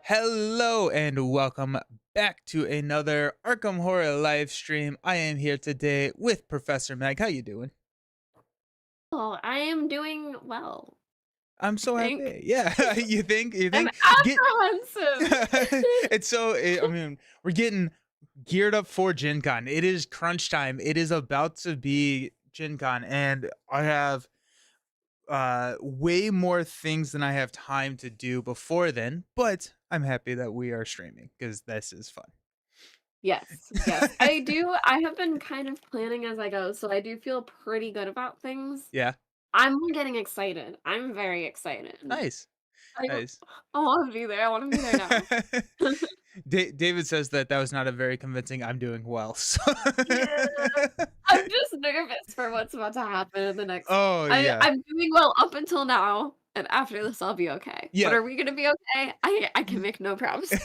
Hello and welcome back to another Arkham Horror live stream. I am here today with Professor Meg. How you doing? Oh, I am doing well, I'm I so think. happy. Yeah, you think? You I'm think? Get apprehensive. it's so. I mean, we're getting geared up for Gen Con. It is crunch time. It is about to be Gen Con, and I have way more things than I have time to do before then. But I'm happy that we are streaming because this is fun. Yes, yes. I have been kind of planning as I go, so I do feel pretty good about things. Yeah. I'm getting excited. I'm very excited. Nice. I Nice. I wanna be there. I wanna be there now. David says that that was not a very convincing "I'm doing well." So Yeah. I'm just nervous for what's about to happen in the next Oh, yeah. I'm doing well up until now, and after this, I'll be okay. But Yep. are we gonna be okay? I can make no promises.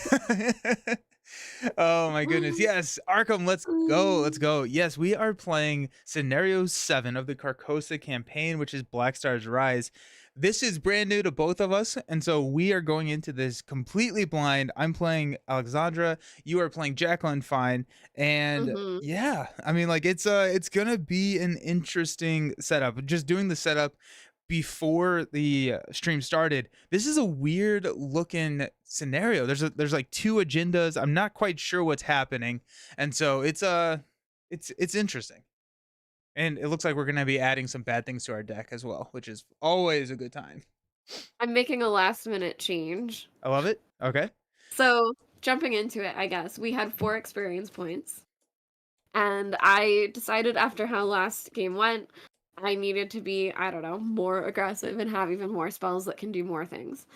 Oh my goodness. Yes, Arkham, let's go. Let's Mm. go. Yes, we are playing scenario 7 of the Carcosa campaign, which is Black Star's Rise. This is brand new to both of us, and so we are going into this completely blind. I'm playing Alexandra, you are playing Jacqueline Fine, and Mhm. yeah, I mean like it's going to be an interesting setup. Just doing the setup before the stream started, this is a weird looking scenario. There's like two agendas. I'm not quite sure what's happening, and so it's interesting. And it looks like we're gonna be adding some bad things to our deck as well, which is always a good time. I'm making a last minute change. I love it. Okay. So, jumping into it, I guess, we had 4 experience points, and I decided after how last game went, I needed to be, I don't know, more aggressive and have even more spells that can do more things.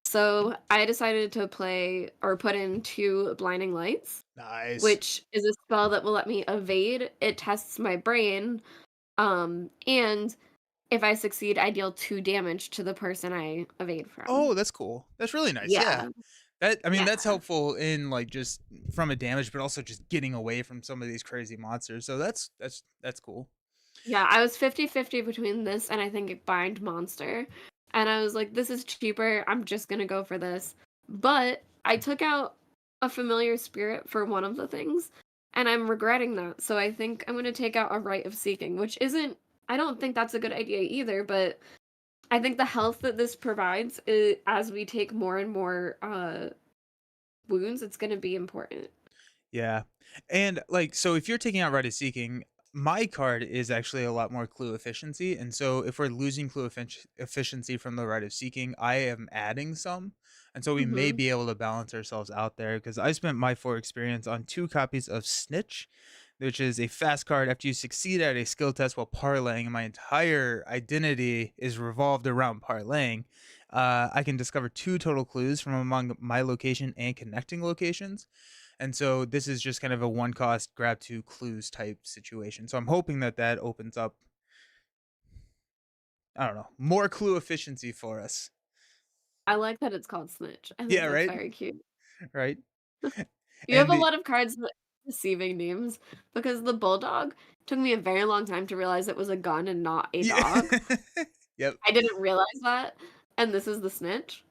So, I decided to play or put in 2 blinding lights, Nice. which is a spell that will let me evade. It tests my brain, and if I succeed, I deal 2 damage to the person I evade from. Oh, that's cool. That's really nice. Yeah. Yeah, That I mean, yeah. that's helpful in like just from a damage, but also just getting away from some of these crazy monsters. So that's cool. Yeah, I was 50-50 between this and I think a Bind Monster, and I was like, "This is cheaper, I'm just gonna go for this." But I took out a Familiar Spirit for one of the things, and I'm regretting that, so I think I'm gonna take out a Rite of Seeking, which isn't I don't think that's a good idea either, but I think the health that this provides, as we take more and more, wounds, it's gonna be important. Yeah. And like so if you're taking out Rite of Seeking, my card is actually a lot more clue efficiency. And so if we're losing efficiency from the Rite of Seeking, I am adding some. And so we may Mhm. be able to balance ourselves out there because I spent my 4 experience on 2 copies of Snitch, which is a fast card after you succeed at a skill test while parlaying. And my entire identity is revolved around parlaying. I can discover 2 total clues from among my location and connecting locations, and so this is just kind of a one cost grab 2 clues type situation. So I'm hoping that that opens up, I don't know, more clue efficiency for us. I like that it's called Snitch. I think Yeah, that's right? very cute. Right? You have And a the lot of cards with receiving names because the bulldog took me a very long time to realize it was a gun and not a yeah. dog. Yep. I didn't realize that, and this is the snitch.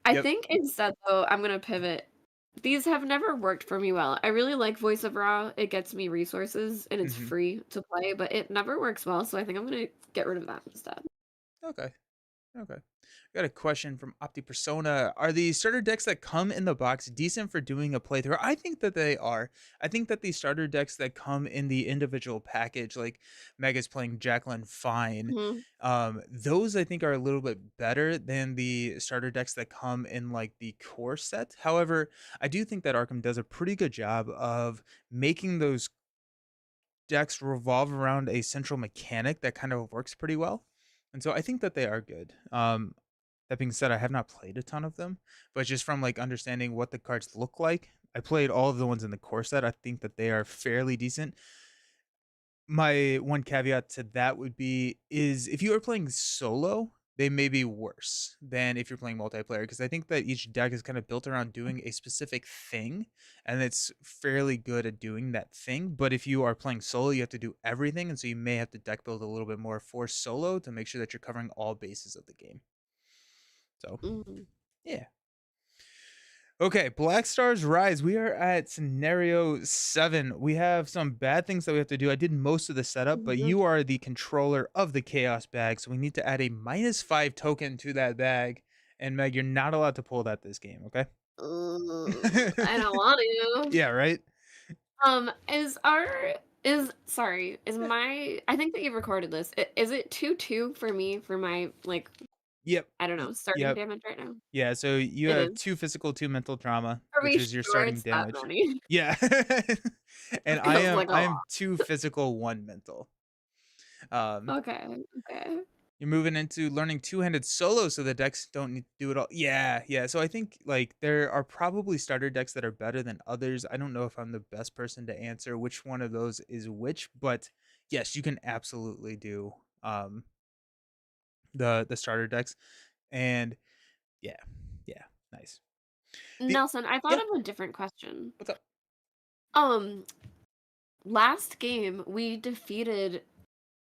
I Yep. think instead, though, I'm gonna pivot. These have never worked for me well. I really like Voice of Ra. It gets me resources and it's Mhm. free to play, but it never works well, so I think I'm gonna get rid of that instead. Okay. Okay. Got a question from Opti Persona. Are the starter decks that come in the box decent for doing a playthrough? I think that they are. I think that the starter decks that come in the individual package, like Mega's playing Jacqueline Fine, Mhm. those I think are a little bit better than the starter decks that come in like the core set. However, I do think that Arkham does a pretty good job of making those decks revolve around a central mechanic that kind of works pretty well. And so I think that they are good. That being said, I have not played a ton of them, but just from like understanding what the cards look like, I played all of the ones in the core set. I think that they are fairly decent. My one caveat to that would be is if you are playing solo, they may be worse than if you're playing multiplayer because I think that each deck is kind of built around doing a specific thing and it's fairly good at doing that thing. But if you are playing solo, you have to do everything. And so you may have to deck build a little bit more for solo to make sure that you're covering all bases of the game. So, Mhm. yeah. Okay, Black Stars Rise. We are at scenario 7. We have some bad things that we have to do. I did most of the setup, but Mhm. you are the controller of the chaos bag, so we need to add a -5 token to that bag. And Meg, you're not allowed to pull that this game, okay? I don't want to. Yeah, right? Is our is sorry, is my I think that you've recorded this. Is it 2-2 for me for my, like, Yep. I don't know, starting Yep. damage right now? Yeah, so you It have is. 2 physical, 2 mental trauma, Are which we is your sure starting it's that damage. many? Yeah. And I Feels am like a I lot. am 2 physical, 1 mental. Um, Okay, okay. you're moving into learning two-handed solo so the decks don't need to do it all. Yeah, yeah. So I think, like, there are probably starter decks that are better than others. I don't know if I'm the best person to answer which one of those is which, but yes, you can absolutely do, um, the starter decks, and yeah, yeah, nice. The Nelson, I thought Yeah, of a different question. what's up? Um, Last game, we defeated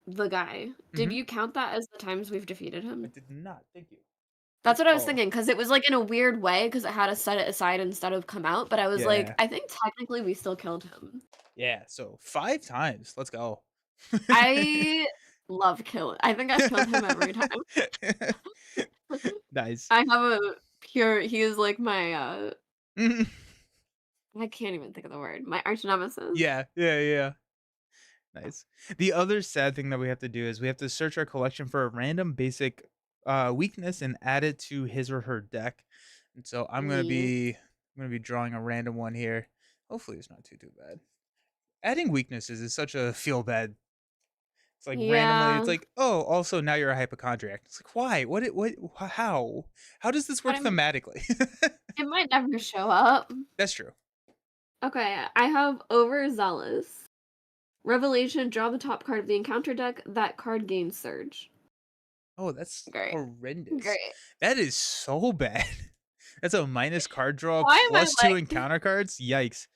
the guy. Did Mhm. you count that as the times we've defeated I him? did not, thank you. That's Good what I was call. thinking, because it was, like, in a weird way, because it had to set it aside instead of come out, but I was like, Yeah, I think technically we still killed him. yeah, so 5 times, let's go. I love killing I think I've killed him every time. Nice. I have a pure he is like my, Mhm. I can't even think of the word, my arch nemesis. Yeah, yeah, yeah. Nice. The other sad thing that we have to do is we have to search our collection for a random basic weakness and add it to his or her deck. And so Yeah. I'm gonna be drawing a random one here. Hopefully it's not too bad. Adding weaknesses is such a feel bad. It's like randomly, Yeah, it's like, oh, also now you're a hypochondriac. It's like, why? How? How does this but work thematically? it might never show up. That's true. Okay, I have overzealous. Revelation, draw the top card of the encounter deck, that card gains surge. Oh, that's Great, horrendous. great. That is so bad. That's a minus card draw Why am I plus 2 like encounter cards? Yikes.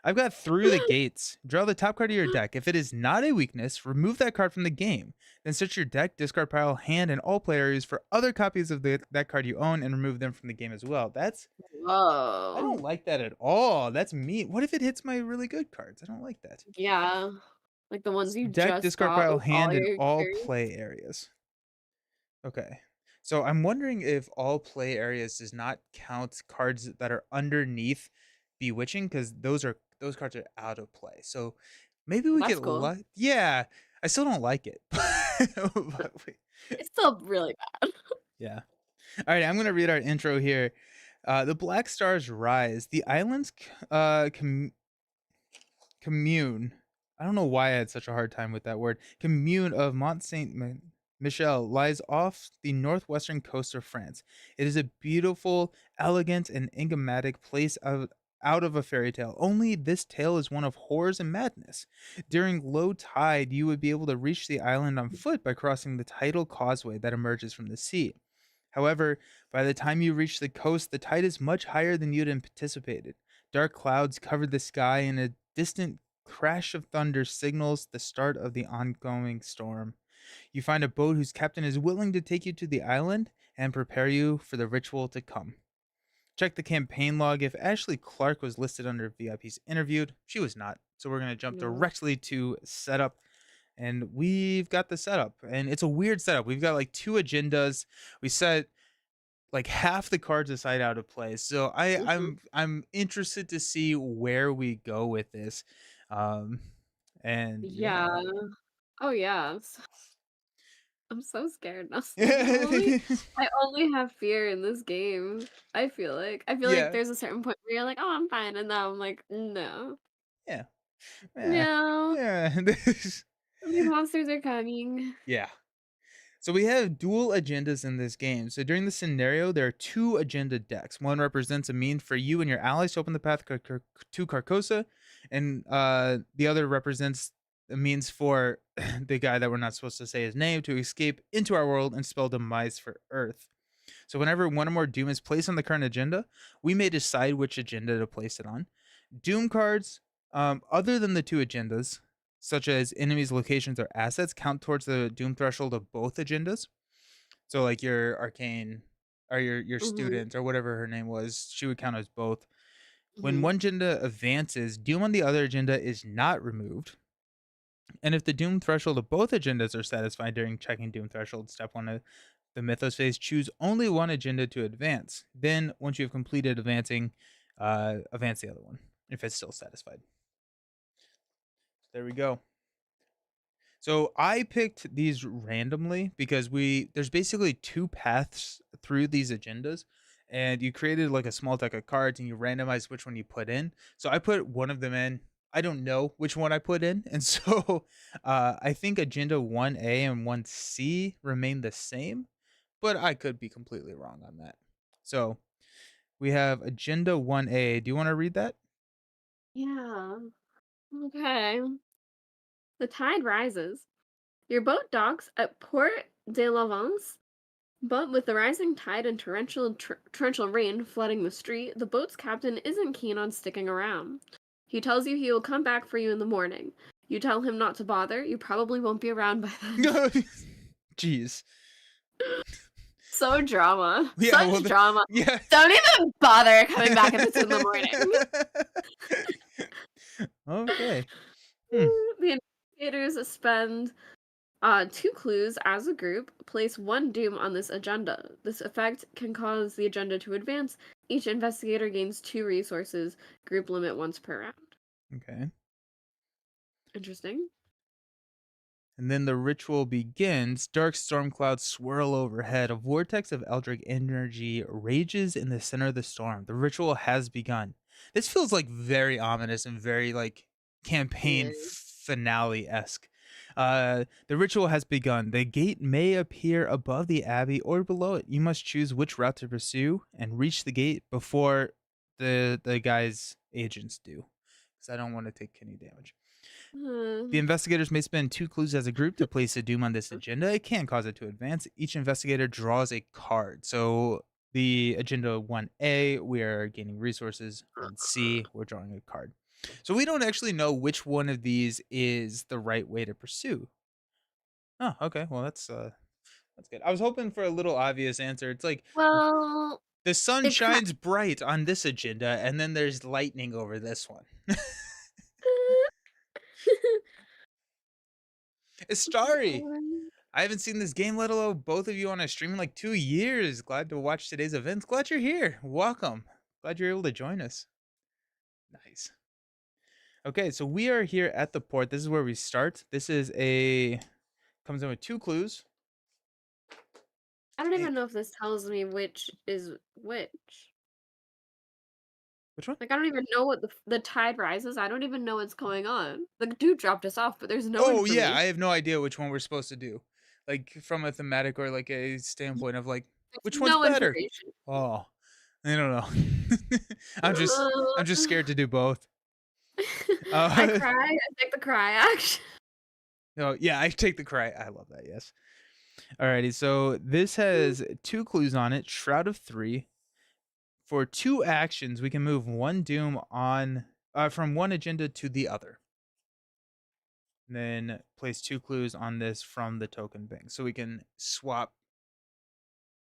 I've got through the gates. Draw the top card of your deck. If it is not a weakness, remove that card from the game. Then search your deck, discard pile, hand, and all play areas for other copies of that card you own and remove them from the game as well. I don't Whoa. like that at all. That's mean. What if it hits my really good cards? I don't like that. Yeah, like the ones you Deck, just discard got pile, with all hand, and your all experience. play areas. Okay. So I'm wondering if all play areas does not count cards that are underneath Bewitching because those cards are out of play. So maybe we That's get cool. luck. Yeah, I still don't like it. But It's still really bad. yeah. All right, I'm gonna read our intro here. The Black Stars Rise. The islands commune. I don't know why I had such a hard time with that word. Commune of Mont Saint Michel lies off the northwestern coast of France. It is a beautiful, elegant, and enigmatic place out of a fairy tale. Only this tale is one of horrors and madness. During low tide, you would be able to reach the island on foot by crossing the tidal causeway that emerges from the sea. However, by the time you reach the coast, the tide is much higher than you'd anticipated. Dark clouds covered the sky, and a distant crash of thunder signals the start of the ongoing storm. You find a boat whose captain is willing to take you to the island and prepare you for the ritual to come. Check the campaign log if Ashley Clark was listed under VIPs interviewed. She was not. So we're going to jump No. directly to setup. And we've got the setup. And it's a weird setup. We've got like 2 agendas. We set like half the cards aside out of play. So Mhm. I'm interested to see where we go with this. Um and Yeah. yeah. Oh, yeah. I'm so scared, Nelson. Yeah. I only have fear in this game, I feel like. I feel like Yeah. there's a certain point where you're like, "Oh, I'm fine," and now I'm like, "No. Yeah. Yeah. No. Yeah. These monsters are coming." Yeah. So we have dual agendas in this game. So during the scenario, there are 2 agenda decks. One represents a mean for you and your allies to open the path to Carcosa, and the other represents a means for the guy that we're not supposed to say his name to escape into our world and spell demise for Earth. So whenever one or more Doom is placed on the current agenda, we may decide which agenda to place it on. Doom cards, other than the 2 agendas, such as enemies, locations, or assets, count towards the Doom threshold of both agendas. So, like your arcane, or your Mhm. student or whatever her name was, she would count as both. When Mhm. one agenda advances, doom on the other agenda is not removed. And if the doom threshold of both agendas are satisfied during checking doom threshold step 1 of the Mythos phase, choose only one agenda to advance. Then, once you've completed advancing, advance the other one if it's still satisfied. There we go. So I picked these randomly because there's basically two paths through these agendas, and you created like a small deck of cards and you randomize which one you put in. So I put one of them in. I don't know which one I put in, and so I think agenda 1A and 1C remain the same, but I could be completely wrong on that. So we have agenda 1A. Do you want to read that? Yeah. Okay. The tide rises. Your boat docks at Port de l'Avance, but with the rising tide and torrential rain flooding the street, the boat's captain isn't keen on sticking around. He tells you he will come back for you in the morning. You tell him not to bother, you probably won't be around by then. Jeez. So drama. Yeah, Such well, drama. yeah. Don't even bother coming back if it's in the morning. Okay. Hmm. The investigators spend two clues as a group. Place one doom on this agenda. This effect can cause the agenda to advance. Each investigator gains two resources. Group limit once per round. Okay. Interesting. And then the ritual begins. Dark storm clouds swirl overhead. A vortex of eldritch energy rages in the center of the storm. The ritual has begun. This feels like very ominous and very like Yeah. campaign finale esque. The ritual has begun. The gate may appear above the abbey or below it. You must choose which route to pursue and reach the gate before the guy's agents do. Because I don't want to take any damage. The Hmm. investigators may spend two clues as a group to place a doom on this agenda. It can cause it to advance. Each investigator draws a card. So the agenda 1A, we are gaining resources. 1C, we're drawing a card. So we don't actually know which one of these is the right way to pursue. Oh, okay. Well, that's good. I was hoping for a little obvious answer. It's like Well, the sun it kind. shines bright on this agenda, and then there's lightning over this one. It's starry. I haven't seen this game, let alone both of you on a stream in like 2 years. Glad to watch today's events. Glad you're here. Welcome. Glad you're able to join us. Nice. Okay, so we are here at the port. This is where we start. This is a comes in with two clues. I don't Eh, even know if this tells me which is which. which one? Like, I don't even know what the tide rises. I don't even know what's going on. The dude dropped us off, but there's no Oh yeah, I information. have no idea which one we're supposed to do. Like from a thematic or like a standpoint of like There's which one's no better? information. Oh, I don't know. I'm just scared to do both. I Uh, cry. I take the cry action. no, yeah, I take the cry. I love that. Yes. Alrighty, so this has two clues on it. Shroud of Three. For two actions, we can move one doom on from one agenda to the other. And then place two clues on this from the token bank, so we can swap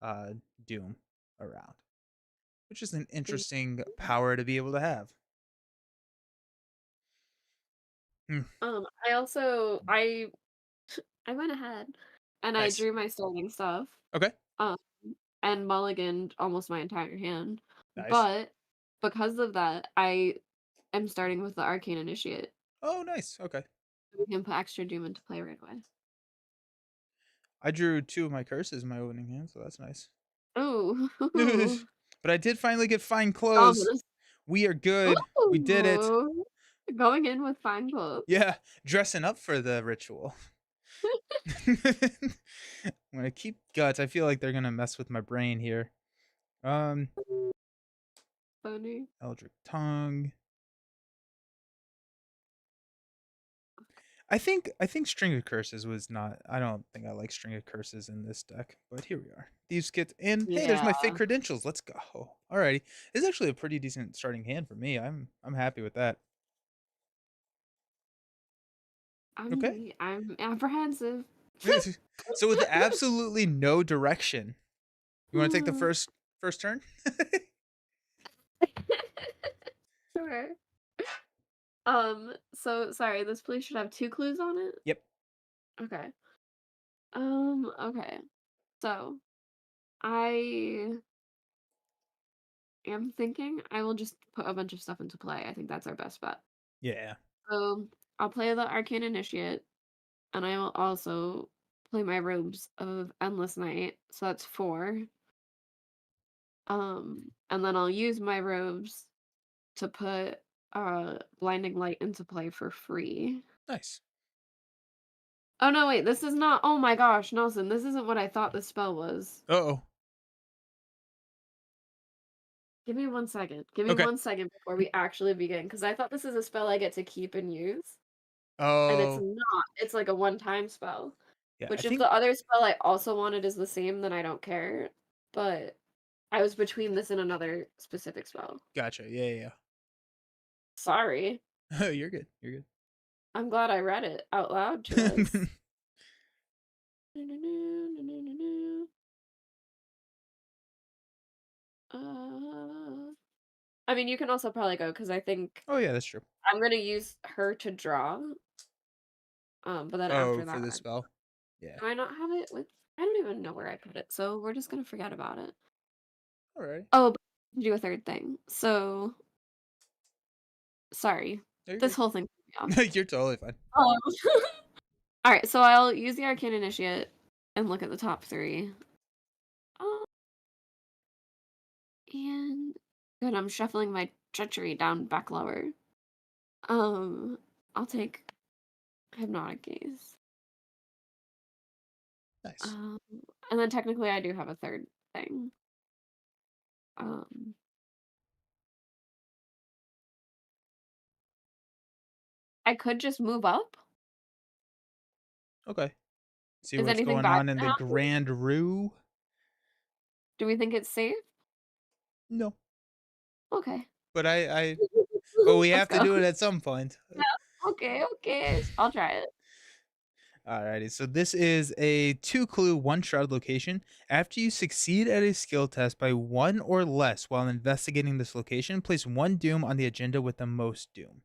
uh, doom around, which is an interesting power to be able to have. Hmm, I also I went ahead and I nice. drew my starting stuff. Okay. Um, and mulliganed almost my entire hand. Nice. But because of that, I am starting with the Arcane Initiate. Oh, nice. Okay. We can put extra doom into play right away. I drew two of my curses in my opening hand, so that's nice. Ooh. But I did finally get fine clothes. Ominous. We are good. We did it. Ooh. Going in with fine clothes. Yeah, dressing up for the ritual. I'm gonna keep guts. I feel like they're gonna mess with my brain here. Um, Funny. Eldritch Tongue. I think String of Curses was not. I don't think I like String of Curses in this deck, but here we are. These get in. Hey, there's my fake Yeah. credentials. Let's go. Alrighty, it's actually a pretty decent starting hand for me. I'm happy with that. Okay. I'm apprehensive. So with absolutely no direction. You want to take the first turn? Sure. So sorry, this place should have 2 clues on it? Yep. Okay. Okay. So, I am thinking I will just put a bunch of stuff into play. I think that's our best bet. Yeah. So, I'll play the Arcane Initiate, and I will also play my Robes of Endless Night, so that's 4. And then I'll use my robes to put, Blinding Light into play for free. Nice. Oh, no, wait, this is not oh my gosh, Nelson, this isn't what I thought the spell was. Uh-oh. Give me 1 second. Give me Okay. 1 second before we actually begin, because I thought this is a spell I get to keep and use, and it's Oh, not. It's like a one-time spell, yeah, I which if think the other spell I also wanted is the same, then I don't care, but I was between this and another specific spell. gotcha. Yeah, Sorry. yeah. You're good. You're I'm glad I read it out loud to us. good. Uh, I mean, you can also probably go because I think Oh, yeah, that's true. I'm gonna use her to draw, but then Oh, after for that, this spell? Yeah. do I not have it with I don't even know where I put it, so we're just gonna forget about it. Alright. Oh, but to do a third thing. So, sorry. No, you're This good. whole thing threw me off. No, you're totally fine. Um, Alright, so I'll use the Arcane Initiate and look at the top 3. Oh, and good, I'm shuffling my treachery down back lower. Um, I'll take Hypnotic Gaze. Nice. Um, and then technically I do have a third thing. Um, I could just move up. Okay. See Is what's anything going bad on in gonna the happen? Grand Rue? Do we think it's safe? No. Okay. But I but we Let's have to go. do it at some point. Yeah. Okay, okay. I'll try it. Alrighty, so this is a 2-clue, 1-shroud location. After you succeed at a skill test by 1 or less while investigating this location, place 1 doom on the agenda with the most doom.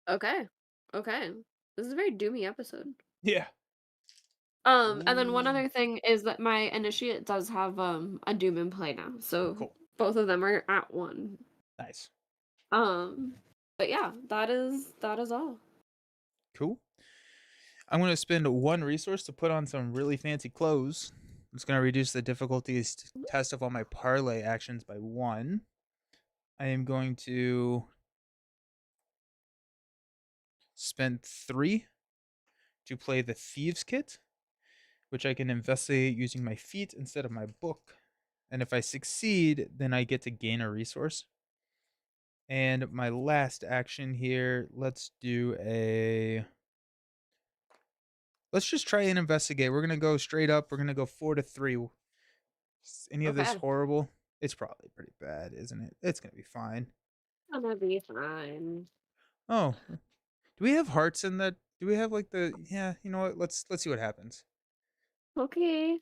Okay. Okay. This is a very doomy episode. Yeah. And then one Ooh. other thing is that my initiate does have a doom in play now. So Cool. both of them are at 1. Nice. Um, but yeah, that is all. Cool. I'm going to spend 1 resource to put on some really fancy clothes. It's going to reduce the difficulties test of all my parlay actions by 1. I am going to spend 3 to play the Thieves Kit, which I can investigate using my feet instead of my book. And if I succeed, then I get to gain a resource. And my last action here, let's just try and investigate. We're going to go straight up. We're going to go 4 to 3. Is any of this Okay. horrible? It's probably pretty bad, isn't it? It's going to be fine. Gonna be fine. Oh, do we have hearts in that? Do we have like the yeah, you know what? Let's see what happens. Okay.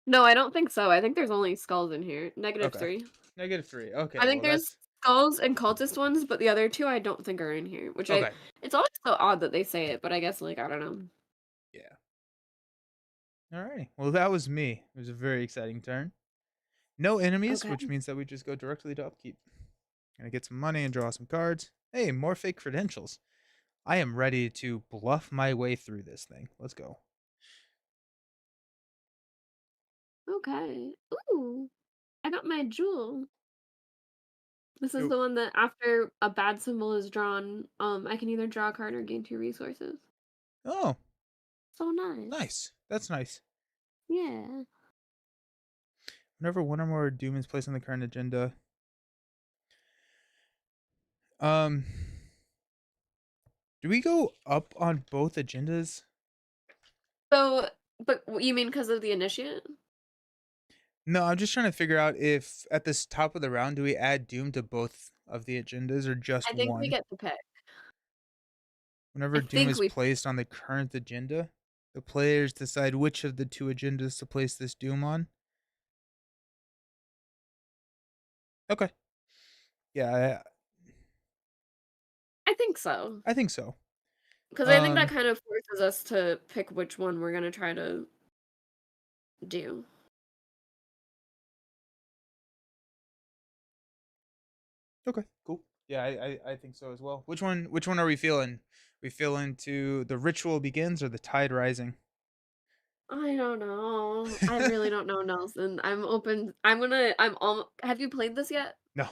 No, I don't think so. I think there's only skulls in here. Okay. -3. -3. I Okay, think well there's that's skulls and cultist ones, but the other 2 I don't think are in here, which I okay. it's always so odd that they say it, but I guess, like, I don't know. Yeah. Alrighty. Well, that was me. It was a very exciting turn. No enemies, Okay. which means that we just go directly to upkeep. Gonna get some money and draw some cards. Hey, more fake credentials. I am ready to bluff my way through this thing. Let's go. Okay. Ooh, I got my jewel. This is Yo- the one that after a bad symbol is drawn, I can either draw a card or gain 2 resources. Oh, So nice. nice. That's nice. Yeah. Whenever one or more doom is placed on the current agenda, um, do we go up on both agendas? So but you mean because of the initiate? No, I'm just trying to figure out if at this top of the round, do we add doom to both of the agendas or just I think we one? get to pick. I Whenever doom think is we placed on the current agenda, the players decide which of the 2 agendas to place this doom on. Okay. Yeah, I think so. I think so. 'Cause I think that Um, kind of forces us to pick which one we're gonna try to do. okay, cool. Yeah, I think so as well. Which one are we feeling? We feeling to the ritual begins or the tide rising? I don't know. I really don't know, Nelson. I'm all have you played this yet? No.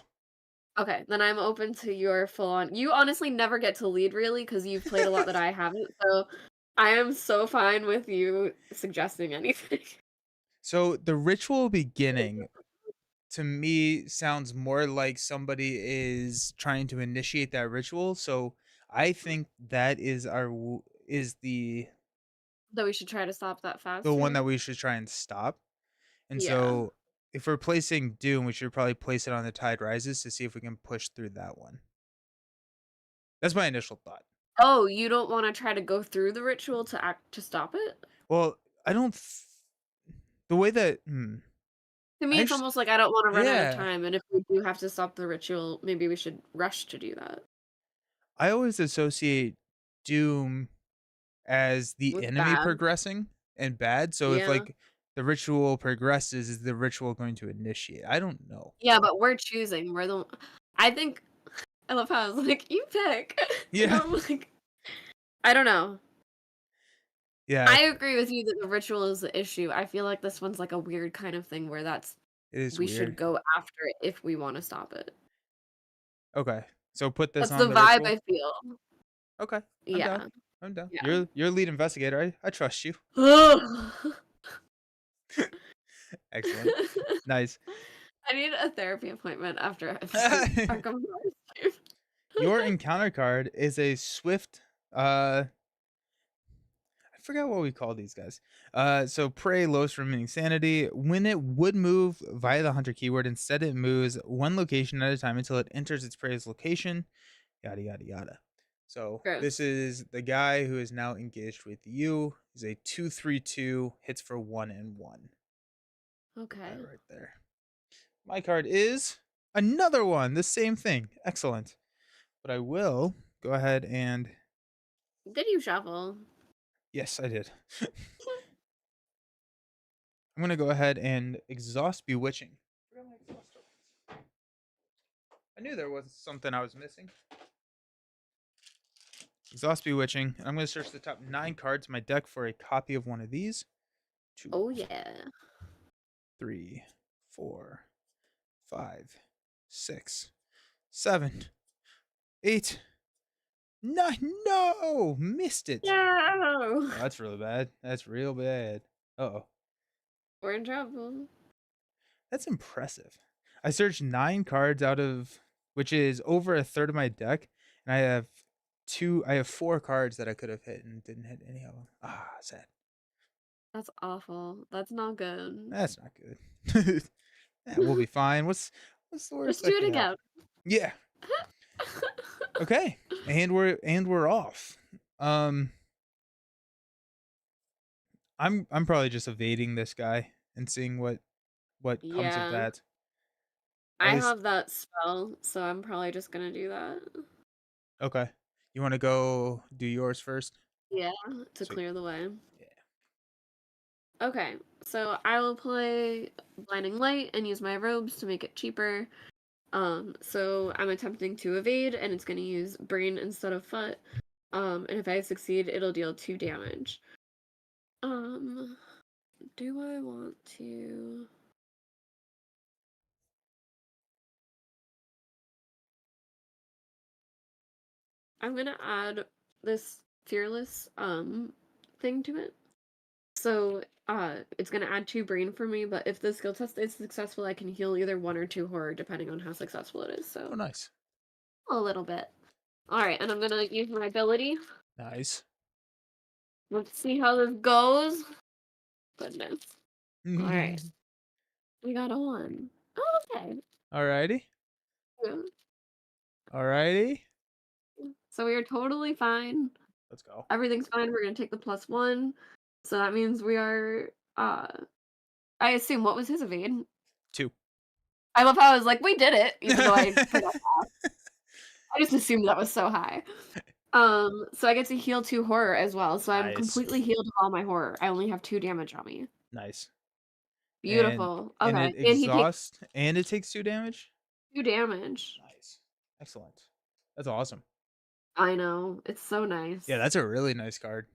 Okay, then I'm open to your full on you honestly never get to lead really because 'cause you've played a lot that I haven't, so I am so fine with you suggesting anything. So the ritual beginning to me sounds more like somebody is trying to initiate that ritual. So I think that is is That we should try to stop that the one faster? that we should try and stop. And Yeah. so if we're placing Doom, we should probably place it on the Tide Rises to see if we can push through that one. That's my initial thought. Oh, you don't wanna try to go through the ritual to stop it? Well, I don't the way that To me, I it's actually almost like I don't wanna run out of yeah, time, and if we do have to stop the ritual, maybe we should rush to do that. I always associate Doom as the With enemy bad. progressing and bad. So if Yeah. like the ritual progresses, is the ritual going to initiate? I don't know. Yeah, but we're choosing, we're the I think I love how I was like, "You pick." And Yeah. I'm like I don't know. Yeah, I agree with you that the ritual is the issue. I feel like this one's like a weird kind of thing where it is we should weird. go after it if we wanna stop it. Okay. So put this That's on the the vibe ritual. I feel. Okay. I'm down. Yeah. I'm down. Yeah. You're lead investigator. I trust you. Excellent. Nice. I need a therapy appointment after I play Arkham Horror. Your encounter card is a swift I forgot what we call these guys. So prey lowest remaining sanity. When it would move via the hunter keyword, instead it moves one location at a time until it enters its prey's location. Yada yada yada. So this Gross. is the guy who is now engaged with you. Is a 2/3/2 hits for 1 and 1. Put that Okay. right there. My card is another one. The same thing. Excellent. But I will go ahead and Did you shuffle? yes, I did. I'm gonna go ahead and exhaust bewitching. Where are my exhaust tokens? I knew there was something I was missing. Exhaust bewitching. And I'm gonna search the top 9 cards in my deck for a copy of one of these. Two, Oh, yeah. 3, 4, 5, 6, 7, 8, 9. No, missed it. No! Oh, that's really bad. That's real bad. Oh, We're in trouble. that's impressive. I searched 9 cards out of which is over a third of my deck, and I have 4 cards that I could have hit and didn't hit any of them. Ah, sad. That's awful. That's not good. That's not good. Yeah, we'll be fine. What's the worst Just do that it could again. happen? Yeah. Okay. And we're off. Um, I'm probably just evading this guy and seeing what comes of Yeah. that. At I least have that spell, so I'm probably just gonna do that. okay. You want to go do yours first? Yeah, to Sweet. clear the way. Yeah. Okay, so I will play Blinding Light and use my robes to make it cheaper. So I'm attempting to evade, and it's gonna use brain instead of foot. And if I succeed, it'll deal 2 damage. Um, do I want to I'm gonna add this fearless, thing to it. So, it's gonna add 2 brain for me, but if the skill test is successful, I can heal either 1 or 2 horror depending on how successful it is, Oh, so nice. a little bit. Alright, and I'm gonna use my ability. Nice. Let's see how this goes. Goodness. Alright, we got a 1. Oh, okay. Alrighty. Yeah. Alrighty. So we are totally fine. Let's go. Everything's fine, we're gonna take the +1. So that means we are, I assume what was his evade? 2. I love how I was like, "We did it," even though I forgot. I just assumed that was so high. So I get to heal 2 horror as well, so I'm Nice. completely healed of all my horror. I only have 2 damage on me. Nice. And Beautiful. and Okay, it and he takes exhausts and it takes 2 damage? 2 damage. Nice. Excellent. That's awesome. I know, it's so Yeah, nice. that's a really nice card.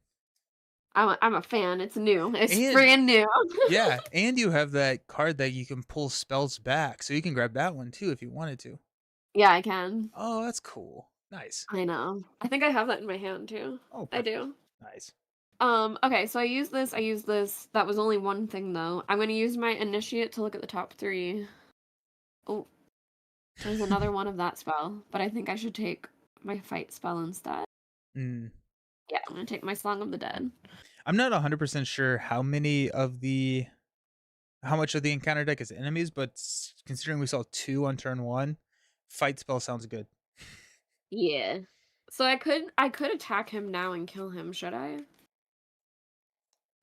I'm a fan, it's new, it's And brand new. yeah, and you have that card that you can pull spells back, so you can grab that one too if you wanted to. Yeah, I can. Oh, that's cool. Nice. I know. I think I have that in my hand too. Oh, I perfect. do. Nice. Okay, so I use this. That was only one thing though. I'm gonna use my initiate to look at the top 3. Oh, there's another one of that spell, but I think I should take my fight spell instead. Mm. Yeah, I'm gonna take my Song of the Dead. I'm not 100% sure how much of the encounter deck is enemies, but considering we saw 2 on turn 1, fight spell sounds good. Yeah. So I could attack him now and kill him, should I?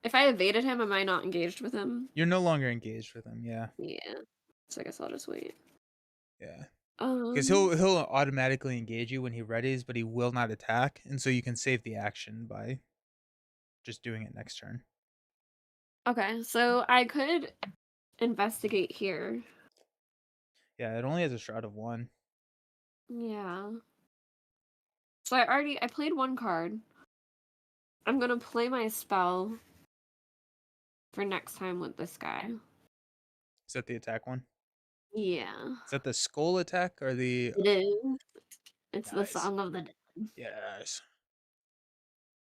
If I evaded him, am I not engaged with him? You're no longer engaged with him, yeah. Yeah. So I guess I'll just wait. Yeah. Because Um, he'll automatically engage you when he readies, but he will not attack, and so you can save the action by just doing it next turn. okay, so I could investigate here. Yeah, it only has a shroud of 1. Yeah. So I played 1 card. I'm gonna play my spell for next time with this guy. Is that the attack one? Yeah. Is that the skull attack or the It is. It's the nice? Song of the Dead. Yes.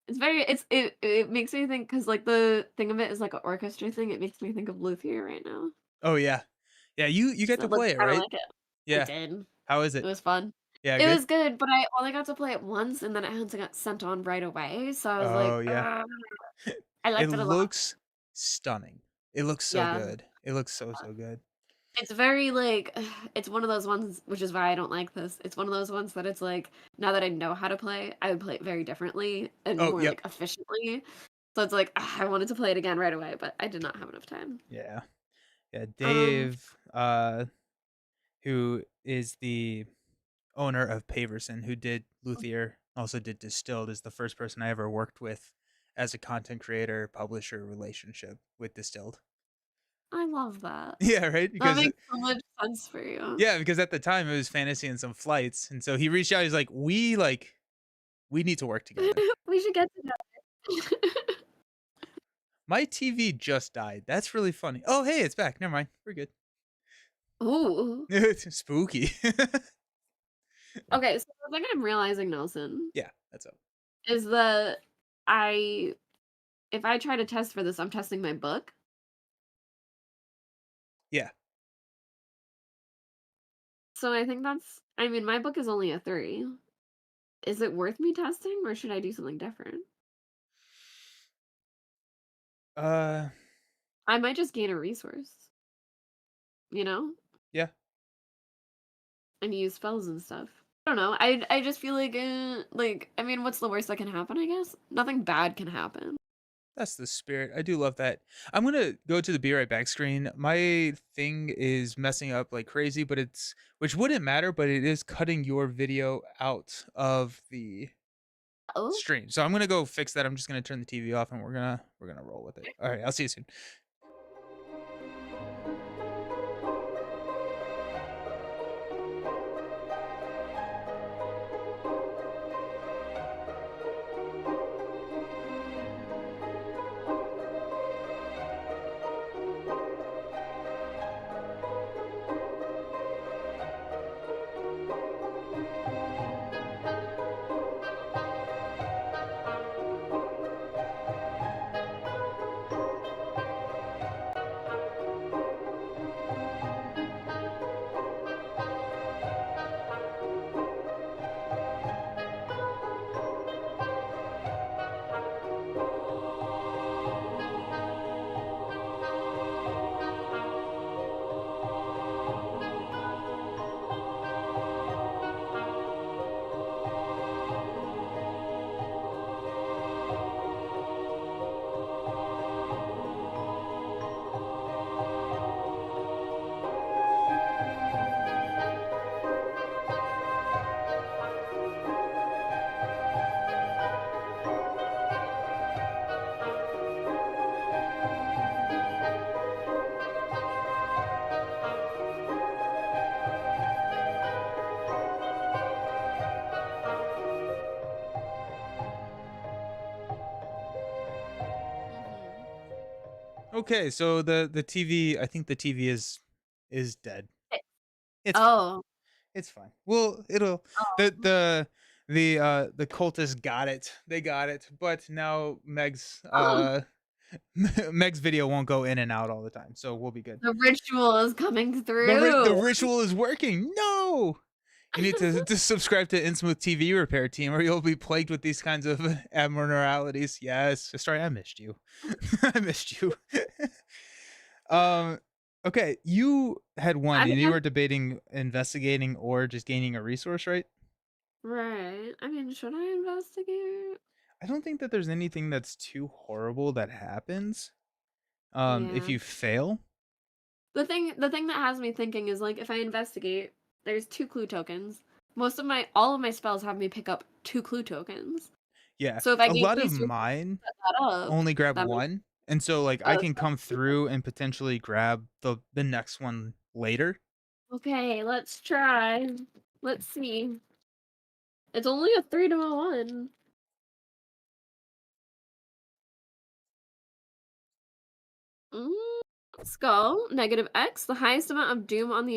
It's very it makes me think because like the thing of it is like an orchestra thing. It makes me think of Luthier right now. Oh yeah, yeah. You get So to it looks play it, kind of right? like it. I Yeah. did. How is It it? was fun. Yeah, It good. was good, but I only got to play it once, and then it had to get sent on right away. So I was Oh like, yeah. "Ugh." I It liked it a lot. looks stunning. It looks so Yeah, good. It looks so good. it's very like it's one of those ones, which is why I don't like this. It's one of those ones that it's like now that I know how to play, I would play it very differently and Oh more yep. like efficiently. So it's like I wanted to play it again right away, but I did not have enough time. Yeah. Yeah. Um, Dave, who is the owner of Paverson, who did Luthier, also did Distilled, is the first person I ever worked with as a content creator publisher relationship with Distilled. I love that. Yeah, right. That Because makes so much sense for you. yeah, because at the time it was fantasy and some flights, and so he reached out. He's we need to work together. We should get together. My TV just died. That's really funny. Oh, hey, it's back. Never mind. We're good. Ooh. It's spooky. Okay, so the thing I'm realizing, Nelson, Yeah, that's up. is that I if I try to test for this, I'm testing my book. Yeah, So I think I mean, my book is only a 3. Is it worth me testing or should I do something different? uh, I might just gain a resource, you know, yeah, and use spells and stuff. I don't know. I just feel like I mean, what's the worst that can happen, I guess? Nothing bad can happen. that's the spirit. I do love that. I'm gonna go to the be right back screen. My thing is messing up like crazy, but which wouldn't matter, but it is cutting your video out of the Oh. stream. So I'm gonna go fix that. I'm just gonna turn the TV off, and we're gonna roll with it. All right, I'll see you soon. Okay, so the TV, I think the TV is dead. Eh, It's fine. oh, It's fine. Well, it'll the oh, the the cultists got it. They got it. But now Meg's oh, Meg's video won't go in and out all the time, so we'll be good. the ritual is coming The through. ritual is working. No. You need to subscribe to InSmooth TV Repair Team, or you'll be plagued with these kinds of abnormalities. Yes, sorry, I missed you. I missed you. um, okay, you had one, I and mean, you were debating investigating or just gaining a resource, right? right. I mean, should I investigate? I don't think that there's anything that's too horrible that happens. If Yeah. you fail, The thing that has me thinking is like if I investigate, there's 2 clue tokens. All of my spells have me pick up 2 clue tokens. yeah, So if I a gain lot of resources mine to set that up, only grab that might one, and so, like, I oh, can come through and potentially grab the next one later. okay, let's try. Let's see. It's only a 3 to a 1. Mm, let's go. Negative X, the highest amount of doom on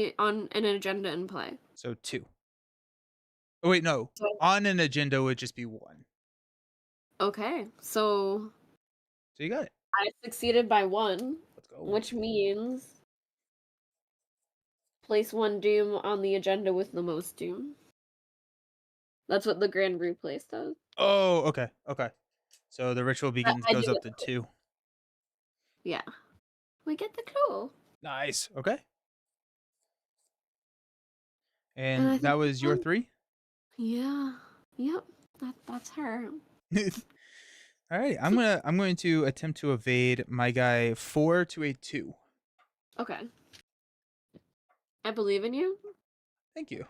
an agenda in play. So 2. Oh, wait, no. So On an agenda would just be 1. okay, so So you got it. I succeeded by 1, Let's go. which means place 1 doom on the agenda with the most doom. That's what the Grand Replace does. Oh, okay, okay. So the ritual But begins I do goes up get to the clue. 2. Yeah. We get the clue. Nice, okay. And I And that think was your 3? yeah. Yep. That's her. Alright, I'm going to attempt to evade my guy 4 to a 2. Okay. I believe in you. Thank you.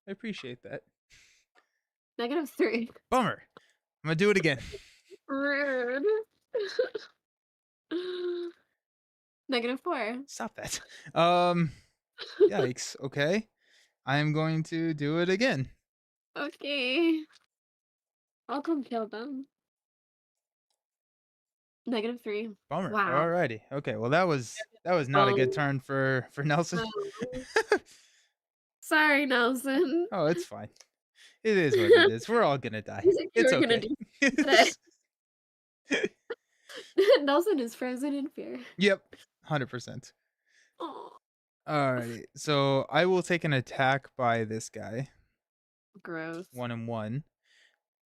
I appreciate that. -3. Bummer. I'm gonna do it again. Rude. -4. Stop that. Yikes. Okay. I'm going to do it again. Okay. I'll come kill them. -3. Bummer. Wow. Alrighty. Okay. Well, that was not a good Um, turn for Nelson. no. Sorry, Nelson. Oh, it's fine. It is what it is. We're all gonna die. You said you It's were gonna okay. do today. Nelson is frozen in fear. Yep. 100%. Oh, Alrighty. So I will take an attack by this guy. gross. 1 and 1.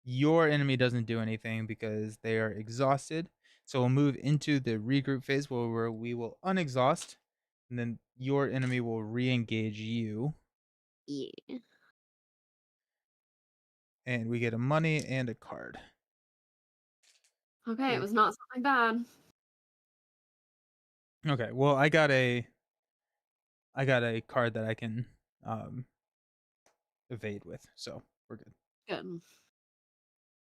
Your enemy doesn't do anything because they are exhausted. So we'll move into the regroup phase where we will unexhaust, and then your enemy will re-engage you, Yeah. and we get a money and a card. Okay, it Eh, was not something bad. Okay, well I got a card that I can um evade with, so we're good. Good.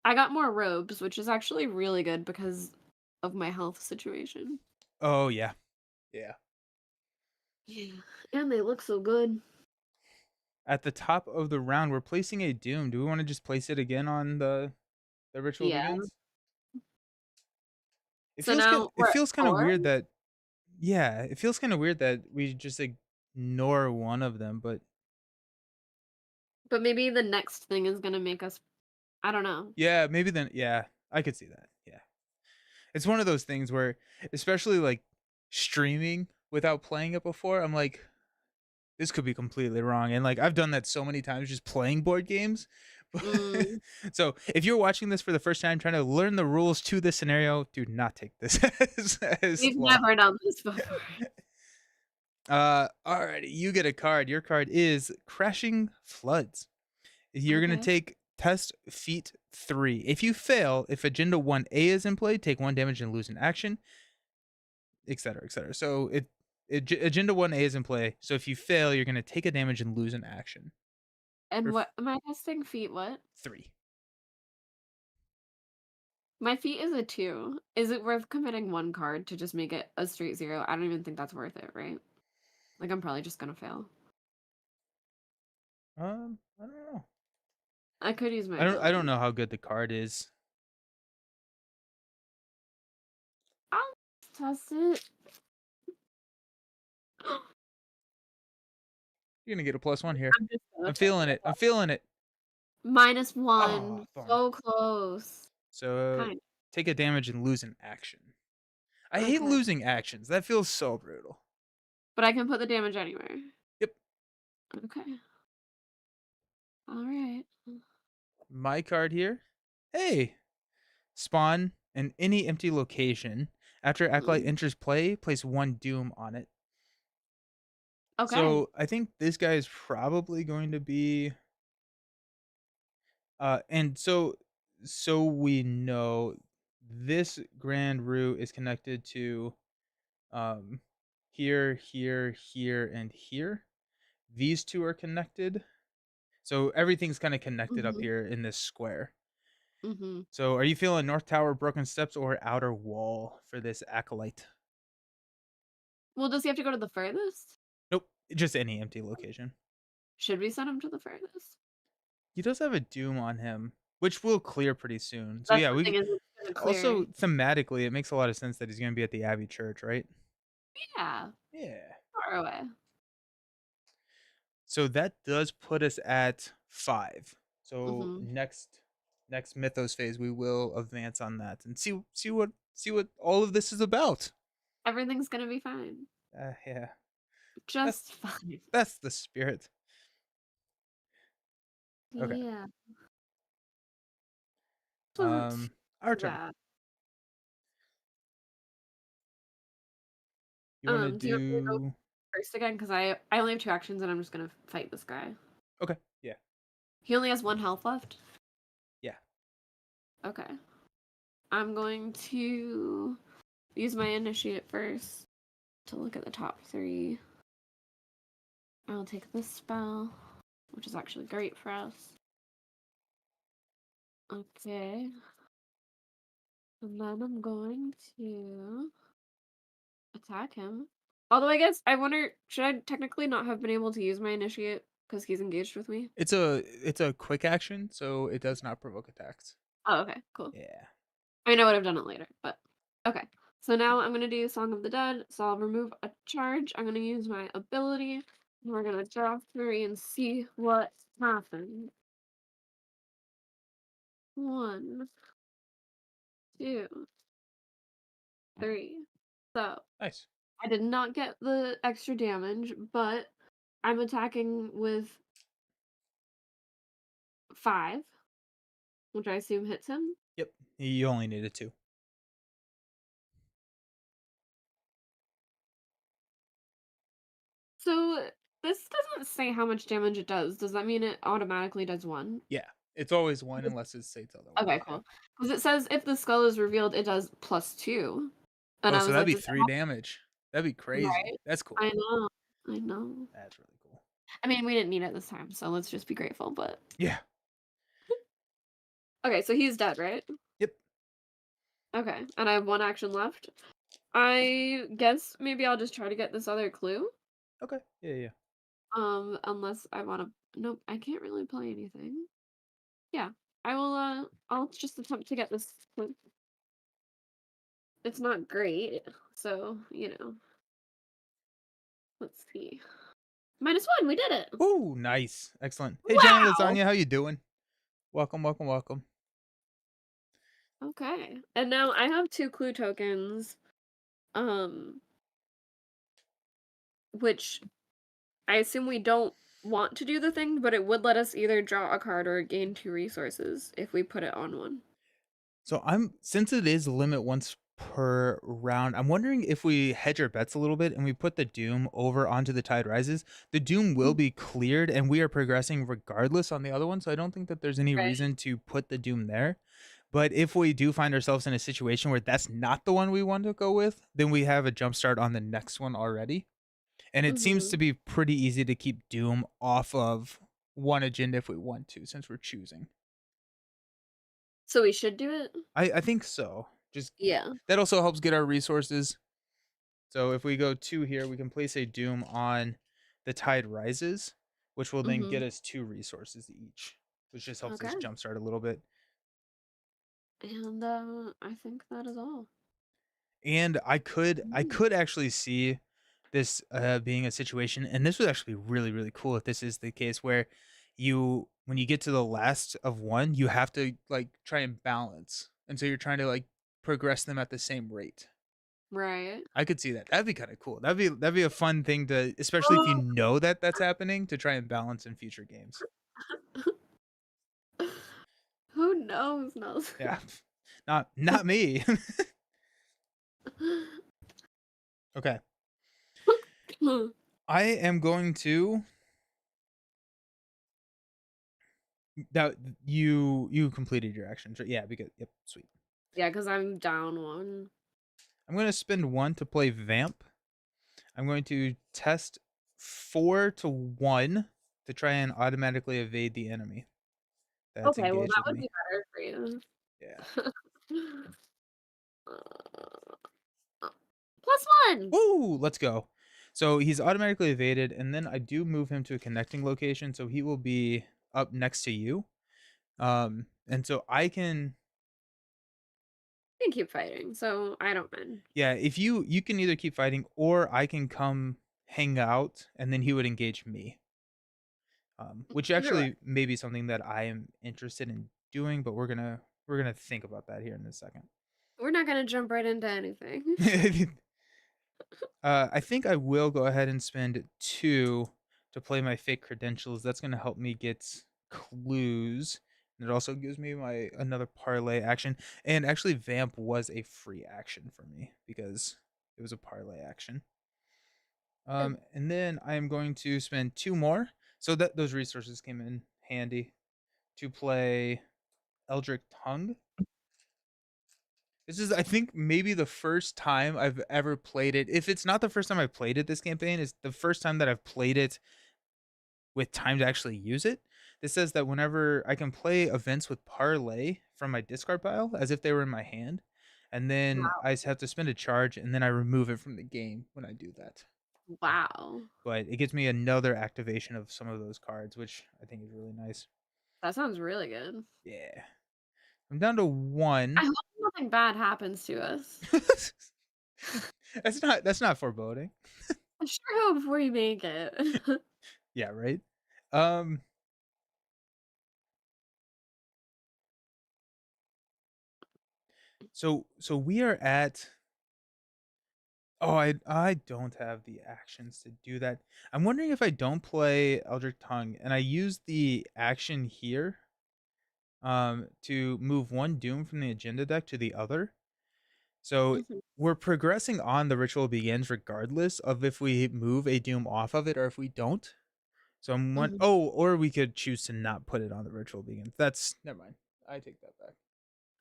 I got more robes, which is actually really good because of my health situation. Oh yeah. Yeah. Yeah. And they look so good. At the top of the round, we're placing a doom. Do we want to just place it again on the ritual Yeah. begins? So now It we're at feels kind of 4, weird that yeah, it feels kind of weird that we just ignore one of them, but but maybe the next thing is gonna make us I don't know. yeah, maybe then yeah, I could see that. Yeah. It's one of those things where especially like streaming without playing it before, I'm like this could be completely wrong. And like I've done that so many times just playing board games. Mm, So if you're watching this for the first time trying to learn the rules to this scenario, do not take this as we've law. never done this before. Alrighty, you get a card. Your card is Crashing Floods. You're gonna Okay. take test feat 3. If you fail, if agenda 1A is in play, take 1 damage and lose an action, etc., etc. So agenda 1A is in play. So if you fail, you're gonna take a damage and lose an action. And For what am I testing? Feet what? 3. My feet is a 2. Is it worth committing 1 card to just make it a straight 0? I don't even think that's worth it, right? Like, I'm probably just gonna fail. I don't know. I could use my I don't ability. know how good the card is. I'll test it. You're gonna get a +1 here. I'm just gonna I'm test feeling it. it. I'm feeling it. Oh, -1. darn. So close. So Kind take a damage and lose an action. I hate okay. losing actions. That feels so brutal. But I can put the damage anywhere. Yep. Okay. Alright. My card here. Hey, spawn in any empty location. After Acolyte Mm. enters play, place 1 Doom on it. Okay. So I think this guy is probably going to be and so we know this Grand Rue is connected to um here, here, here, and here. These two are connected. So everything's kind of connected up Mhm. here in this square. Mhm. So are you feeling North Tower, Broken Steps, or Outer Wall for this Acolyte? Well, does he have to go to the furthest? Nope, just any empty location. Should we send him to the furthest? He does have a Doom on him, which will clear pretty soon. So That's yeah, the we thing is it's gonna also clear. thematically it makes a lot of sense that he's going to be at the Abbey Church, right? Yeah. Yeah. Far away. So that does put us at 5. So Mhm. next Mythos phase we will advance on that and see what all of this is about. Everything's gonna be fine. Yeah. That's Just fine. that's the spirit. Okay. Yeah. Wasn't Our too turn. bad. You want to Do you want me to go do first again? Because I only have 2 actions and I'm just gonna fight this guy. Okay. Yeah. He only has 1 health left? Yeah. Okay. I'm going to use my initiate first to look at the top 3. I'll take this spell, which is actually great for us. Okay. And then I'm going to attack him. Although I guess I wonder, should I technically not have been able to use my initiate because he's engaged with me? It's a quick action, so it does not provoke attacks. Oh, okay, cool. Yeah. I mean, I would have done it later, but okay. So now I'm gonna do Song of the Dead. So I'll remove a charge. I'm gonna use my ability. And we're gonna draw 3 and see what happens. 1, 2, 3. So Nice. I did not get the extra damage, but I'm attacking with 5, which I assume hits him. Yep. You only needed 2. So this doesn't say how much damage it does. Does that mean it automatically does 1? Yeah. It's always 1 unless it states otherwise. Okay, Yeah. cool. Because it says if the skull is revealed, it does +2. And Oh, I so was that'd like, be does 3 that damage. That'd be crazy. right? That's cool. I know. I know. That's really cool. I mean, we didn't need it this time, so let's just be grateful, but Yeah. okay, so he's dead, right? Yep. Okay, and I have 1 action left. I guess maybe I'll just try to get this other clue. Okay. Yeah, yeah. Unless I wanna nope, I can't really play anything. Yeah. I will, I'll just attempt to get this clue. It's not great, so, let's see. -1, we did it! Ooh, nice. Excellent. Hey, Jenny Wow! Lasagna, how you doing? Welcome, welcome, welcome. Okay. And now I have 2 clue tokens, um, which I assume we don't want to do the thing, but it would let us either draw a card or gain 2 resources if we put it on one. So I'm since it is limit once per round, I'm wondering if we hedge our bets a little bit and we put the Doom over onto the Tide Rises. The Doom will Mm, be cleared and we are progressing regardless on the other one. So I don't think that there's any right. reason to put the Doom there. But if we do find ourselves in a situation where that's not the one we want to go with, then we have a jump start on the next one already. And it seems Mhm. to be pretty easy to keep Doom off of one agenda if we want to, since we're choosing. So we should do it? I think so. Just Yeah. that also helps get our resources. So if we go 2 here, we can place a Doom on the Tide Rises, which will then get Mhm. us 2 resources each, which just helps us Okay. jumpstart a little bit. And, I think that is all. And I Mm. could actually see this, being a situation, and this would actually be really, really cool if this is the case where you when you get to the last of one, you have to, like, try and balance, and so you're trying to, like, progress them at the same rate. Right. I could see that. That'd be kinda cool. That'd be a fun thing to especially if you Oh. know that that's happening, to try and balance in future games. Who knows, knows? Yeah. Not me. Okay. I am going to That you completed your actions, right? Yeah, because yep, sweet. Yeah, because 'cause I'm down 1. I'm gonna spend 1 to play Vamp. I'm going to test 4 to 1 to try and automatically evade the enemy that's Okay, well, engaged that with would me. be better for you. Yeah. Uh, +1! Woo! Let's go. So he's automatically evaded, and then I do move him to a connecting location, so he will be up next to you. And so I can You can keep fighting, so I don't mind. yeah, if you can either keep fighting or I can come hang out and then he would engage me. Which Either way, actually may be something that I am interested in doing, but we're gonna think about that here in a second. we're not gonna jump right into anything. I think I will go ahead and spend 2 to play my fake credentials. That's gonna help me get clues. And it also gives me my another parlay action. And actually, Vamp was a free action for me because it was a parlay action. Good. And then I am going to spend 2 more. So that those resources came in handy to play Eldritch Tongue. This is, I think, maybe the first time I've ever played it. If it's not the first time I played it this campaign, it's the first time that I've played it with time to actually use it. This says that whenever I can play events with parlay from my discard pile as if they were in my hand, and then Wow. I have to spend a charge and then I remove it from the game when I do that. Wow. But it gives me another activation of some of those cards, which I think is really nice. That sounds really good. Yeah. I'm down to I 1. hope nothing bad happens to us. That's not foreboding. I sure hope we make it. Yeah, right? Um, so we are at oh, I don't have the actions to do that. I'm wondering if I don't play Eldritch Tongue and I use the action here, to move 1 Doom from the agenda deck to the other. So Mhm, we're progressing on the ritual begins regardless of if we move a Doom off of it or if we don't. So I'm one mhm. oh, or we could choose to not put it on the ritual begins. That's never mind. I take that back.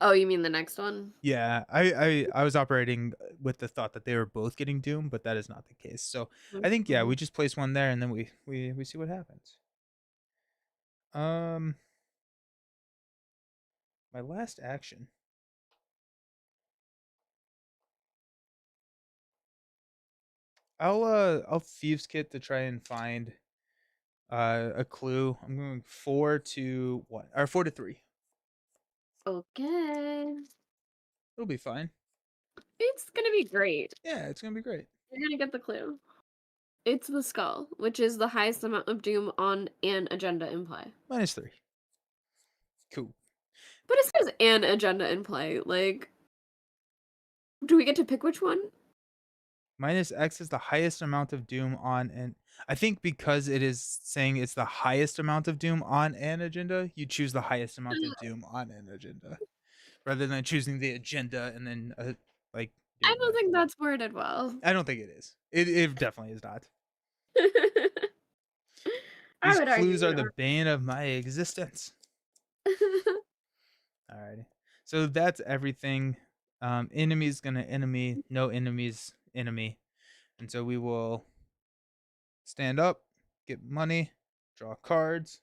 Oh, you mean the next one? Yeah, I was operating with the thought that they were both getting Doom, but that is not the case. So I think yeah, Mhm. we just place 1 there and then we see what happens. Um, my last action. I'll thieves kit to try and find a clue. I'm going 4 to 1 or 4 to 3. Okay. It'll be fine. It's gonna be great. Yeah, it's gonna be great. You're gonna get the clue. It's the skull, which is the highest amount of doom on an agenda in play. -3. Cool. But it says an agenda in play, like, do we get to pick which one? -X is the highest amount of doom on an I think because it is saying it's the highest amount of doom on an agenda, you choose the highest amount of doom on an agenda rather than choosing the agenda and then, like, I doing don't that. think that's worded well. I don't think it is. It definitely is not. I These would argue clues are you the are. bane of my existence. Alrighty. So that's everything. Enemy's gonna enemy, no enemies, enemy. And so we will stand up, get money, draw cards.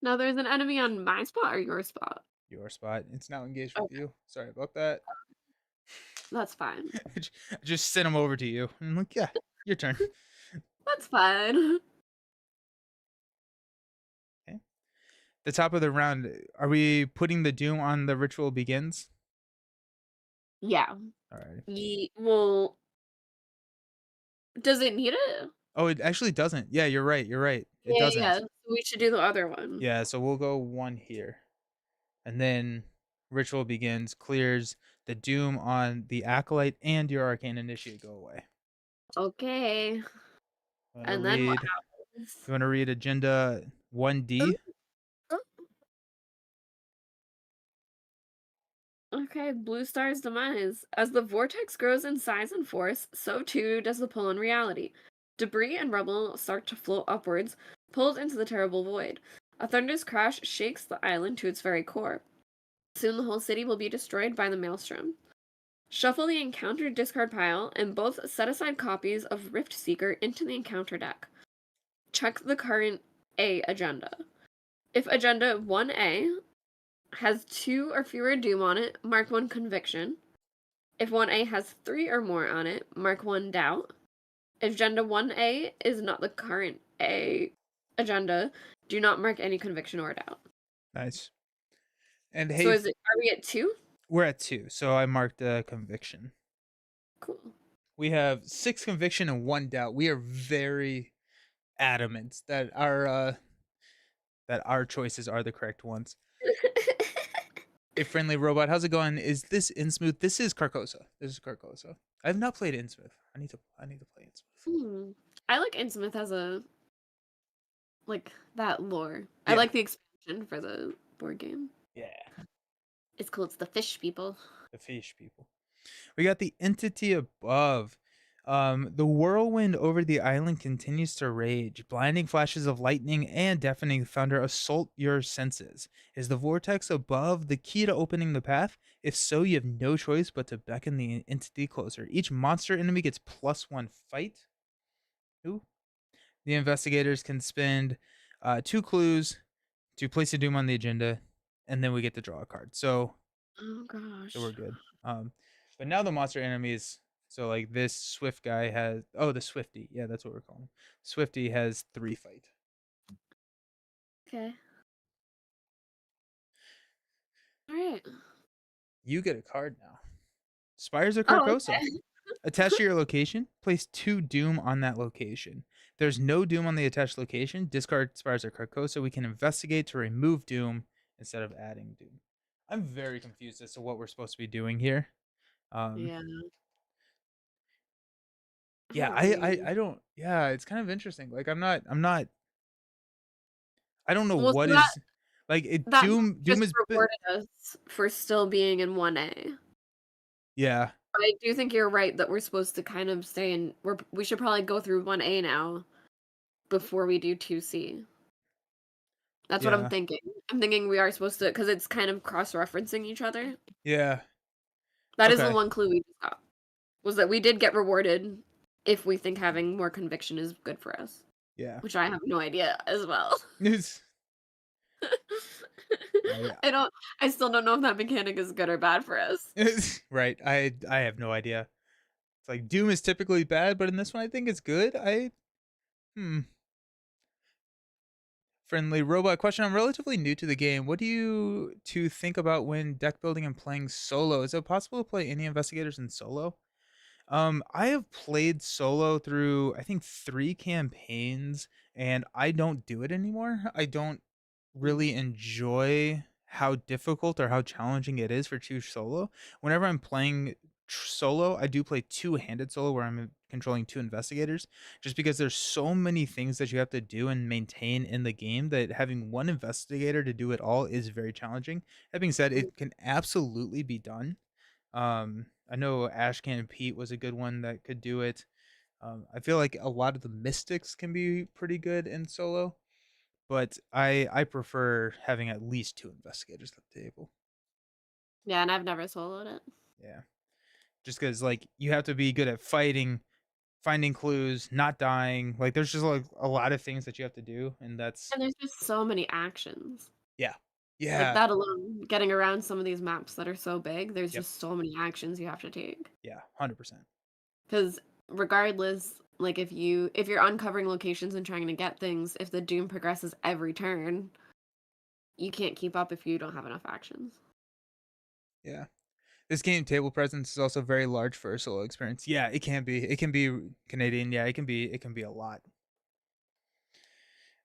Now there's an enemy on my spot or your spot? Your spot. It's now engaged with Okay, you. Sorry about that. that's fine. I just sent him over to you. I'm like, yeah, your turn. That's fine. Okay. The top of the round. Are we putting the doom on the ritual begins? Yeah. Alrighty. Ye well, does it need it? Oh, it actually doesn't. Yeah, you're right. You're right. It Yeah, yeah, doesn't. yeah. We should do the other one. Yeah, so we'll go one here. And then ritual begins, clears the doom on the acolyte and your arcane initiate go away. Okay. You want to And then what read? happens? You want to read agenda 1D? Okay, Blue Star's demise. As the vortex grows in size and force, so too does the pull in reality. Debris and rubble start to float upwards, pulled into the terrible void. A thunderous crash shakes the island to its very core. Soon the whole city will be destroyed by the maelstrom. Shuffle the encounter discard pile and both set aside copies of Rift Seeker into the encounter deck. Check the current A agenda. If agenda 1A has 2 or fewer doom on it, mark 1 conviction. If 1A has 3 or more on it, mark 1 doubt. If agenda 1A is not the current A agenda, do not mark any conviction or doubt. Nice. And So hey, are we at 2? we're at 2, so I marked a conviction. Cool. We have 6 conviction and 1 doubt. We are very adamant that our choices are the correct ones. A friendly robot, how's it going? Is this Innsmouth? This is Carcosa. This is Carcosa. I have not played Innsmouth. I need to play Innsmouth. Hmm. I like Innsmouth as a like that lore. I Yeah. like the expansion for the board game. Yeah. It's cool. It's the fish people. The fish people. We got the entity above. The whirlwind over the island continues to rage. Blinding flashes of lightning and deafening thunder assault your senses. Is the vortex above the key to opening the path? If so, you have no choice but to beckon the entity closer. Each monster enemy gets +1 fight. Ooh. The investigators can spend 2 clues to place a doom on the agenda, and then we get to draw a card. Oh So we're gosh. good. But now the monster enemies. So like this Swift guy has. Oh, the Swifty. Yeah, that's what we're calling him. Swifty has 3 fight. Okay. All right. You get a card now. Spires of Oh, Carcosa. okay. Attached to your location, place 2 Doom on that location. There's no Doom on the attached location. Discard Spires of Carcosa. We can investigate to remove Doom instead of adding Doom. I'm very confused as to what we're supposed to be doing here. Um, Yeah. I yeah, don't really. I don't. Yeah, it's kind of interesting. Like I'm not. I don't know Well, what so that is like it. that map Doom just is rewarded us for still being in 1A. yeah, But I do think you're right that we're supposed to kind of stay in. We should probably go through 1A now before we do 2C. That's what I'm yeah, thinking. I'm thinking we are supposed to because it's kind of cross-referencing each other. yeah. That is the Okay, one clue we just got, was that we did get rewarded if we think having more conviction is good for us, yeah. which I have no idea as well. It's, I I still don't know if that mechanic is good or bad for us. it's, right. I have no idea. It's like Doom is typically bad, but in this one I think it's good. Hmm. Friendly robot question. I'm relatively new to the game. What do you to think about when deck building and playing solo? Is it possible to play any investigators in solo? I have played solo through I think 3 campaigns and I don't do it anymore. I don't Mm, really enjoy how difficult or how challenging it is for choose solo. Whenever I'm playing solo, I do play two-handed solo where I'm controlling 2 investigators just because there's so many things that you have to do and maintain in the game that having one investigator to do it all is very challenging. That being said, mm. it can absolutely be done. I know Ashcan and Pete was a good one that could do it. I feel like a lot of the mystics can be pretty good in solo, but I prefer having at least 2 investigators at the table. Yeah, and I've never soloed it. Yeah. Just because like you have to be good at fighting, finding clues, not dying. Like there's just like a lot of things that you have to do, and that's And there's just so many actions. yeah. Like Yeah. that alone, getting around some of these maps that are so big, there's Yep. just so many actions you have to take. Yeah. 100%. Because regardless, like if you're uncovering locations and trying to get things, if the doom progresses every turn, you can't keep up if you don't have enough actions. Yeah. This game table presence is also very large for a solo experience. Yeah, it can be. It can be Canadian. Yeah, it can be a lot.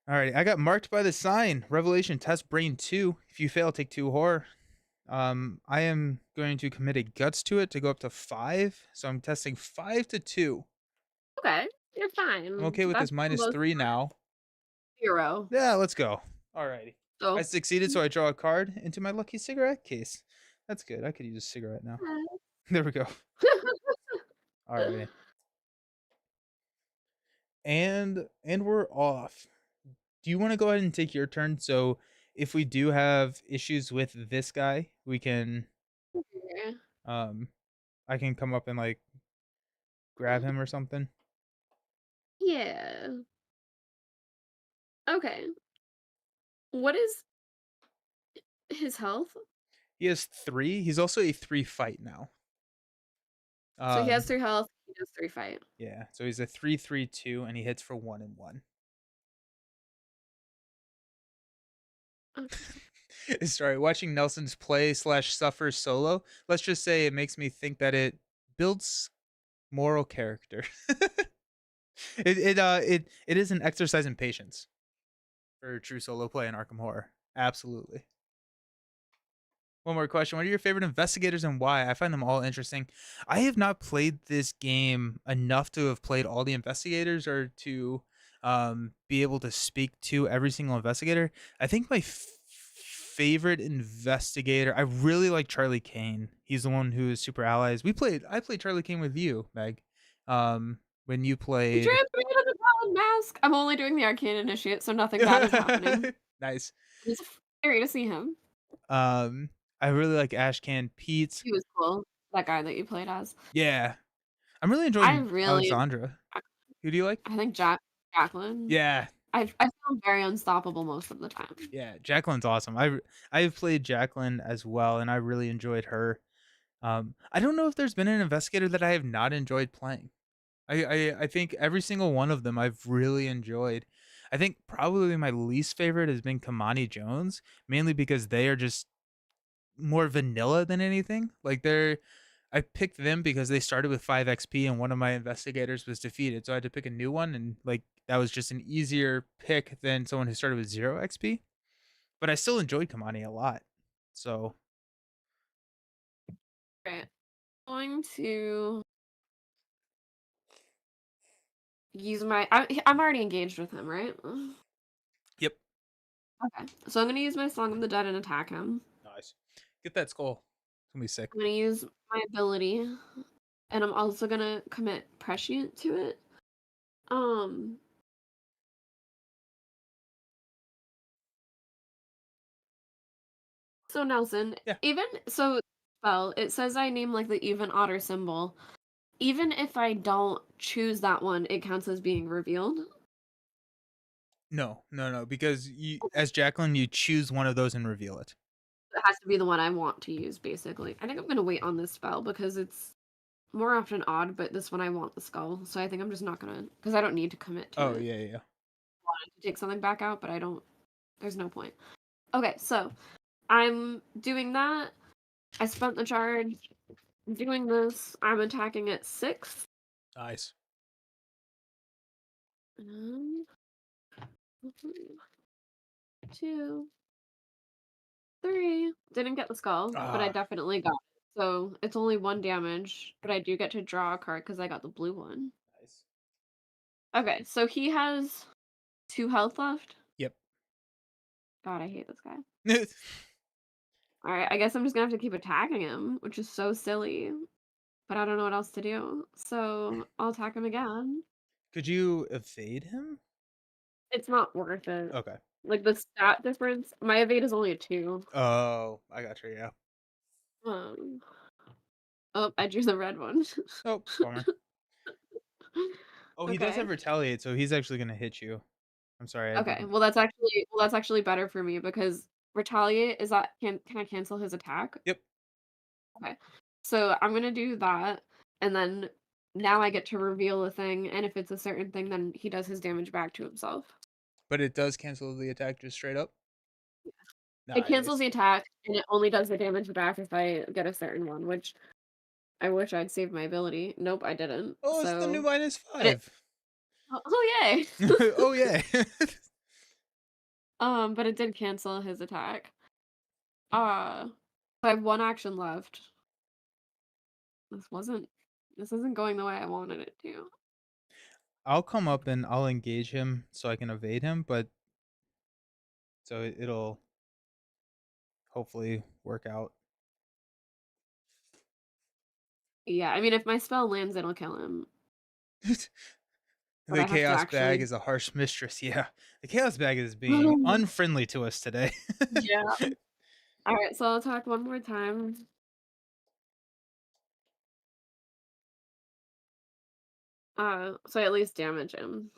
All right, I got marked by the sign. Revelation test brain 2. If you fail, take 2 horror. I am going to commit a guts to it to go up to 5. So I'm testing 5 to 2. Okay, you're I'm fine. okay with That's this the minus most 3 now. 0. Yeah, let's go. All righty. I So, succeeded, so I draw a card into my lucky cigarette case. That's good. I could use a cigarette now. There we go. All righty. And we're off. Do you want to go ahead and take your turn? So if we do have issues with this guy, we can okay. um I can come up and like grab him or something. Yeah. Okay. What is his health? He has 3. He's also a 3 fight now. So he has Um 3 health, he does 3 fight. yeah, so he's a 3/3/2 and he hits for 1 and 1. Okay. Sorry, watching Nelson's play slash suffer solo, let's just say it makes me think that it builds moral character. It is an exercise in patience for true solo play in Arkham Horror. Absolutely. One more question. What are your favorite investigators and why? I find them all interesting. I have not played this game enough to have played all the investigators or to be able to speak to every single investigator. I think my favorite investigator, I really like Charlie Kane. He's the one who is Super Allies. I played Charlie Kane with you, Meg. When you He played transformed into Talon Mask. I'm only doing the Arcane Initiate, so nothing bad is happening. Nice. It's scary to see him. Um, I really like Ashcan Pete. He was cool, that guy that you played as. Yeah. I'm really I enjoying really Alexandra. Who do you like? I think Jacqueline. Yeah. I feel very unstoppable most of the time. Yeah, Jacqueline's awesome. I've played Jacqueline as well, and I really enjoyed her. I don't know if there's been an investigator that I have not enjoyed playing. I think every single one of them I've really enjoyed. I think probably my least favorite has been Kamani Jones, mainly because they are just more vanilla than anything. Like I picked them because they started with 5 XP and one of my investigators was defeated. So I had to pick a new one and like that was just an easier pick than someone who started with 0 XP. But I still enjoyed Kamani a lot. So, Right. Going to use my I'm already engaged with him, right? yep. Okay. So I'm gonna use my Song of the Dead and attack him. Nice. Get that skull. It's gonna be sick. I'm gonna use my ability, and I'm also gonna commit Prescient to it. Um, so Nelson, Yeah. even so spell, it says I name like the even otter symbol. Even if I don't choose that one, it counts as being revealed. No, no, no, because you as Jacqueline, you choose one of those and reveal it. It has to be the one I want to use, basically. I think I'm gonna wait on this spell because it's more often odd, but this one I want the skull, so I think I'm just not gonna because I don't need to commit to Oh, it. yeah, yeah, yeah. I wanted to take something back out, but I don't. There's no point. Okay, so I'm doing that. I spent the charge. I'm doing this. I'm attacking at 6. Nice. Um, 2, 3. Didn't get the skull, but I Ah, definitely got it. So it's only 1 damage, but I do get to draw a card because I got the blue one. nice. Okay, so he has 2 health left. Yep. God, I hate this guy. Alright, I guess I'm just gonna have to keep attacking him, which is so silly, but I don't know what else to do. So I'll attack him again. Could you evade him? It's not worth it. Okay. Like, the stat difference my evade is only a 2. Oh, I got you, yeah. Um, oh, I drew the red one. Oh, bummer. Oh, he does Okay. have retaliate, so he's actually gonna hit you. I'm sorry, I Okay, didn't. well, that's actually better for me because retaliate is that can I cancel his attack? Yep. Okay. So, I'm gonna do that, and then now I get to reveal a thing, and if it's a certain thing, then he does his damage back to himself. But it does cancel the attack just straight up? It cancels Nice. the attack, and it only does the damage back if I get a certain one, which I wish I'd saved my ability. Nope, I didn't. Oh, it's the new So, but it -5. oh, yay. Oh, yeah. But it did cancel his attack. Uh, I have 1 action left. This wasn't this isn't going the way I wanted it to. I'll come up and I'll engage him so I can evade him, but it'll hopefully work out. Yeah, I mean, if my spell lands, it'll kill him, but The I have to chaos bag actually is a harsh mistress. Yeah. The chaos bag is being unfriendly to us today. Yeah. Alright, so I'll attack 1 more time. So I at least damage him.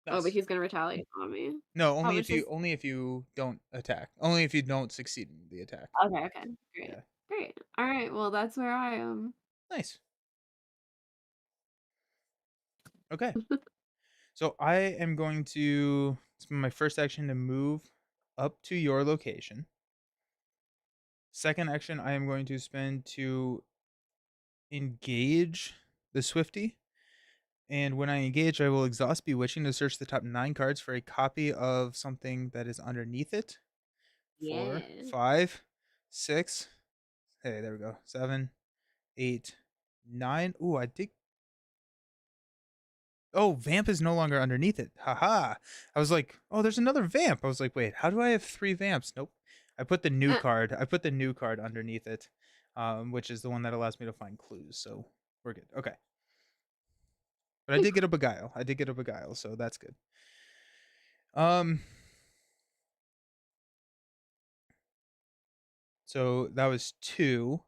Oh, but Nice. he's gonna retaliate on me. No, Oh, it's just only if you don't attack. Only if you don't succeed in the attack. okay, okay, great, Yeah. great. Alright, well, that's where I am. Nice. Okay. So I am going to spend my first action to move up to your location. Second action I am going to spend to engage the Swifty. And when I engage, I will exhaust Bewitching to search the top 9 cards for a copy of something that is underneath it. 4, Yeah. 5, 6. Hey, there we go. 7, 8, 9. Ooh, I did. Oh, Vamp is no longer underneath it. Haha. I was like, oh, there's another Vamp. I was like, wait, how do I have 3 Vamps? Nope. I put the new Uh, card. I put the new card underneath it, which is the one that allows me to find clues. So we're good. Okay. But I did get a Beguile. I did get a Beguile, so that's good. Um, so that was 2.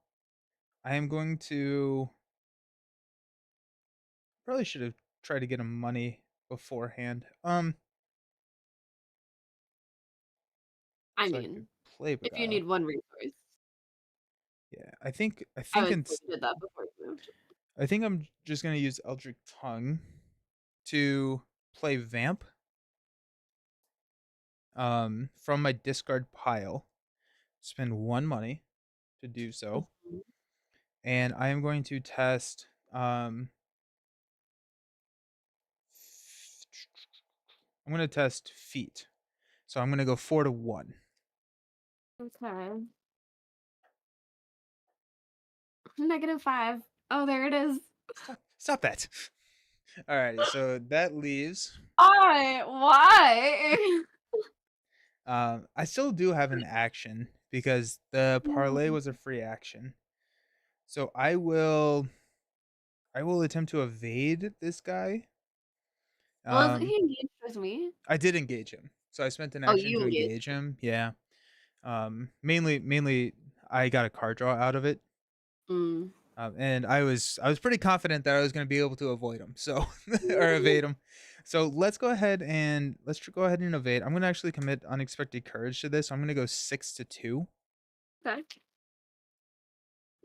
I am going to probably should have tried to get him money beforehand. I So I could mean, play if you Beguile. need 1 resource, Yeah, I I think would in say you did that before you moved. I think I'm just gonna use Eldritch Tongue to play Vamp from my discard pile. Spend 1 money to do so. Mhm. And I am going to test I'm gonna test feet. So I'm gonna go 4 to 1. Okay. -5. Oh, there it is. Stop that. Alrighty, so that leaves Why? I still do have an action because the parlay Mm. was a free action. So I will attempt to evade this guy. Wasn't Um he engaged with me? I did engage him. So I spent an Oh, action you to engaged. engage him. Yeah. Mainly I got a card draw out of it. Mm. And I was pretty confident that I was going to be able to avoid him. So or evade him. So go ahead and evade. I'm going to actually commit unexpected courage to this. I'm going to go 6 to 2. Okay,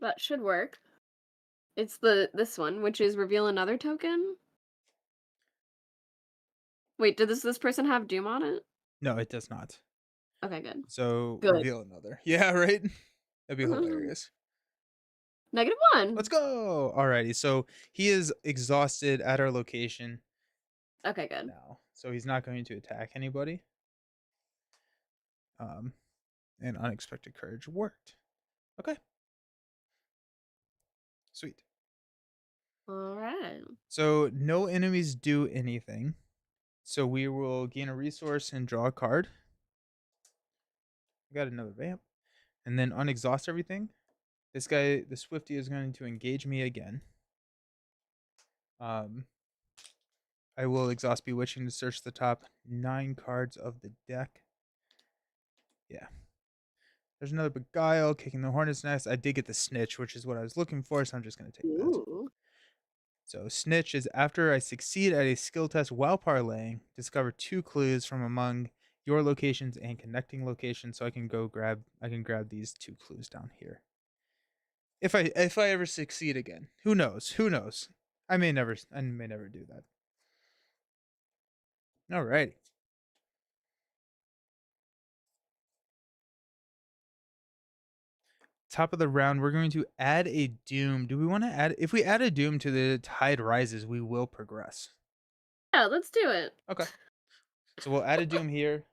that should work. It's this one, which is reveal another token? Wait, did this person have Doom on it? No, it does not. Okay, good. So Good. reveal another. Yeah, right? That'd be hilarious. -1. Let's go. Alrighty. So he is exhausted at our location Okay, good. now. So he's not going to attack anybody. Um, and unexpected courage worked. Okay, sweet. Alright. So no enemies do anything. So we will gain a resource and draw a card. We got another vamp. And then unexhaust everything. This guy, the Swifty, is going to engage me again. Um, I will exhaust Bewitching to search the top 9 cards of the deck. Yeah. There's another Beguile, kicking the Hornet's Nest. I did get the Snitch, which is what I was looking for, so I'm just going to take that. Ooh. So Snitch is after I succeed at a skill test while parlaying, discover 2 clues from among your locations and connecting locations, so I can grab these 2 clues down here. If I ever succeed again. Who knows? Who knows? I may never do that. All right. top of the round, we're going to add a doom. Do we want to add if we add a doom to the tide rises, we will progress. Yeah, let's do it. Okay. So we'll add a doom here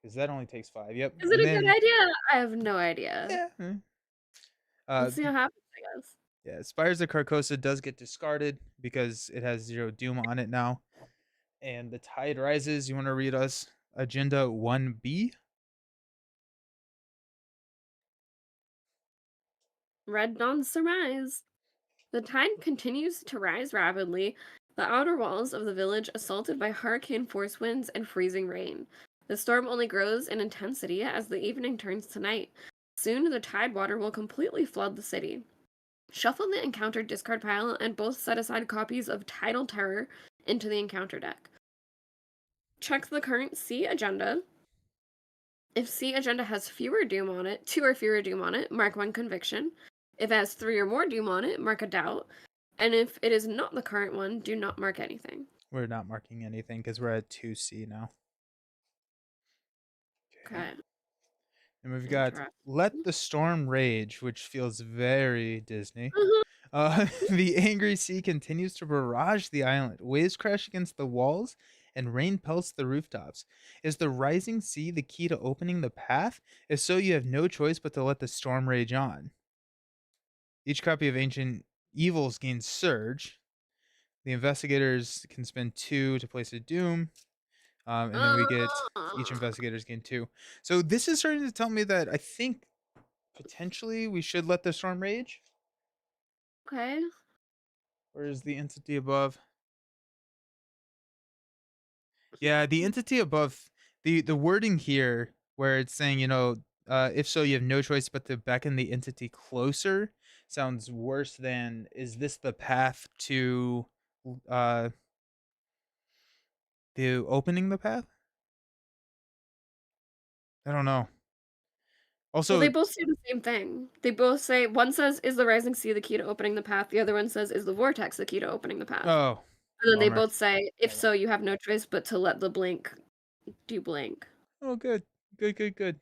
because that only takes 5. Yep. Is it And a good then idea? I have no idea. yeah. Uh Let's see what happens, I guess. yeah, Spires of Carcosa does get discarded because it has 0 doom on it now. And the tide rises. You want to read us agenda 1B? Red Dawn's surmise. The tide continues to rise rapidly, the outer walls of the village assaulted by hurricane force winds and freezing rain. The storm only grows in intensity as the evening turns to night. Soon the tide water will completely flood the city. Shuffle the encounter discard pile and both set aside copies of Tidal Terror into the encounter deck. Check the current C agenda. If C agenda has fewer doom on it, 2 or fewer doom on it, mark 1 conviction. If it has 3 or more doom on it, mark a doubt. And if it is not the current one, do not mark anything. We're not marking anything because we're at 2C now. Okay. Okay. And we've got Interesting. Let the Storm Rage, which feels very Disney. Mhm. The angry sea continues to barrage the island. Waves crash against the walls, and rain pelts the rooftops. Is the rising sea the key to opening the path? If so, you have no choice but to let the storm rage on. Each copy of Ancient Evils gains Surge. The investigators can spend 2 to place a Doom. And then we get each investigators gain 2. So this is starting to tell me that I think potentially we should let the storm rage. Okay. Or is the entity above? Yeah, the entity above, the wording here where it's saying, if so, you have no choice but to beckon the entity closer sounds worse than is this the path to uh the opening the path? I don't know. Well, they Also, both say the same thing. They both say one says, "Is the rising sea the key to opening the path?" The other one says, "Is the vortex the key to opening the path?" oh, And then they bummer. both say, "If Bummer. so, you have no choice but to let the blink do blink." Oh, good. Good, good, good.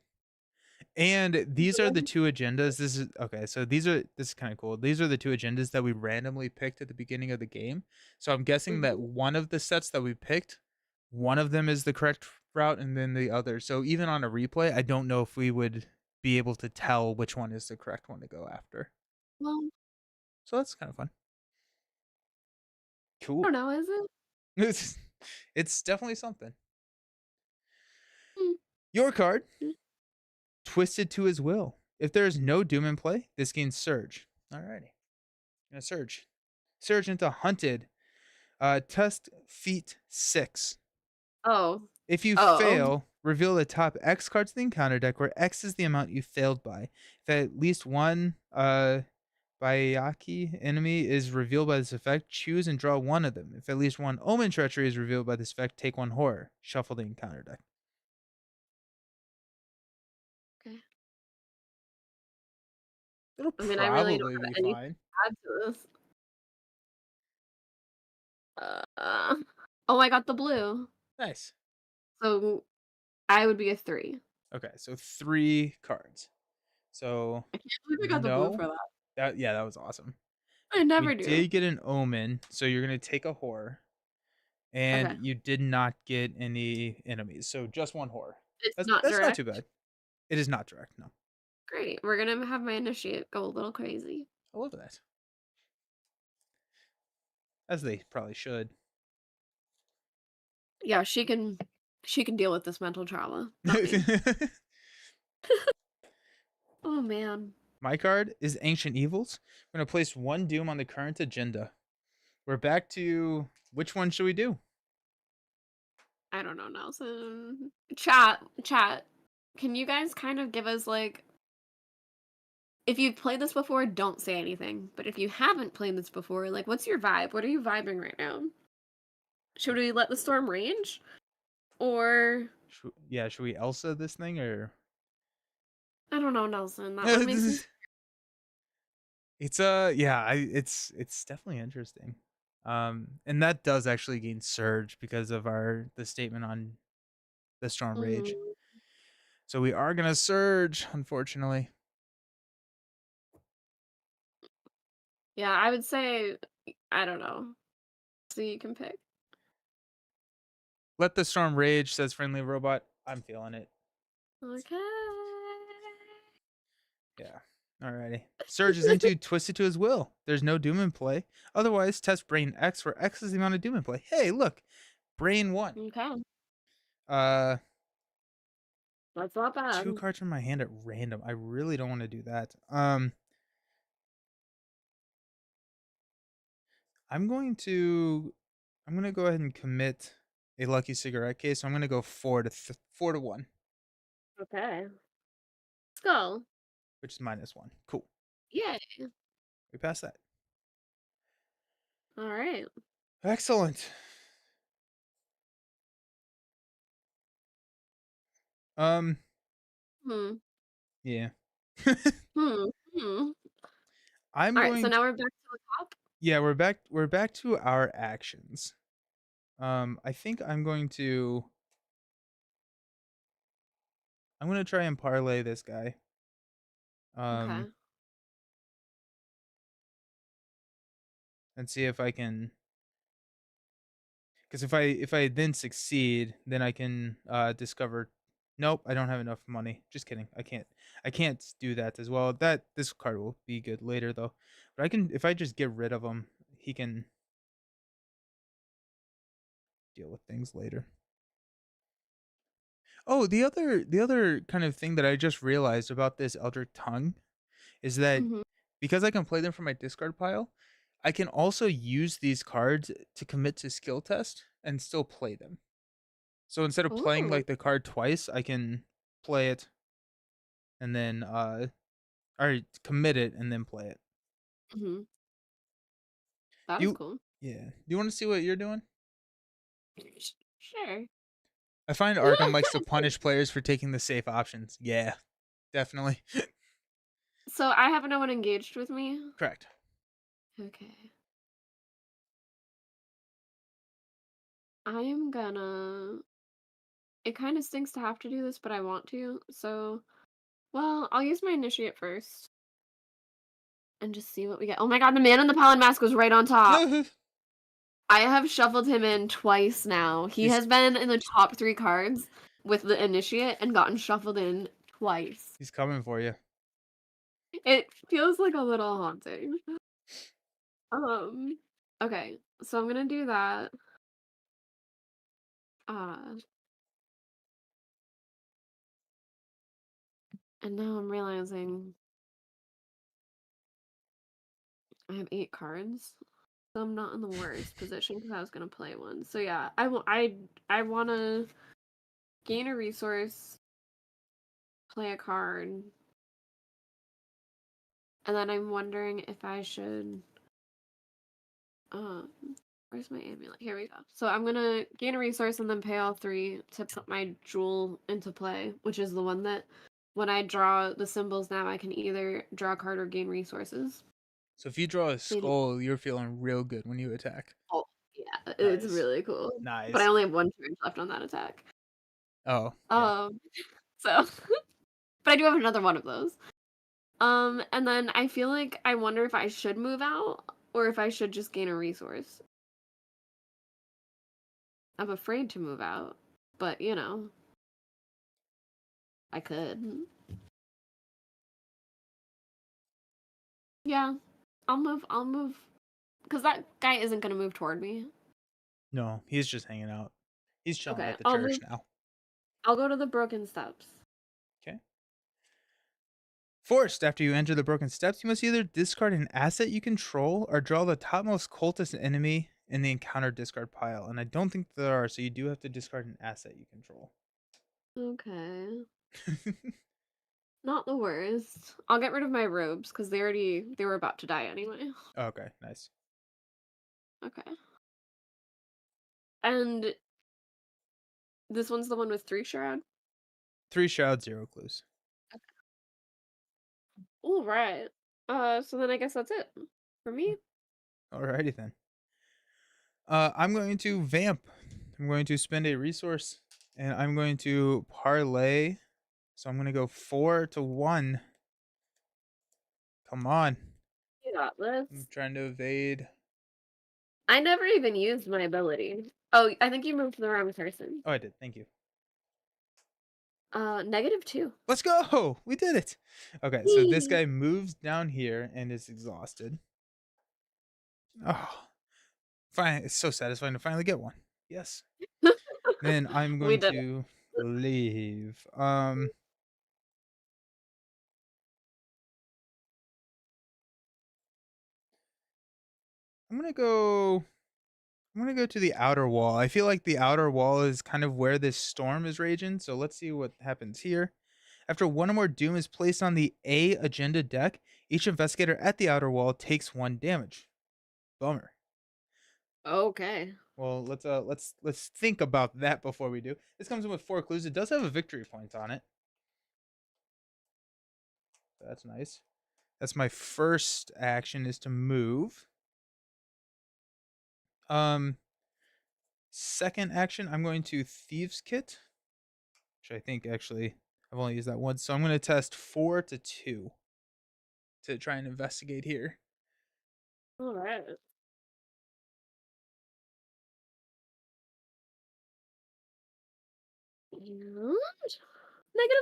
And these are the two agendas. This is okay. So this is kind of cool. These are the two agendas that we randomly picked at the beginning of the game. So I'm guessing that Mhm. one of the sets that we picked, one of them is the correct route, and then the other. So even on a replay, I don't know if we would be able to tell which one is the correct one to go after. Well, So that's kind of fun. I Cool. don't know, is it? It's definitely something. Mm, Your card, mm. twisted to his will. If there is no doom in play, this gains surge. Alrighty. Gonna surge. Surge into hunted. Test feat 6. Oh. If you Oh. fail, reveal the top X cards in the encounter deck, where X is the amount you failed by. If at least one Bayaki enemy is revealed by this effect, choose and draw one of them. If at least one Omen Treachery is revealed by this effect, take one horror. Shuffle the encounter deck. Okay. It'll I mean, I really don't probably have be anything fine. to add to this. Uh, oh, I got the blue. Nice. So I would be a 3. Okay, so 3 cards. So I can't believe I got the blue no, for that. that was awesome. I We never do. did get an Omen, so you're gonna take a horror. And Okay. you did not get any enemies, so just 1 horror. It's That's not that's not direct. too bad. It is not direct, no. Great. We're gonna have my initiate go a little crazy. I love that. As they probably should. Yeah, she can deal with this mental trauma, not me. Oh man. My card is Ancient Evils. We're gonna place 1 Doom on the current agenda. We're back to which one should we do? I don't know, Nelson. Chat. Can you guys kind of give us like if you've played this before, don't say anything. But if you haven't played this before, like what's your vibe? What are you vibing right now? Should we let the storm range? Or Should we Elsa this thing or I don't know, Nelson. That one makes me It's it's definitely interesting. And that does actually gain surge because of the statement on the storm rage. mm, So we are gonna surge, unfortunately. Yeah, I would say I don't know. So you can pick. Let the storm rage, says friendly robot. I'm feeling it. Okay. Yeah. Alrighty. Surges into twisted to his will. There's no doom in play. Otherwise, test brain X, where X is the amount of doom in play. Hey, look, brain one. Okay. Uh, That's not two bad. cards from my hand at random. I really don't want to do that. I'm going to, I'm going to go ahead and commit a lucky cigarette case. So I'm going to go 4 to 1, Okay. Let's go. which is -1. Cool. Yay. We passed that. All right. Excellent. Um, Hmm. yeah. Hmm. Hmm. I'm All right. So going to, now we're back to the top. yeah, we're back to our actions. I think I'm gonna try and parlay this guy. Um, Okay. and see if I can, because if I then succeed, then I can discover. Nope, I don't have enough money. Just kidding. I can't do that as well. That this card will be good later though. But I can if I just get rid of him, he can deal with things later. Oh, the other kind of thing that I just realized about this Eldritch Tongue is that Mm-hmm. because I can play them from my discard pile, I can also use these cards to commit to skill test and still play them. So instead of playing Ooh. like the card twice, I can play it and then or commit it and then play it. Mm-hmm. That Do is you cool. yeah. Do you want to see what you're doing? Sure. I find Arkham likes to punish players for taking the safe options. Yeah, definitely. So I have no one engaged with me. Correct. Okay. I am gonna. It kind of stinks to have to do this, but I want to. So, well, I'll use my initiate first and just see what we get. Oh my god, the man in the Palin mask was right on top. I have shuffled him in twice now. He he's has been in the top 3 cards with the initiate and gotten shuffled in twice. he's coming for you. It feels like a little haunting. Okay, so I'm gonna do that. Uh, and now I'm realizing I have 8 cards. So I'm not in the worst position because I was gonna play one. So yeah, I wanna gain a resource, play a card, and then I'm wondering if I should um where's my amulet? Here we go. So I'm gonna gain a resource and then pay all 3 to put my jewel into play, which is the one that when I draw the symbols now I can either draw a card or gain resources. So if you draw a They do skull, you're feeling real good when you attack. oh yeah, it's Nice. really cool. But I Nice. only have 1 turn left on that attack. Oh, yeah. Um so but I do have another one of those. And then I feel like I wonder if I should move out or if I should just gain a resource. I'm afraid to move out, but I could. Yeah, I'll move because that guy isn't gonna move toward me. No, he's just hanging out. He's chilling Okay, at the church now. I'll go to the broken steps. Okay. Forced, after you enter the broken steps, you must either discard an asset you control or draw the topmost cultist enemy in the encounter discard pile. And I don't think there are, so you do have to discard an asset you control. Okay. Not the worst. I'll get rid of my robes because they were about to die anyway. Okay, nice. Okay. And this one's the one with 3 shroud? 3 shrouds, 0 clues. All right. So then I guess that's it for me. Alrighty then. I'm going to vamp. I'm going to spend a resource and I'm going to parlay. So I'm going to go 4 to 1. Come on. got I'm this. trying to evade. I never even used my ability. Oh, I think you moved to the wrong person. Oh, I did. Thank you. -2. Let's go! We did it! Okay, so this Yay. guy moves down here and is exhausted. Oh, fine. It's so satisfying to finally get one. Yes. Then I'm We going did it. to leave. I'm gonna go. I'm gonna go to the outer wall. I feel like the outer wall is kind of where this storm is raging. So let's see what happens here. After one or more doom is placed on the A agenda deck, each investigator at the outer wall takes 1 damage. Bummer. Okay. Well, let's think about that before we do. This comes in with 4 clues. It does have a victory point on it. That's nice. That's my first action is to move. Um, Second action, I'm going to Thieves Kit, which I think actually I've only used that once. So I'm going to test 4 to 2 to try and investigate here. All right. And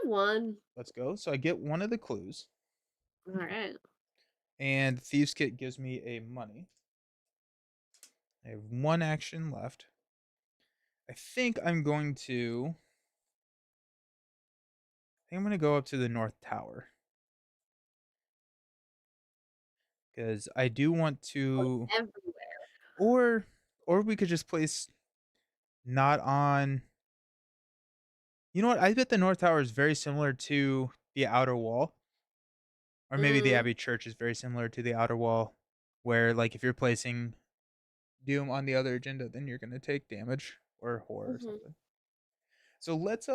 -1. Let's go. So I get one of the clues, All right. and Thieves Kit gives me a money. I have one action left. I think I'm going to. I think I'm going to go up to the North Tower because I do want Oh, to, everywhere. or we could just place not on. You know what? I bet the North Tower is very similar to the outer wall, or maybe the Mm. Abbey Church is very similar to the outer wall, where like if you're placing Doom on the other agenda, then you're gonna take damage or horror or Mhm. something. So let's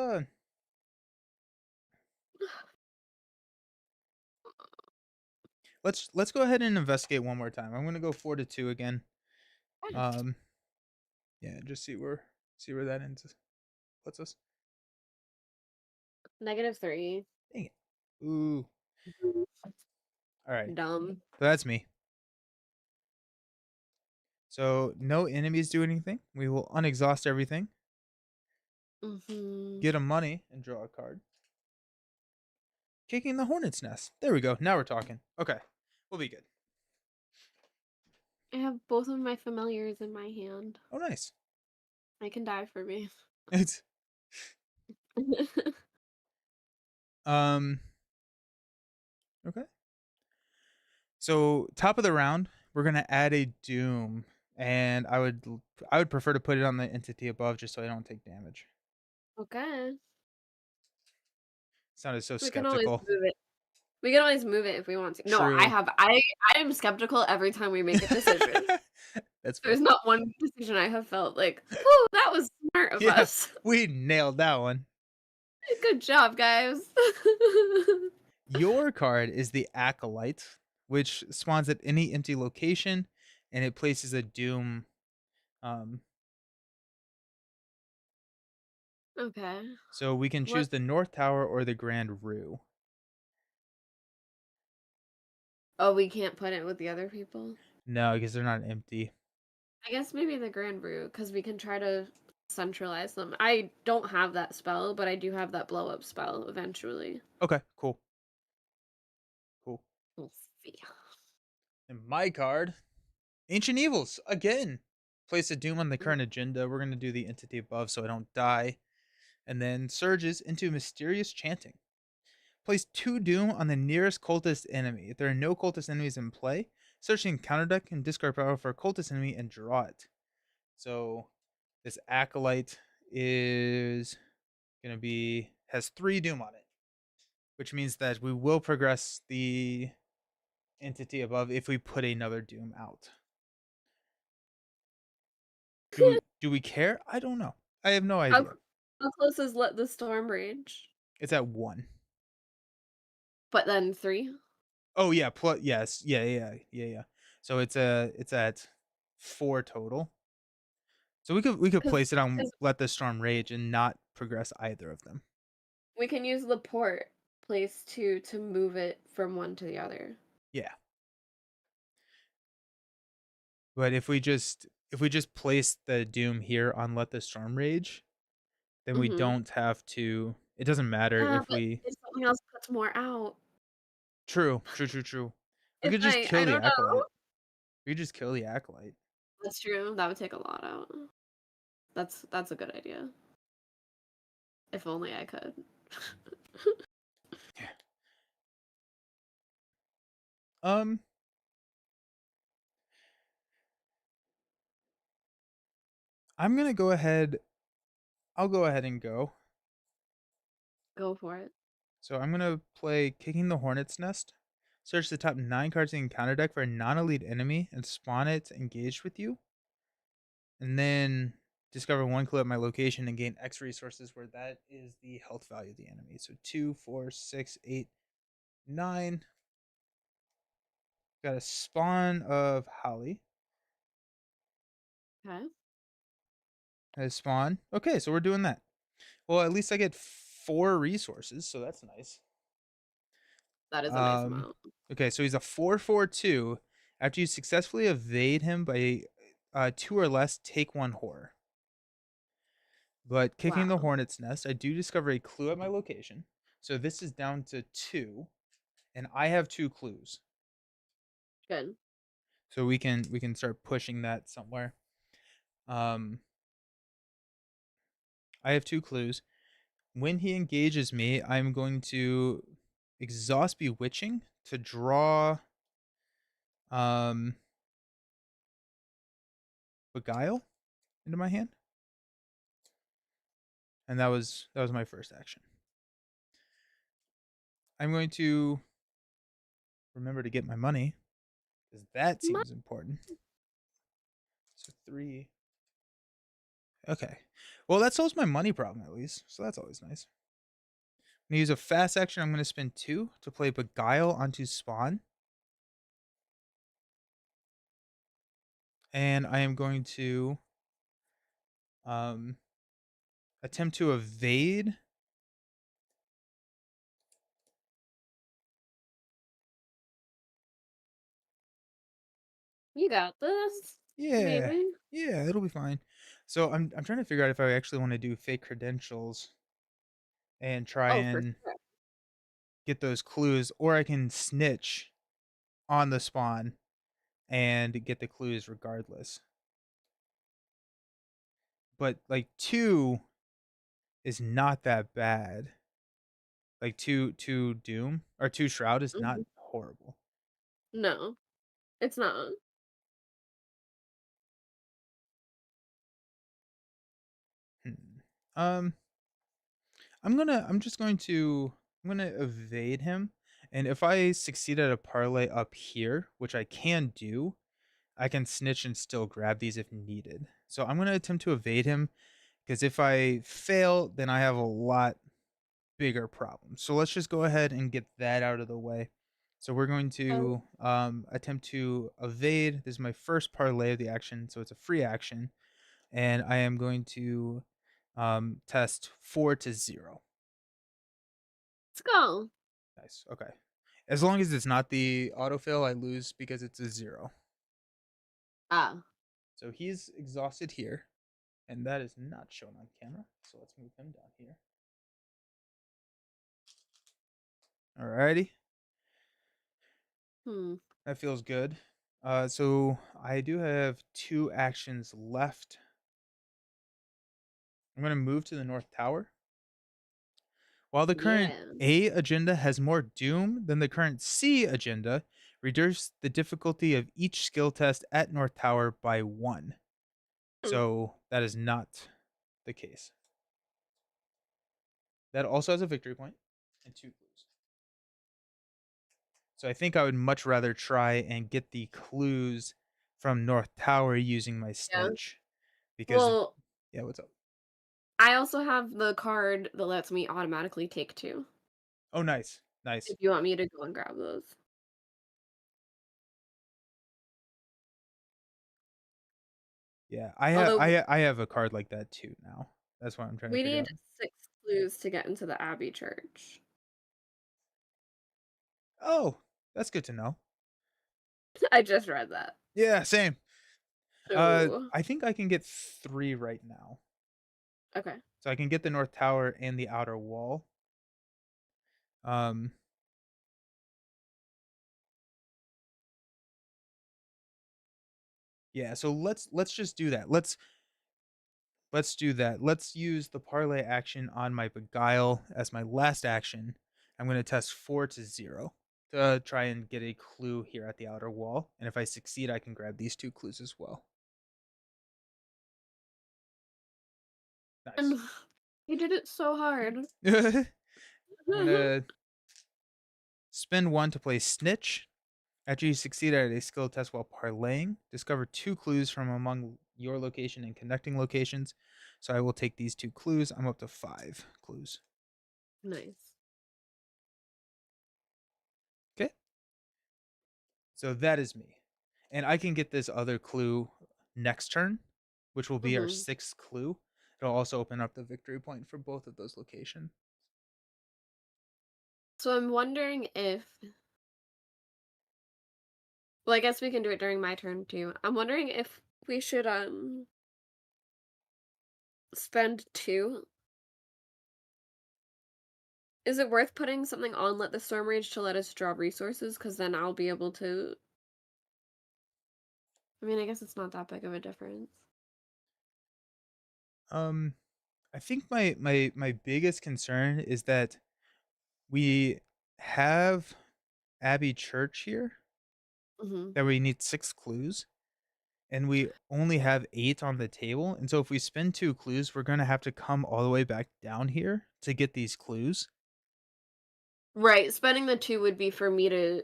go ahead and investigate one more time. I'm gonna go 4 to 2 again. Um, yeah, just see where that ends puts us. -3. Dang it. Ooh. Mhm. All right. Dumb. So that's me. So no enemies do anything. We will unexhaust everything, Mhm. get a money, and draw a card. Kicking the hornet's nest. There we go. Now we're talking. Okay. We'll be good. I have both of my familiars in my hand. Oh, nice. They can die for me. It's um okay. So top of the round, we're gonna add a doom, and I would prefer to put it on the entity above just so I don't take damage. Okay. Sounded so We can always skeptical. move it. We can always move it if we want to. No, True. I am skeptical every time we make a decision. That's fair. There's not one decision I have felt like, "Whew, that was smart of Yeah, us. we nailed that one. Good job, guys." Your card is the Acolyte, which spawns at any empty location, and it places a doom. Um, Okay. so we can choose What the North Tower or the Grand Rue. Oh, we can't put it with the other people? No, because they're not empty. I guess maybe the Grand Brew, because we can try to centralize them. I don't have that spell, but I do have that blow up spell eventually. Okay, cool, cool. We'll see. And my card, Ancient Evils again. Place a doom on the Mm. current agenda. We're gonna do the entity above so I don't die, and then surges into mysterious chanting. Place 2 doom on the nearest cultist enemy. If there are no cultist enemies in play, search the encounter deck and discard power for a cultist enemy and draw it. So this acolyte is gonna be has 3 doom on it, which means that we will progress the entity above if we put another doom out. Do we care? I don't know. I have no How idea. cl how close is Let the Storm Rage? It's at 1. But then 3? Oh yeah, plus yes. Yeah, yeah, yeah, yeah. So it's at 4 total. So we could Because place it on Let the Storm Rage and not progress either of them. we can use the port place to move it from one to the other. Yeah. But if we just place the doom here on let the storm rage, then we Mhm. don't have to. It doesn't matter Yeah, if but we. if something else puts more out, True, true, true, true. We if could just I kill the don't know. acolyte. We could just kill the acolyte. That's true, that would take a lot out. That's a good idea. If only I could. Yeah. Um, I'm gonna go ahead. I'll go ahead and go. Go for it. So I'm gonna play Kicking the Hornet's Nest. Search the top 9 cards in your counter deck for a non-elite enemy and spawn it engaged with you. And then discover 1 clue at my location and gain X resources where that is the health value of the enemy. So 2, 4, 6, 8, 9. Got a spawn of Holly. Okay. A spawn. Okay, so we're doing that. Well, at least I get 4 resources, so that's nice. That is a nice Um, amount. okay, so he's a 4/4/2. After you successfully evade him by 2 or less, take 1 horror. But kicking the Wow. hornet's nest, I do discover a clue at my location. So this is down to 2, and I have 2 clues. Good. So we can start pushing that somewhere. Um, I have 2 clues. When he engages me, I'm going to exhaust bewitching to draw um beguile into my hand, and that was my first action. I'm going to remember to get my money because that Ma seems important. So 3. Okay. Well, that solves my money problem at least. So that's always nice. I'm gonna use a fast action. I'm gonna spend 2 to play beguile onto spawn, and I am going to um attempt to evade. You got this. Yeah. Maybe. Yeah, it'll be fine. So I'm trying to figure out if I actually want to do fake credentials and try Oh, for and sure. get those clues, or I can snitch on the spawn and get the clues regardless. But like 2 is not that bad. Like 2 doom or 2 shroud is not Mhm. horrible. No, it's not. Hmm. Um I'm gonna evade him. And if I succeed at a parlay up here, which I can do, I can snitch and still grab these if needed. So I'm gonna attempt to evade him because if I fail, then I have a lot bigger problems. So let's just go ahead and get that out of the way. So we're going Oh, to attempt to evade. This is my first parlay of the action, so it's a free action, and I am going to test 4 to 0. let's go. Nice. Okay. As long as it's not the autofill, I lose because it's a 0. Ah, So he's exhausted here, and that is not shown on camera. So let's move him down here. Alrighty. hmm. That feels good. So I do have 2 actions left. I'm going to move to the North Tower. While the current Yeah. A agenda has more doom than the current C agenda, reduce the difficulty of each skill test at North Tower by 1. Hmm. So that is not the case. That also has a victory point and 2 clues. So I think I would much rather try and get the clues from North Tower using my Yeah. snitch because Well, yeah, what's up? I also have the card that lets me automatically take 2, Oh, nice. Nice. if you want me to go and grab those. Yeah, I have Although I have a card like that too now. That's what I'm trying to we figure need out. 6 clues to get into the Abbey Church. Oh, that's good to know. I just read that. Yeah, same. Ooh. I think I can get 3 right now. Okay. So I can get the north tower and the outer wall. Um, yeah, so let's just do that. Let's do that. Let's use the parlay action on my beguile as my last action. I'm going to test 4 to 0 to try and get a clue here at the outer wall. And if I succeed, I can grab these 2 clues as well. And Nice. you did it so hard. I'm going to spend 1 to play snitch. After you succeed at a skill test while parlaying, discover 2 clues from among your location and connecting locations. So I will take these 2 clues. I'm up to 5 clues. Nice. Okay. So that is me. And I can get this other clue next turn, which will be our Mhm. 6th clue. It'll also open up the victory point for both of those locations. So I'm wondering if well, I guess we can do it during my turn too. I'm wondering if we should spend 2. Is it worth putting something on Let the Storm Rage to let us draw resources? Because then I'll be able to I mean, I guess it's not that big of a difference. Um, I think my biggest concern is that we have Abbey Church here Mhm. that we need 6 clues and we only have 8 on the table. And so if we spend 2 clues, we're going to have to come all the way back down here to get these clues. Right, spending the 2 would be for me to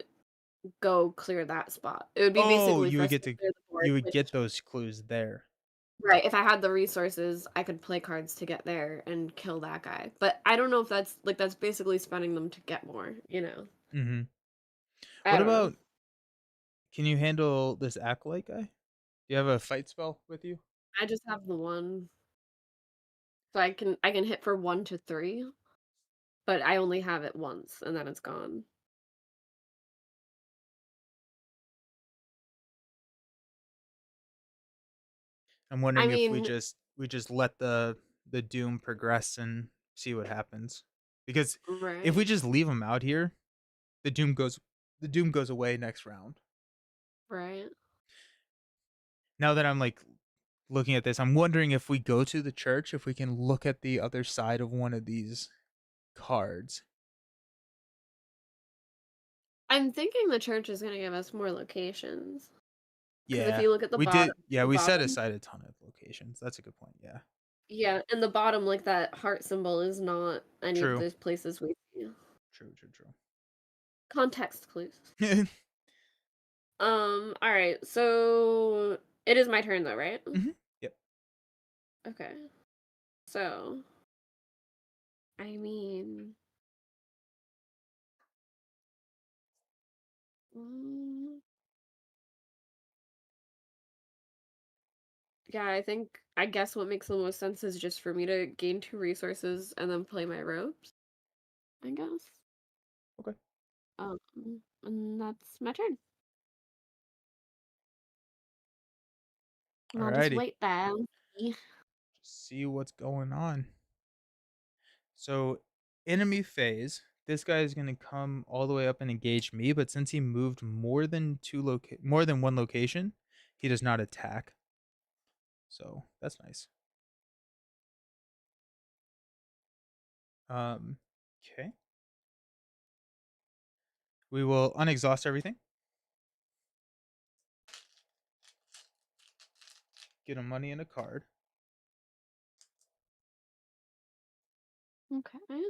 go clear that spot. It would be Oh, basically for us to clear the board, you would which get those clues there. right, if I had the resources, I could play cards to get there and kill that guy, but I don't know if that's like, that's basically spending them to get more, you know? Mhm. I What don't know. about can you handle this acolyte guy? Do you have a fight spell with you? I just have the 1, so I can hit for 1 to 3, but I only have it once, and then it's gone. I'm I wondering if mean we just let the doom progress and see what happens. Because if right, we just leave him out here, the doom goes the doom goes away next round. right. Now that I'm like looking at this, I'm wondering if we go to the church, if we can look at the other side of one of these cards. I'm thinking the church is gonna give us more locations. Because if Yeah. you look at We did yeah, the we set bottom aside a ton of locations. That's a good point. Yeah. yeah, in the bottom, like, that heart symbol is not any of True. those places we see. True, true, Context clues. true. Alright, so it is my turn though, right? Mhm. Yep. Okay. So, I mean, mm, yeah, I guess what makes the most sense is just for me to gain 2 resources and then play my ropes, I guess. Okay. And that's my turn. And I'll just Alrighty. wait there and see. See what's going on. So, enemy phase. This guy is going to come all the way up and engage me, but since he moved more than one location, he does not attack. So, that's nice. Um okay. We will unexhaust everything. Get a money and a card. Okay.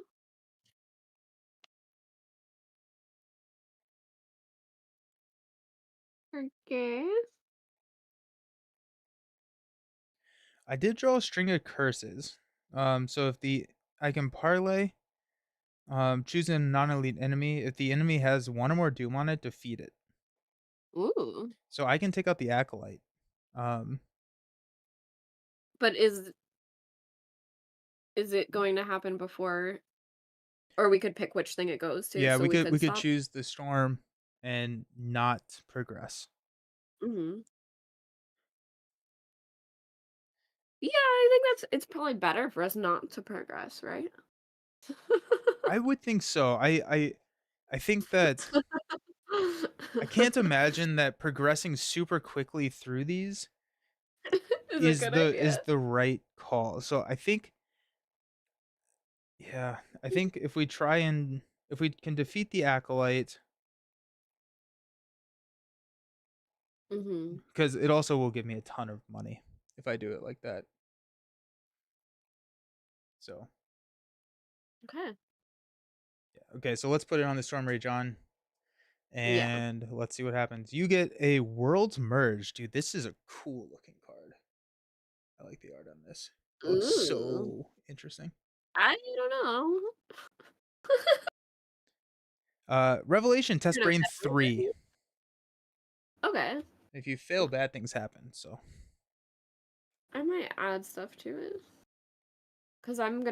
Okay. I did draw a string of curses. So if the I can parlay choose a non-elite enemy. If the enemy has one or more doom on it, defeat it. Ooh. So I can take out the acolyte. Um, But is it going to happen before or we could pick which thing it goes to, yeah, so we we could could stop? choose the storm and not progress. Mhm. Yeah, I think it's probably better for us not to progress, right? I would think so. I think that I can't imagine that progressing super quickly through these Is a good is idea. the right call. So I think yeah, I think if we can defeat the acolyte, Mhm. because it also will give me a ton of money if I do it like that. So Okay. yeah. Okay, so let's put it on the Storm Rage on Yeah. and let's see what happens. You get a World's Merge. Dude, this is a cool looking card. I like the art on this. It looks Ooh. so interesting. I don't know. Revelation Test You're gonna Brain get rid of 3. it. Okay. If you fail, bad things happen. So I might add stuff to it. Because I'm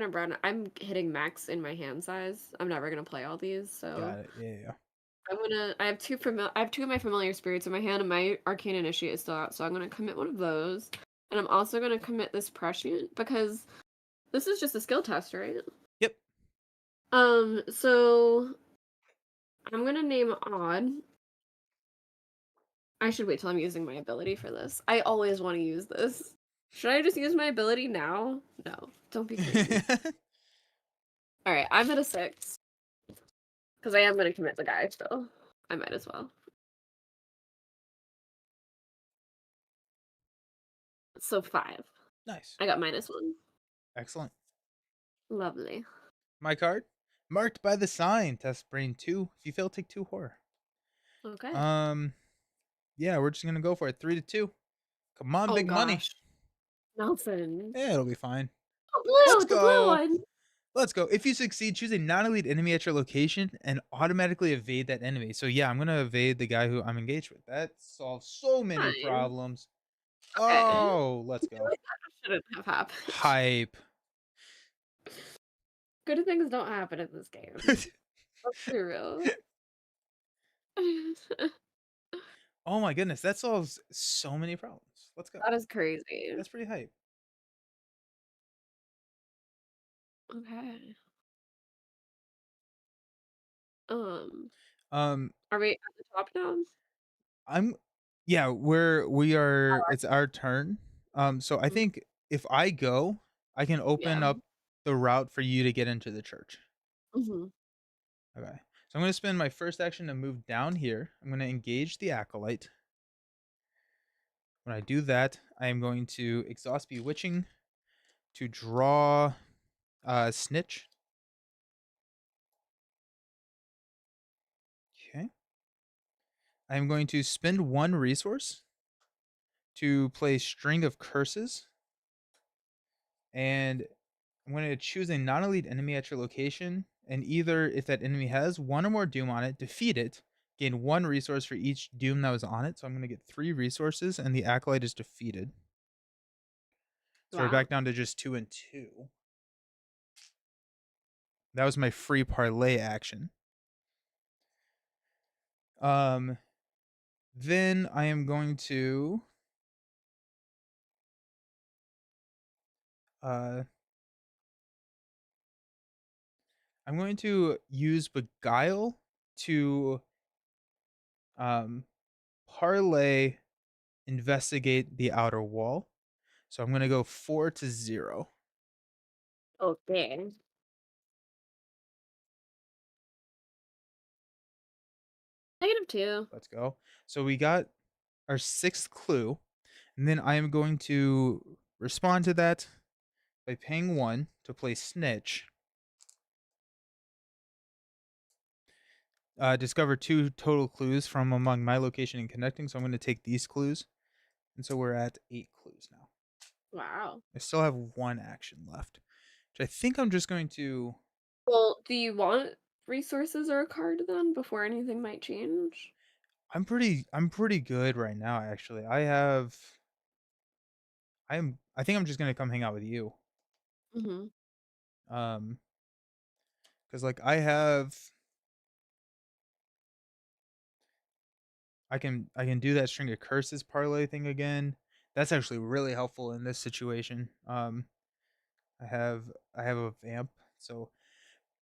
hitting max in my hand size. I'm never gonna play all these, so got it. Yeah, yeah. I have two of my familiar spirits in my hand and my arcane initiate is still out, so I'm gonna commit one of those. And I'm also gonna commit this prescient because this is just a skill test, right? Yep. So I'm gonna name Odd. I should wait till I'm using my ability for this. I always want to use this. Should I just use my ability now? No, don't be crazy. All right, I'm at a 6 because I am gonna commit the guy still. I might as well. So 5. Nice. I got -1. Excellent. Lovely. My card marked by the sign. Test Brain 2. If you fail, take 2 horror. Okay. Um, yeah, we're just gonna go for it. 3-2. Come on, Oh big money. gosh. Nelson. Yeah, it'll be fine. Oh, Let's blue! The blue go. one! Let's go. If you succeed, choose a non-elite enemy at your location and automatically evade that enemy. So yeah, I'm gonna evade the guy who I'm engaged with. That solves so many Fine. problems. Okay. I Oh, let's feel go. like that shouldn't have happened. Hype. Good things don't happen in this game. Let's be real. Oh my goodness, that solves so many problems. Let's go. That is crazy. That's pretty hype. Okay. Um, Um, are we at the top now? I'm yeah, we are it's our turn. So I Mm, think if I go, I can open yeah. up the route for you to get into the church. Mhm. Okay. So I'm going to spend my first action to move down here. I'm going to engage the acolyte. When I do that, I am going to exhaust bewitching to draw snitch. Okay. I'm going to spend one resource to play string of curses, and I'm going to choose a non-elite enemy at your location, and either if that enemy has one or more doom on it, defeat it. Gain one resource for each doom that was on it. So I'm going to get 3 resources, and the acolyte is defeated. So we're Wow. back down to just 2 and 2. That was my free parlay action. Um, then I am going to uh I'm going to use beguile to um parlay investigate the outer wall. So I'm gonna go 4-0. Okay. -2. Let's go. So we got our 6th clue, and then I am going to respond to that by paying 1 to play snitch. Discover 2 total clues from among my location and connecting. So I'm going to take these clues, and so we're at 8 clues now. Wow. I still have 1 action left, which I think I'm just going to. Well, do you want resources or a card then before anything might change? I'm pretty good right now. Actually, I have. I think I'm just gonna come hang out with you. Mhm. Um, because like I have. I can do that string of curses parlay thing again. That's actually really helpful in this situation. I have I have a vamp, so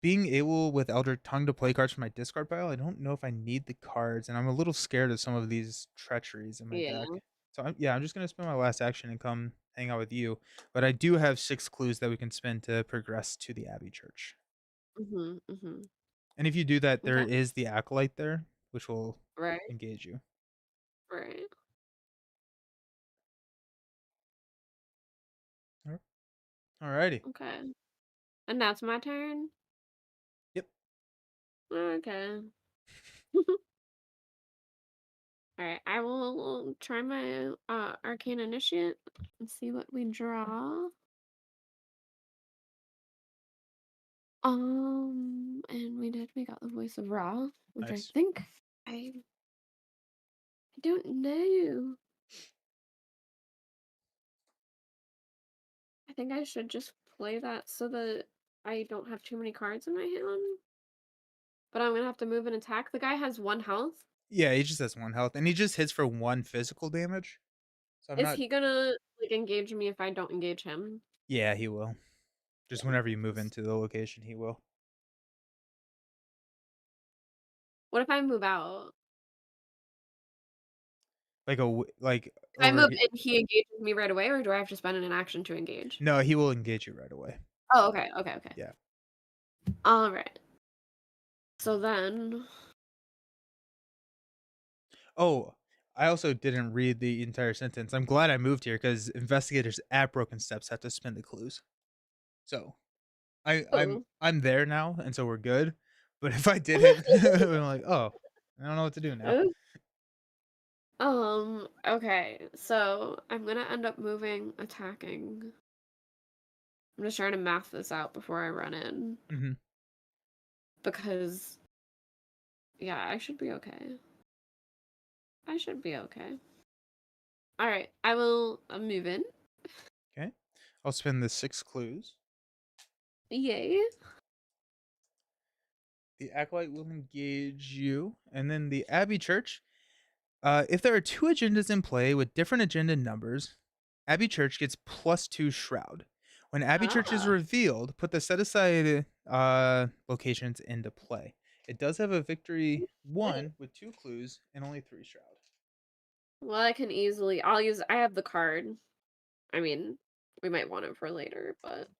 being able with Elder Tongue to play cards from my discard pile, I don't know if I need the cards, and I'm a little scared of some of these treacheries in my deck. Yeah. So I'm just gonna spend my last action and come hang out with you. But I do have 6 clues that we can spend to progress to the Abbey Church. Mhm, mhm. And if you do that, there Okay. is the acolyte there, which will Right, engage you. right. Alrighty. Okay. And now it's my turn? Yep. Okay. Alright, I will try my, Arcane Initiate and see what we draw. And we got the Voice of Ra, which I Nice. think I don't know. I think I should just play that so that I don't have too many cards in my hand. But I'm gonna have to move and attack. The guy has 1 health. Yeah, he just has 1 health, and he just hits for 1 physical damage. So I'm Is not. he gonna, like, engage me if I don't engage him? Yeah, he will. Just Yeah. whenever you move into the location, he will. What if I move out? Like If I over move here. in, he engages me right away, or do I have to spend an action to engage? No, he will engage you right away. Oh, okay, okay, okay. Yeah. Alright. So then Oh, I also didn't read the entire sentence. I'm glad I moved here because investigators at Broken Steps have to spin the clues. So oh. I'm there now, and so we're good. But if I didn't, I'm like, oh, I don't know what to do now. Oh. Okay, so I'm gonna end up moving, attacking. I'm just trying to math this out before I run in, Hmm. because yeah, I should be okay. I should be okay. Alright, I will move in. Okay, I'll spin the 6 clues. Yay. The acolyte will engage you, and then the Abbey Church. If there are 2 agendas in play with different agenda numbers, Abbey Church gets +2 Shroud. When Abbey Church is Ah, revealed, put the set aside locations into play. It does have a victory okay. 1 with 2 clues and only 3 Shroud. Well, I can easily I'll use I have the card. I mean, we might want it for later, but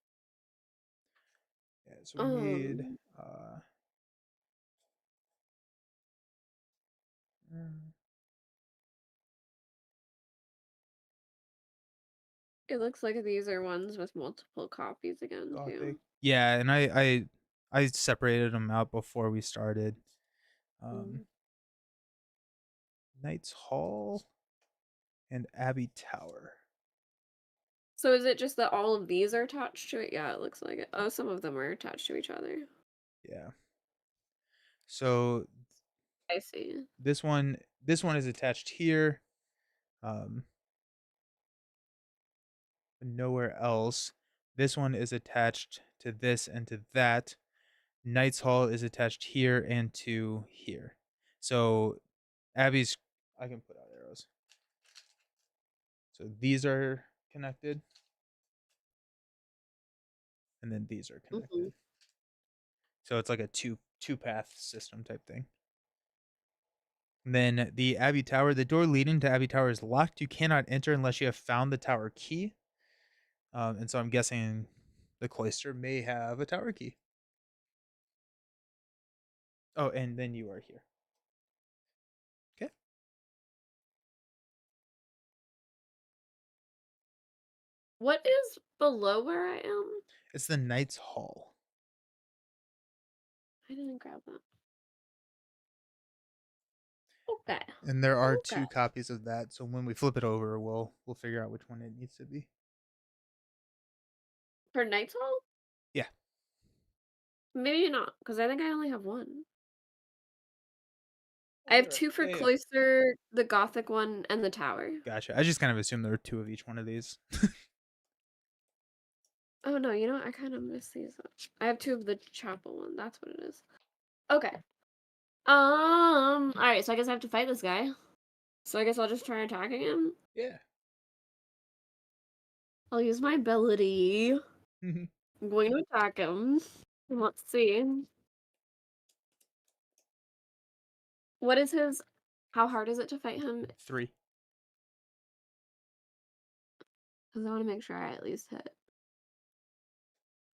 Yeah, so we need. um Mm, it looks like these are ones with multiple copies again Gothic. too. Yeah, and I separated them out before we started. Um, Mm. Knight's Hall and Abbey Tower. So is it just that all of these are attached to it? Yeah, it looks like it. Oh, some of them are attached to each other. Yeah. So I see. this one is attached here. Um, nowhere else. This one is attached to this and to that. Knight's Hall is attached here and to here. So Abby's. I can put out arrows. So these are connected, and then these are Mhm. connected. So it's like a two path system type thing. And then the Abbey Tower, the door leading to Abbey Tower is locked. You cannot enter unless you have found the tower key. And so I'm guessing the cloister may have a tower key. Oh, and then you are here. Okay. What is below where I am? It's the Knight's Hall. I didn't grab that. Okay. And there are Okay. 2 copies of that. So when we flip it over, we'll figure out which one it needs to be. For Night's Hall? Yeah. Maybe not, because I think I only have one. I Oh, have you're right. 2 for Yeah, yeah. Cloister, the Gothic one, and the Tower. Gotcha. I just kind of assumed there were 2 of each one of these. Oh, no, you know what? I kind of missed these up. I have 2 of the Chapel one, that's what it is. Okay. Alright, so I guess I have to fight this guy. So I guess I'll just try attacking him? Yeah. I'll use my ability. I'm going to attack him. Let's see. What is his how hard is it to fight him? 3. 'Cause I wanna make sure I at least hit.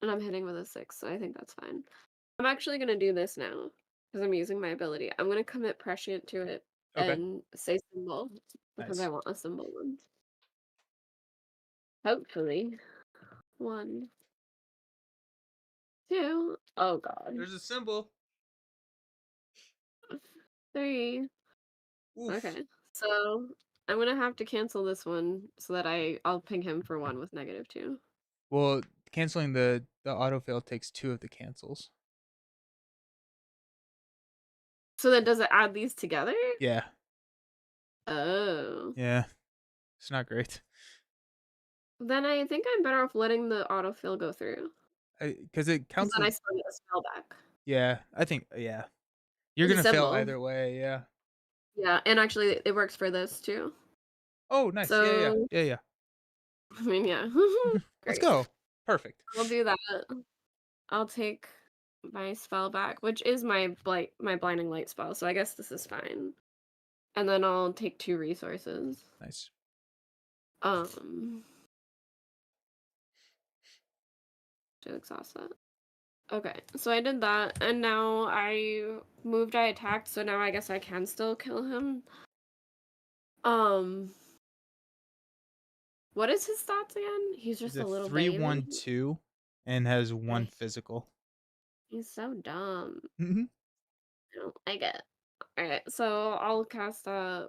And I'm hitting with a 6, so I think that's fine. I'm actually gonna do this now because 'cause I'm using my ability. I'm gonna commit prescient to it Okay. and say symbol because I Nice. want a symbol one. Hopefully. 1, 2, oh god. There's a symbol. 3. Oof. Okay. So, I'm gonna have to cancel this one so that I'll ping him for 1 with -2. Well, canceling the autofill takes 2 of the cancels. So then does it add these together? Yeah. Oh. Yeah. It's not great. Then I think I'm better off letting the autofill go through, Because it because counts then I with. still get a spell back. Yeah, I think, yeah. You're It's a gonna fail symbol. either way, yeah. Yeah, and actually it works for this too. Oh, nice. Yeah, yeah, So, yeah, yeah. I mean, yeah. Let's Great. go. Perfect. I'll do that. I'll take my spell back, which is my blinding light spell, so I guess this is fine. And then I'll take 2 resources. Nice. Um, to exhaust that. Okay, so I did that, and now I attacked, so now I guess I can still kill him. Um, what is his stats again? He's He's just a a little baby. 3-1-2 and has 1 I physical. He's so dumb. Mhm. I don't like it. Alright, so I'll cast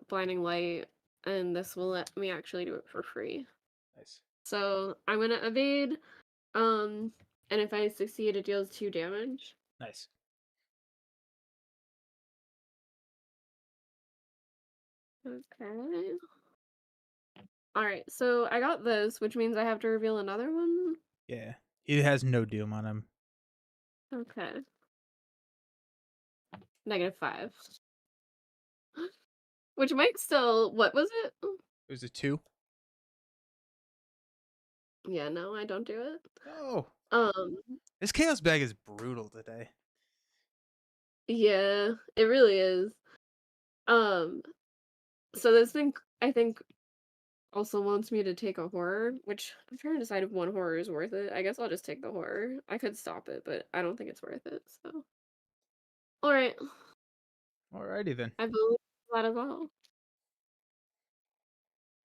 Blinding Light, and this will let me actually do it for free. Nice. So I'm gonna evade, um, and if I succeed, it deals 2 damage. Nice. Okay. Alright, so I got this, which means I have to reveal another one? Yeah. He has no doom on him. Okay. -5. Which might still what was it? It was a 2. Yeah, no, I don't do it. No. Um, This chaos bag is brutal today. yeah, it really is. Um, so this thing I think also wants me to take a horror, which I'm trying to decide if 1 horror is worth it. I guess I'll just take the horror. I could stop it, but I don't think it's worth it, so alright, Alrighty then. I believe that as well.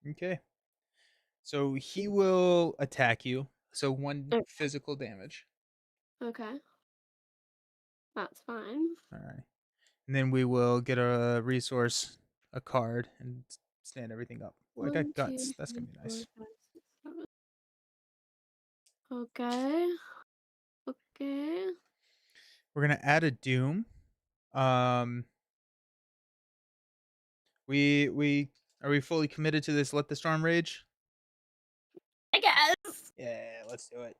Okay. So he will attack you. So 1 O physical damage. okay, that's fine. Alright. And then we will get a resource, a card, and stand everything up. Oh, I got 1, 2, guts. That's 3, gonna be 4, nice. 5, 6, 7. Okay, okay. We're gonna add a doom. Um, we are we fully committed to this? Let the storm rage. I guess. Yeah, let's do it.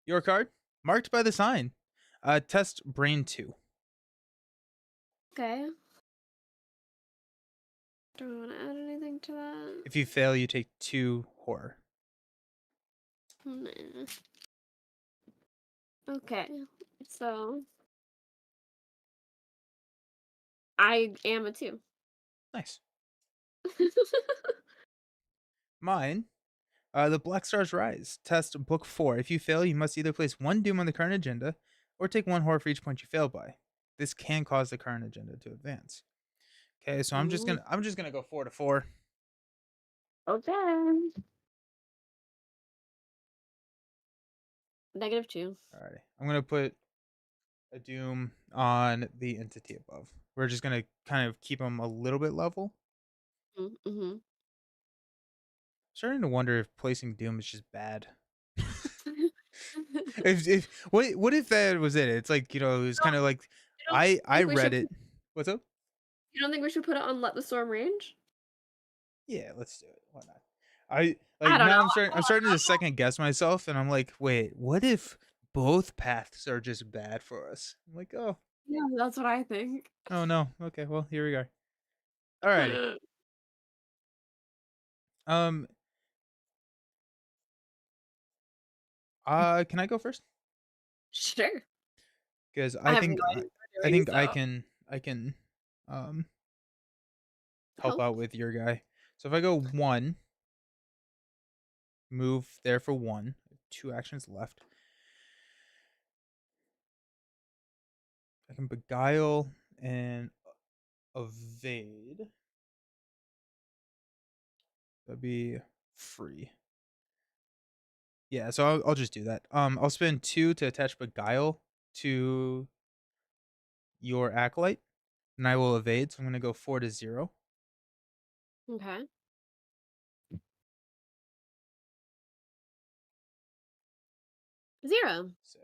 Your card marked by the sign. Test brain 2. Okay. Do I wanna add anything to that? If you fail, you take 2 horror. Nah. Okay, so I am a 2. Nice. Mine. The Black Stars Rise. Test book 4. If you fail, you must either place 1 doom on the current agenda, or take 1 horror for each point you fail by. This can cause the current agenda to advance. Okay, so Ooh, I'm just gonna go 4 to 4. okay. -2. Alrighty. I'm gonna put a doom on the entity above. We're just gonna kind of keep them a little bit level. Mhm. Starting to wonder if placing doom is just bad. If what if that was it? It's like, it was So, kind of like you don't I think we read should it. What's up? you don't think we should put it on Let the Storm Range? Yeah, let's do it. Why not? I I like don't know. now I'm starting to second guess myself and I'm like, wait, what if both paths are just bad for us? I'm like, oh, Yeah, that's what I think. oh no. Okay, well, here we are. Alrighty. Um Can I go first? Sure. Because I I have no think idea what I we're doing, think so I can um help help. out with your guy. So if I go 1, move there for 1, 2 actions left. I can beguile and evade. That'd be free. Yeah, so I'll just do that. I'll spend 2 to attach beguile to your acolyte, and I will evade. So I'm gonna go 4 to 0. Okay. 0. Sick.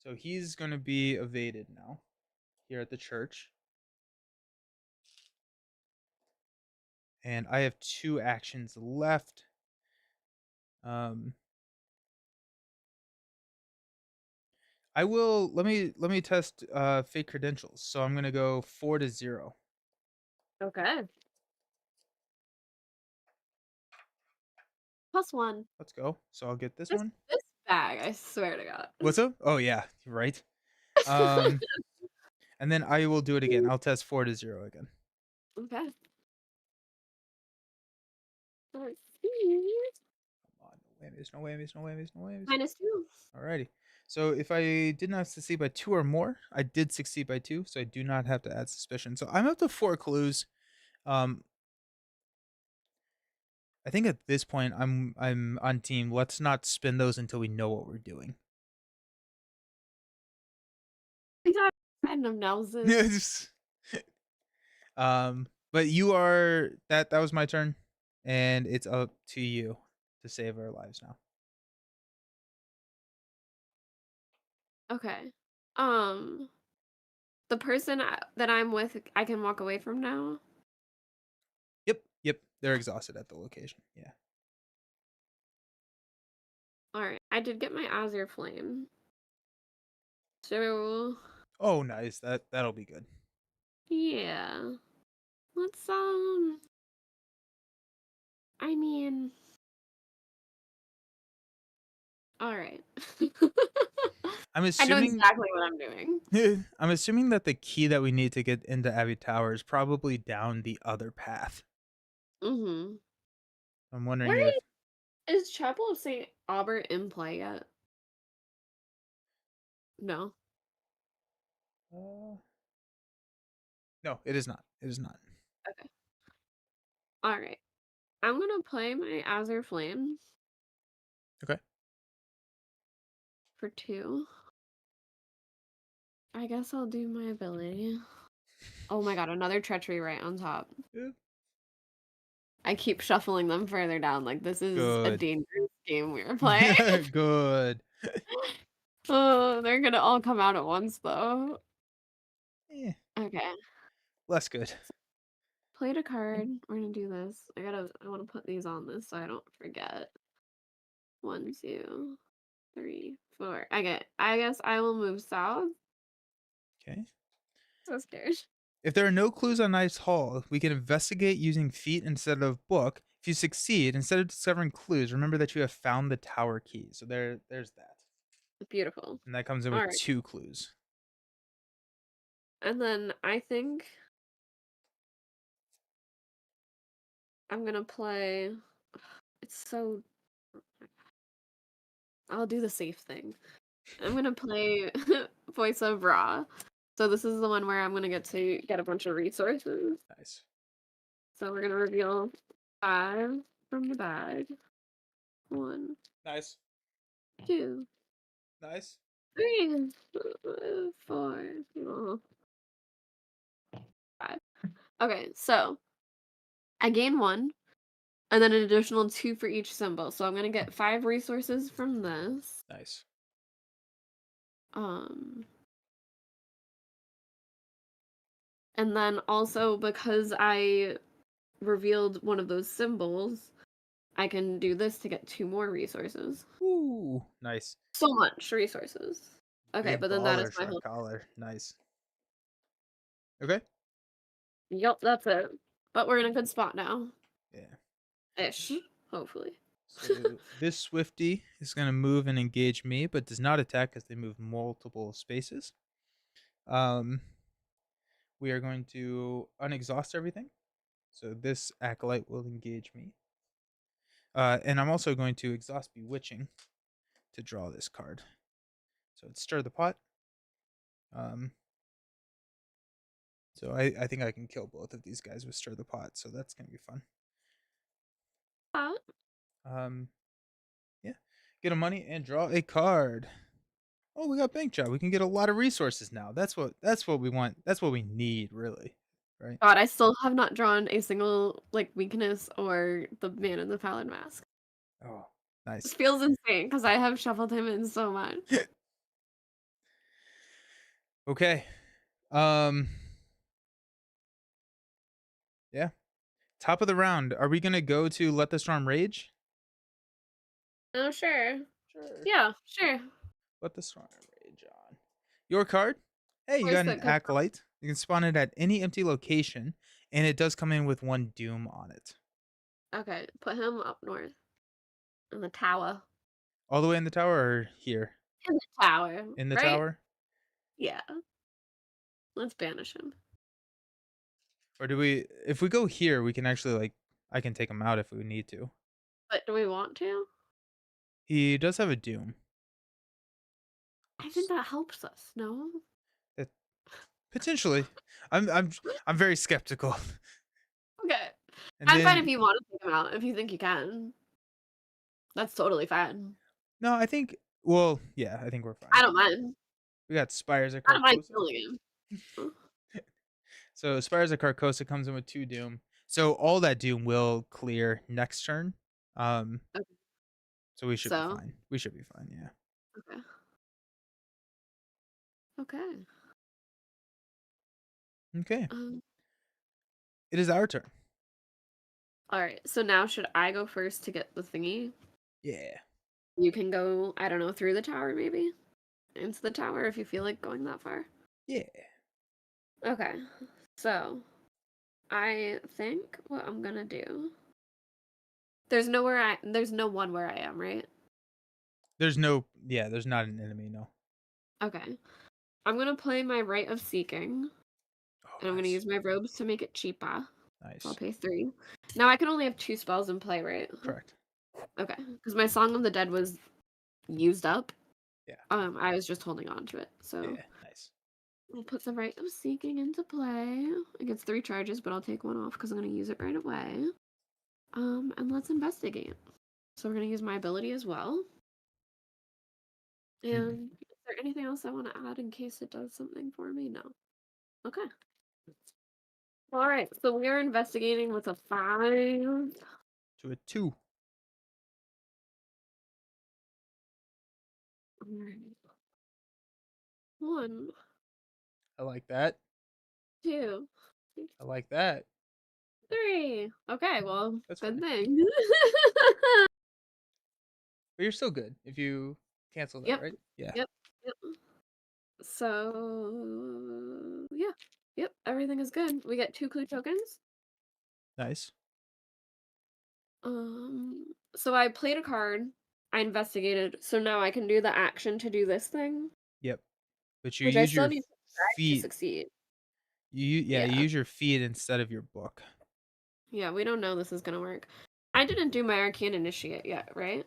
So he's gonna be evaded now here at the church, and I have 2 actions left. Um, I will let me test fake credentials. So I'm gonna go 4 to 0. Okay. +1. Let's go. So I'll get this This one. this bag, I swear to God. What's up? Oh yeah, you're right. Um, and then I will do it again. I'll test 4 to 0 again. Okay. Let's see. Come on, no whammies, no whammies, no whammies, no whammies. -2. Alrighty. So if I did not succeed by 2 or more, I did succeed by 2, so I do not have to add suspicion. So I'm up to 4 clues. Um, I think at this point I'm on team. Let's not spin those until we know what we're doing. We got random Nelson. Yes. But you are that was my turn, and it's up to you to save our lives now. Okay. Um, the person that I'm with, I can walk away from now? Yep, yep. They're exhausted at the location. Yeah. Alright, I did get my Azure Flame. So, Oh, nice. That'll be good. yeah. Let's, I mean, alright. I'm I know assuming exactly what I'm doing. I'm assuming that the key that we need to get into Abbey Tower is probably down the other path. Mhm. I'm wondering Where if is Chapel of St. Aubert in play yet? No? uh, no, it is not. It is not. Okay. Alright. I'm gonna play my Azure Flame Okay. for 2. I guess I'll do my ability. Oh my god, another treachery right on top. Yeah. I keep shuffling them further down, like, this is a Good. dangerous game we are playing. Good. Oh, they're gonna all come out at once, though. Eh, Okay. less good. Played a card. We're gonna do this. I wanna put these on this so I don't forget. 1, 2, 3, 4. I guess I will move south. Okay. So scared. If there are no clues on Knight's Hall, we can investigate using feet instead of book. If you succeed, instead of discovering clues, remember that you have found the tower key. So there's that. Beautiful. And that comes in with Alright. 2 clues. And then I think I'm gonna play it's so I'll do the safe thing. I'm gonna play Voice of Ra. So this is the one where I'm gonna get to get a bunch of resources. Nice. So we're gonna reveal 5 from the bag. 1, Nice. 2, Nice. 3, 4, 5. Okay, so I gain 1, and then an additional 2 for each symbol. So I'm gonna get 5 resources from this. Nice. Um, and then also because I revealed one of those symbols, I can do this to get 2 more resources. Ooh, nice. So much resources. Okay, Big but then that is baller my shot whole caller. Nice. Okay. Yep, that's it. But we're in a good spot now. Yeah. Ish, hopefully. So this Swifty is going to move and engage me, but does not attack as they move multiple spaces. Um, we are going to unexhaust everything. So this acolyte will engage me. And I'm also going to exhaust Bewitching to draw this card. So it's Stir the Pot. Um, so I think I can kill both of these guys with Stir the Pot. So that's going to be fun. Uh, Um, yeah. Get a money and draw a card. Oh, we got bank job. We can get a lot of resources now. That's what we want. That's what we need, really. Right? God, I still have not drawn a single like weakness or the man in the pallid mask. Oh, This nice. feels insane because I have shuffled him in so much. Okay. Um yeah. Top of the round. Are we gonna go to Let the Storm Rage? Oh, sure. Sure. Yeah, sure. Let the Storm Rage on. Your card? Hey, you Where's got an the code? acolyte. You can spawn it at any empty location, and it does come in with one doom on it. Okay, put him up north in the tower. All the way in the tower or here? In the tower, In the right? tower? Yeah. Let's banish him. Or do we if we go here, we can actually like I can take him out if we need to. But do we want to? He does have a doom. I think that helps us, no? It, potentially. I'm I'm very skeptical. Okay. And I'm fine if then you want to take him out, if you think you can. That's totally fine. no, I think well, yeah, I think we're fine. I don't mind. We got Spires at I don't mind Carcosa. killing him. Oh, So Spires at Carcosa comes in with 2 doom. So all that doom will clear next turn. Um okay. so we should be So, fine. We should be fine, yeah. okay. Okay. Okay. Um, It is our turn. all right. So now should I go first to get the thingy? Yeah. You can go, I don't know, through the tower maybe? Into the tower if you feel like going that far. Yeah. Okay. So, I think what I'm gonna do. There's no one where I am, right? There's no yeah, there's not an enemy, no. Okay. I'm gonna play my Rite of Seeking, Oh, and I'm gonna nice. use my robes to make it cheaper. So I'll Nice. pay 3. Now I can only have 2 spells in play, right? Correct. Okay, because my Song of the Dead was used up. Yeah. I was just holding on to it. So Yeah. Nice. I'll put the Rite of Seeking into play. It gets 3 charges, but I'll take 1 off because I'm gonna use it right away. And let's investigate. So we're gonna use my ability as well. Mhm. And is there anything else I want to add in case it does something for me? No. Okay. All right. So we are investigating with a 5. To a 2. Alright. 1, I like that. 2, I like that. 3. Okay. Well, That's good funny. thing. But you're still good if you cancel that, Yep. right? Yeah. Yep. Yep. So yeah. Yep. Everything is good. We get 2 clue tokens. Nice. So I played a card. I investigated. So now I can do the action to do this thing, Yep. But you which I use still your need to strive to feet. succeed. Yeah, you Yeah. use your feet instead of your book. Yeah, we don't know this is gonna work. I didn't do my Arcane Initiate yet, right?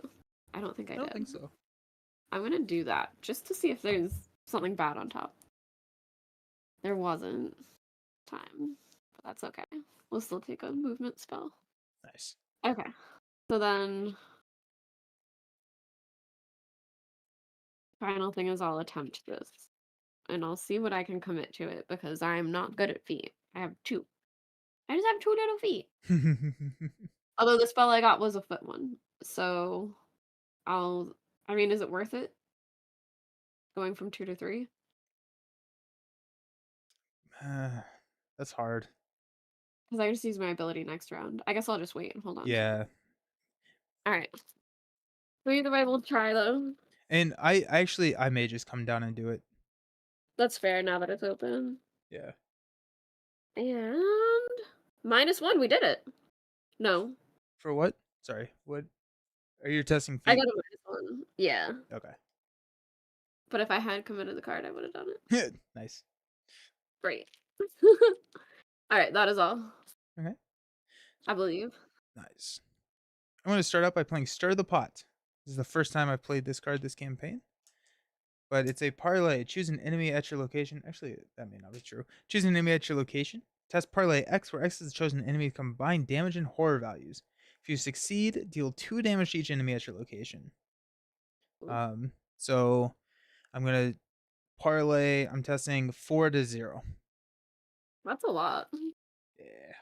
I don't think I I don't did. think so. I'm gonna do that just to see if there's something bad on top. There wasn't time, but that's okay. We'll still take a movement spell. Nice. Okay. So then final thing is I'll attempt this. And I'll see what I can commit to it because I'm not good at feet. I have 2. I just have 2 little feet. Although the spell I got was a foot one. So I'll I mean, is it worth it going from 2 to 3? That's hard. Because I just use my ability next round. I guess I'll just wait and hold on. Yeah. Alright. So either way, we'll try though. And I actually I may just come down and do it. That's fair now that it's open. Yeah. And -1, we did it. No. For what? Sorry. What? Are you testing I feet? got a -1. Yeah, Okay. but if I had committed the card, I would have done it. Nice. Great. Alright, that is all. Okay. I believe. Nice. I'm going to start out by playing Stir the Pot. This is the first time I've played this card this campaign, but it's a parlay. Choose an enemy at your location. Actually, that may not be true. Choose an enemy at your location. Test parlay X, where X is the chosen enemy to combine damage and horror values. If you succeed, deal 2 damage to each enemy at your location. So I'm gonna parlay. I'm testing 4 to 0. That's a lot. Yeah,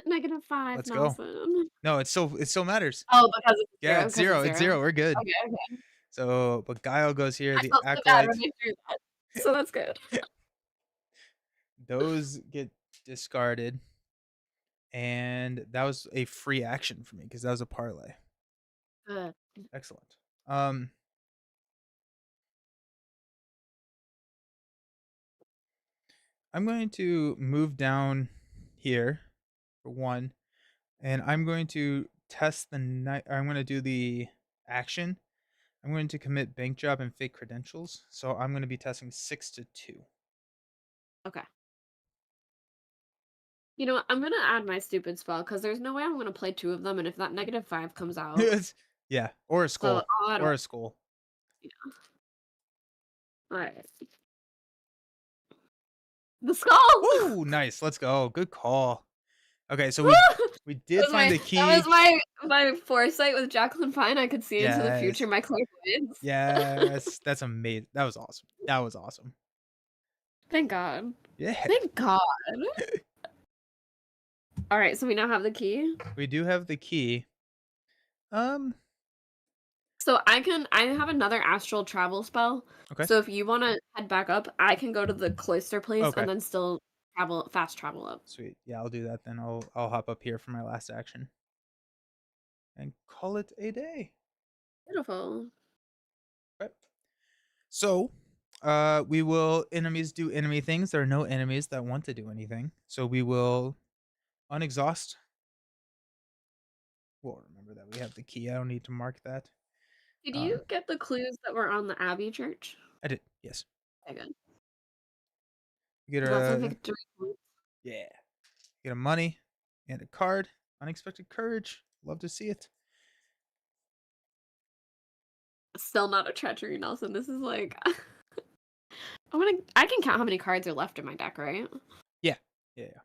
-5, let's go. Nelson. No, it still matters. Oh, because it's Yeah, 0, it's 'cause it's zero. It's 0. 0. We're good. Okay, okay. So, but Guile goes here. I The felt so bad when acolyte. I threw that, so that's good. Those get discarded, and that was a free action for me because that was a parlay. Good. Excellent. Um, I'm going to move down here for 1, and I'm going to test the night. I'm going to do the action. I'm going to commit bank job and fake credentials. So I'm going to be testing 6 to 2. Okay. You know what? I'm gonna add my stupid spell because there's no way I'm gonna play 2 of them, and if that -5 comes out, Yeah, or a so skull, I'll add or one. a skull. Yeah. Alright. The skull! Woo, nice. Let's go. Good call. Okay, so Woo! we did find the That was key. my foresight with Jacqueline Fine. I could see into the future, Yes. my clairvoyance. Yes. That's amazing. That was awesome. That was awesome. Thank God. Yeah. Thank God. Alright, so we now have the key. We do have the key. Um, So I have another astral travel spell. okay. So if you wanna head back up, I can go to the cloister place and Okay. then still fast travel up. Sweet. Yeah, I'll do that then. I'll hop up here for my last action and call it a day. Beautiful. Right. So, we will enemies do enemy things. There are no enemies that want to do anything. So we will unexhaust. We'll remember that we have the key. I don't need to mark that. Did Um, you get the clues that were on the Abbey Church? I did. Yes. Okay, good. You get Is that some a victory points? yeah. You get a money and a card. Unexpected courage. Love to see it. Still not a treachery, Nelson. This is like I can count how many cards are left in my deck, right? Yeah. Yeah. Yeah.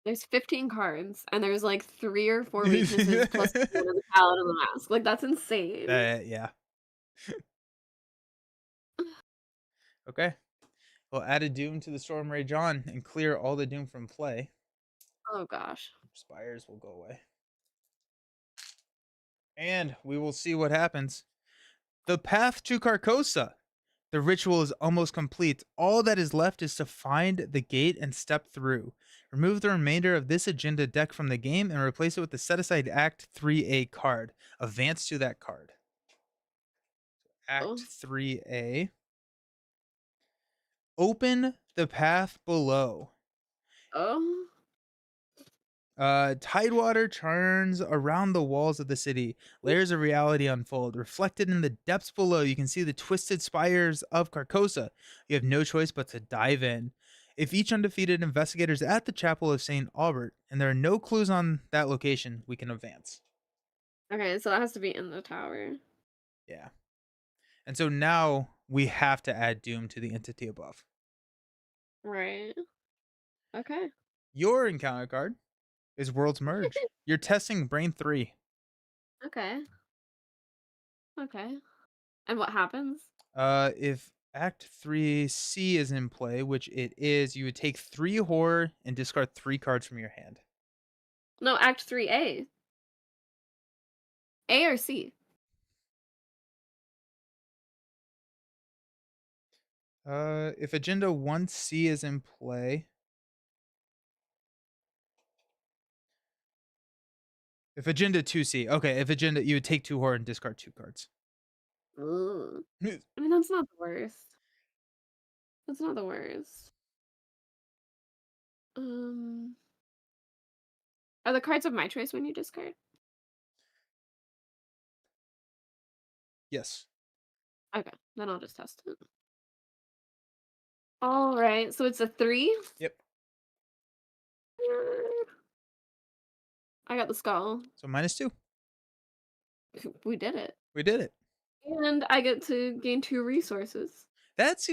There's 15 cards, and there's like 3 or 4 weaknesses plus one of the Paladin of the Mask. Like that's insane. Yeah. Okay. We'll add a doom to the Storm Rage on and clear all the doom from play. Oh gosh. Spires will go away. And we will see what happens. The path to Carcosa. The ritual is almost complete. All that is left is to find the gate and step through. Remove the remainder of this agenda deck from the game and replace it with the set aside Act 3A card. Advance to that card. Act Oh. 3A. Open the path below. Oh. Tidewater churns around the walls of the city. Layers of reality unfold. Reflected in the depths below, you can see the twisted spires of Carcosa. You have no choice but to dive in. If each undefeated investigator is at the Chapel of St. Albert, and there are no clues on that location, we can advance. Okay, so that has to be in the tower. Yeah. And so now we have to add Doom to the entity above. Right. Okay. Your encounter card is World's Merge. You're testing Brain 3. Okay. Okay. And what happens? If Act 3C is in play, which it is, you would take 3 horror and discard 3 cards from your hand. No, Act 3A. A or C? If Agenda 1C is in play, if Agenda 2C, okay, if Agenda, you would take 2 horror and discard 2 cards. Ugh. I mean, that's not the worst. That's not the worst. Um, are the cards of my choice when you discard? Yes. Okay, then I'll just test it. All right, so it's a 3. Yep. I got the skull. So -2. We did it. We did it. And I get to gain 2 resources. That's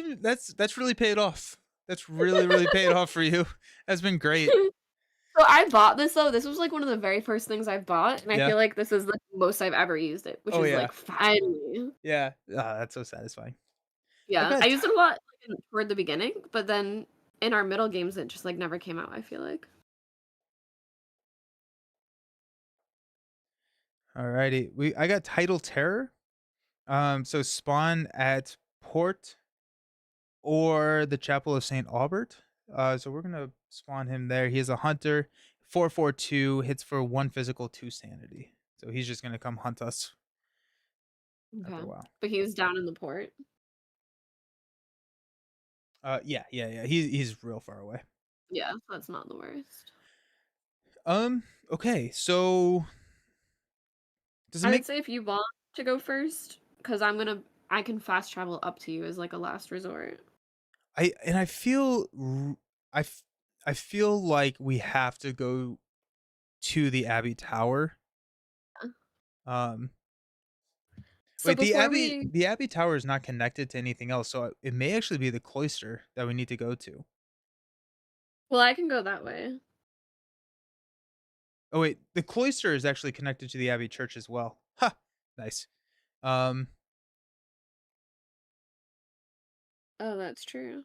really paid off. That's really paid off for you. That's been great. So I bought this though, this was, like, one of the very first things I bought, and I Yeah. feel like this is the most I've ever used it, which Oh is, yeah. like, finally. Yeah. Ah, that's so satisfying. I've Yeah, I got used it a lot, like, toward the beginning, but then in our middle games, it just, like, never came out, I feel like. Alrighty. I got Title Terror. So spawn at Port or the Chapel of Saint Albert. So we're gonna spawn him there. He is a hunter. 442 hits for 1 physical, 2 sanity. So he's just gonna come hunt us after Okay. a while. But he was down in the port. Yeah. He's real far away. Yeah, that's not the worst. Okay, so does it I would make say if you want to go first, because I can fast travel up to you as, like, a last resort. I feel I f- I feel like we have to go to the Abbey Tower. Um So Wait, before we The Abbey Tower is not connected to anything else, so it may actually be the cloister that we need to go to. well, I can go that way. Oh wait, the cloister is actually connected to the Abbey Church as well. Ha! Nice. Um, Oh, that's true.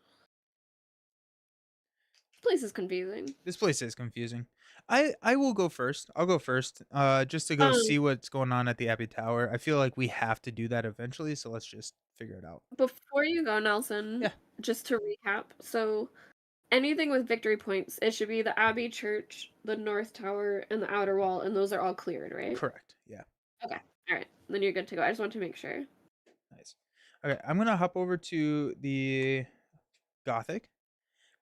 This place is confusing. this place is confusing. I will go first. I'll go first. Just to go Um, see what's going on at the Abbey Tower. I feel like we have to do that eventually, so let's just figure it out. Before you go, Nelson, Yeah, just to recap, so anything with victory points, it should be the Abbey Church, the North Tower, and the Outer Wall, and those are all cleared, right? correct. Yeah, Okay. Alright. Then you're good to go. I just want to make sure. nice. Okay, I'm gonna hop over to the Gothic.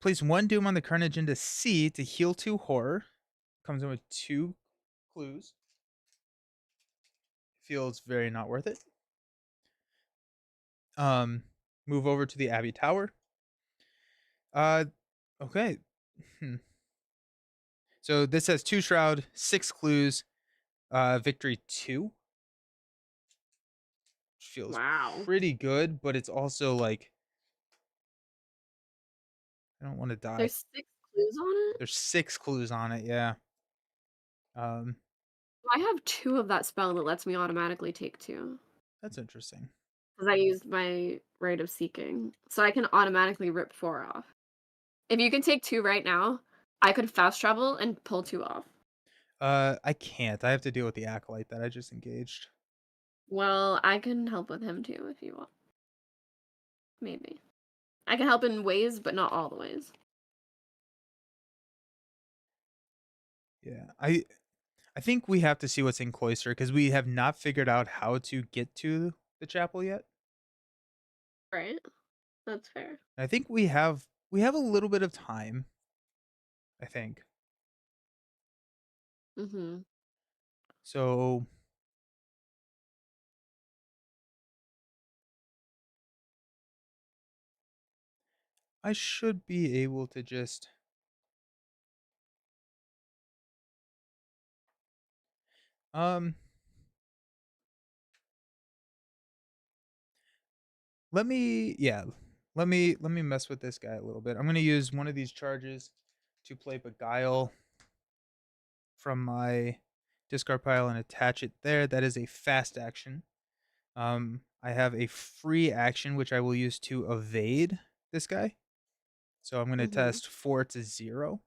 Place 1 Doom on the Carnage into C to heal 2 horror. Comes in with 2 clues. Feels very not worth it. Um, Move over to the Abbey Tower. Uh, okay. Hmm. So this has 2 shroud, 6 clues, victory 2. Feels Wow. pretty good, but it's also like I don't want to die. There's 6 clues on it? There's 6 clues on it. Yeah. Um, I have 2 of that spell that lets me automatically take 2, that's interesting. because I used my Rite of Seeking, so I can automatically rip 4 off. If you can take 2 right now, I could fast travel and pull 2 off. I can't. I have to deal with the acolyte that I just engaged. Well, I can help with him too if you want. Maybe. I can help in ways, but not all the ways. Yeah. I think we have to see what's in Cloister because we have not figured out how to get to the chapel yet. Right? That's fair. I think we have a little bit of time, I think. Mhm. So I should be able to just um let me yeah, let me mess with this guy a little bit. I'm going to use one of these charges to play Beguile from my discard pile and attach it there. That is a fast action. I have a free action which I will use to evade this guy. So I'm going to Mhm. test 4 to 0.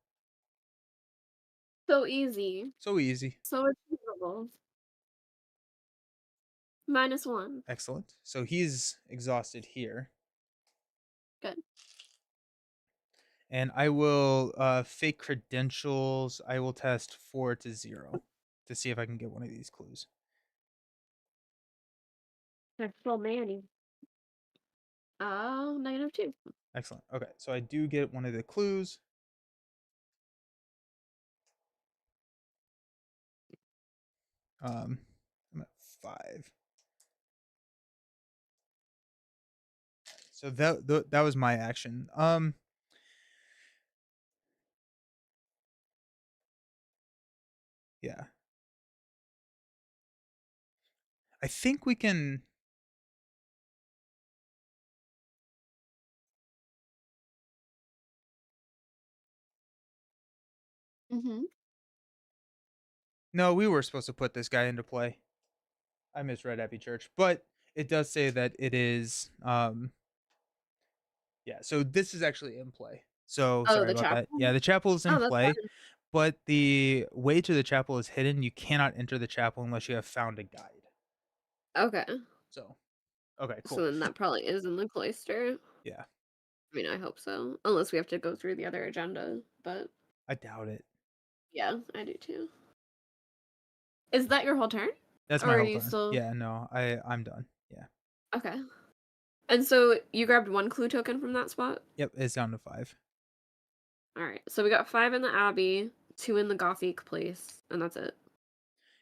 So easy. So easy. So achievable. -1. Excellent. So he's exhausted here. Good. And I will fake credentials. I will test 4 to 0 to see if I can get one of these clues. That's so many. Oh, -2. Excellent. Okay, so I do get one of the clues. Um, I'm at 5. So that was my action. Yeah. I think we can. Mhm. No, we were supposed to put this guy into play. I misread Epi Church, but it does say that it is. Yeah. So this is actually in play. So Oh, sorry the about that. chapel? Yeah, the chapel is in Oh, that's play, fine. but the way to the chapel is hidden. You cannot enter the chapel unless you have found a guide. Okay. So okay, So cool. then that probably is in the cloister. Yeah, I mean, I hope so. Unless we have to go through the other agenda, but I doubt it. yeah, I do too. Is that your whole turn? That's Or my are whole you turn. still Yeah, no, I'm done. Yeah. okay. And so you grabbed 1 clue token from that spot? Yep, it's down to 5. Alright, so we got 5 in the Abbey, 2 in the Gothic place, and that's it.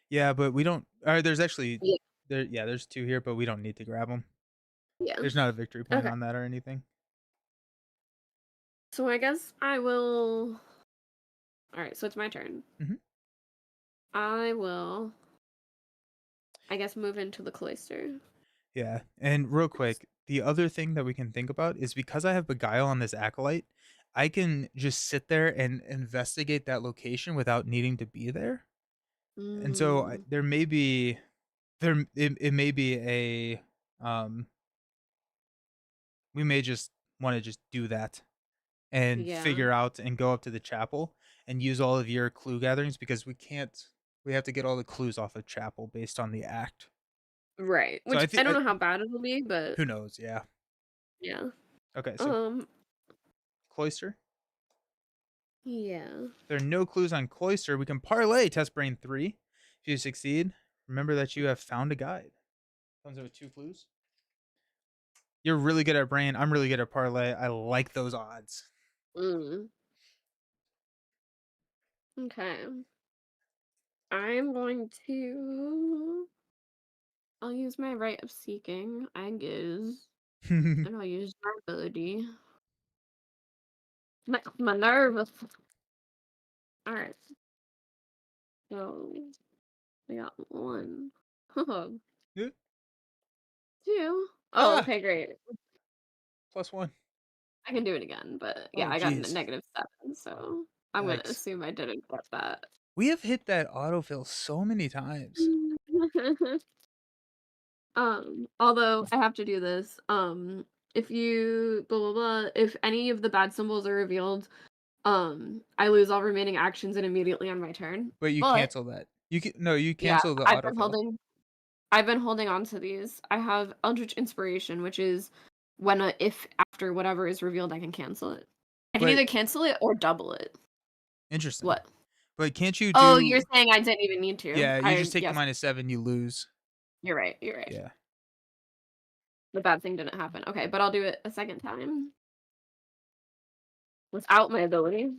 Yeah, but we don't. There's actually Yeah. there. Yeah, there's 2 here, but we don't need to grab them. Yeah. There's not a victory point Okay. on that or anything. So I guess I will alright, so it's my turn. Hmm. I will, I guess, move into the cloister. Yeah, and real quick, the other thing that we can think about is because I have Beguile on this acolyte, I can just sit there and investigate that location without needing to be there. And so Mm, there may be it may be a um we may just want to just do that and yeah. figure out and go up to the chapel and use all of your clue gatherings because we have to get all the clues off of chapel based on the act. Right, So which I don't know how bad it'll be, but who knows, yeah. yeah. Okay, so Um, cloister. yeah. If there are no clues on cloister, we can parlay test brain 3. If you succeed, remember that you have found a guide. Comes with 2 clues. You're really good at brain. I'm really good at parlay. I like those odds. Mm, okay. I'm going to I'll use my right of seeking, I guess, and I'll use my ability. Makes my nervous. Alright, so we got 1. Oh, Yeah. 2. Oh, Ah, okay, great. +1. I can do it again, but yeah, Oh, I got geez. -7, so I'm gonna Yikes. assume I didn't get that. We have hit that autofill so many times. Although I have to do this, if you blah blah blah, if any of the bad symbols are revealed, I lose all remaining actions and immediately on my turn. But you But cancel that. You can no, you yeah, cancel the autofill. I've been holding on to these. I have Eldritch Inspiration, which is when a if after whatever is revealed, I can cancel it. I can But either cancel it or double it. interesting. What? But can't you Oh, you're do saying I didn't even need to. yeah, you I just take the yes, -7, you lose. you're right. You're right. Yeah. The bad thing didn't happen. Okay, but I'll do it a second time without my ability.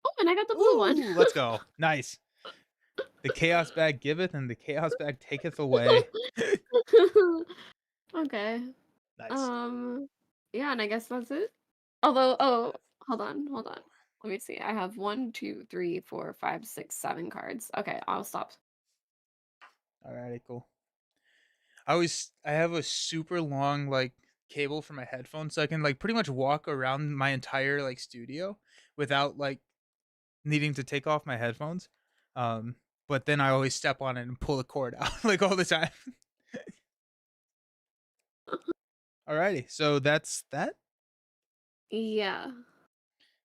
Oh, and I got the blue one. Ooh, let's go. Nice. The chaos bag giveth and the chaos bag taketh away. Okay. Nice. Um, yeah, and I guess that's it. Although, oh, hold on. Let me see. I have 1, 2, 3, 4, 5, 6, 7 cards. Okay, I'll stop. Alrighty, cool. I have a super long like cable for my headphones so I can like pretty much walk around my entire like studio without like needing to take off my headphones. Um, but then I always step on it and pull the cord out like all the time. Alrighty, so that's that. Yeah,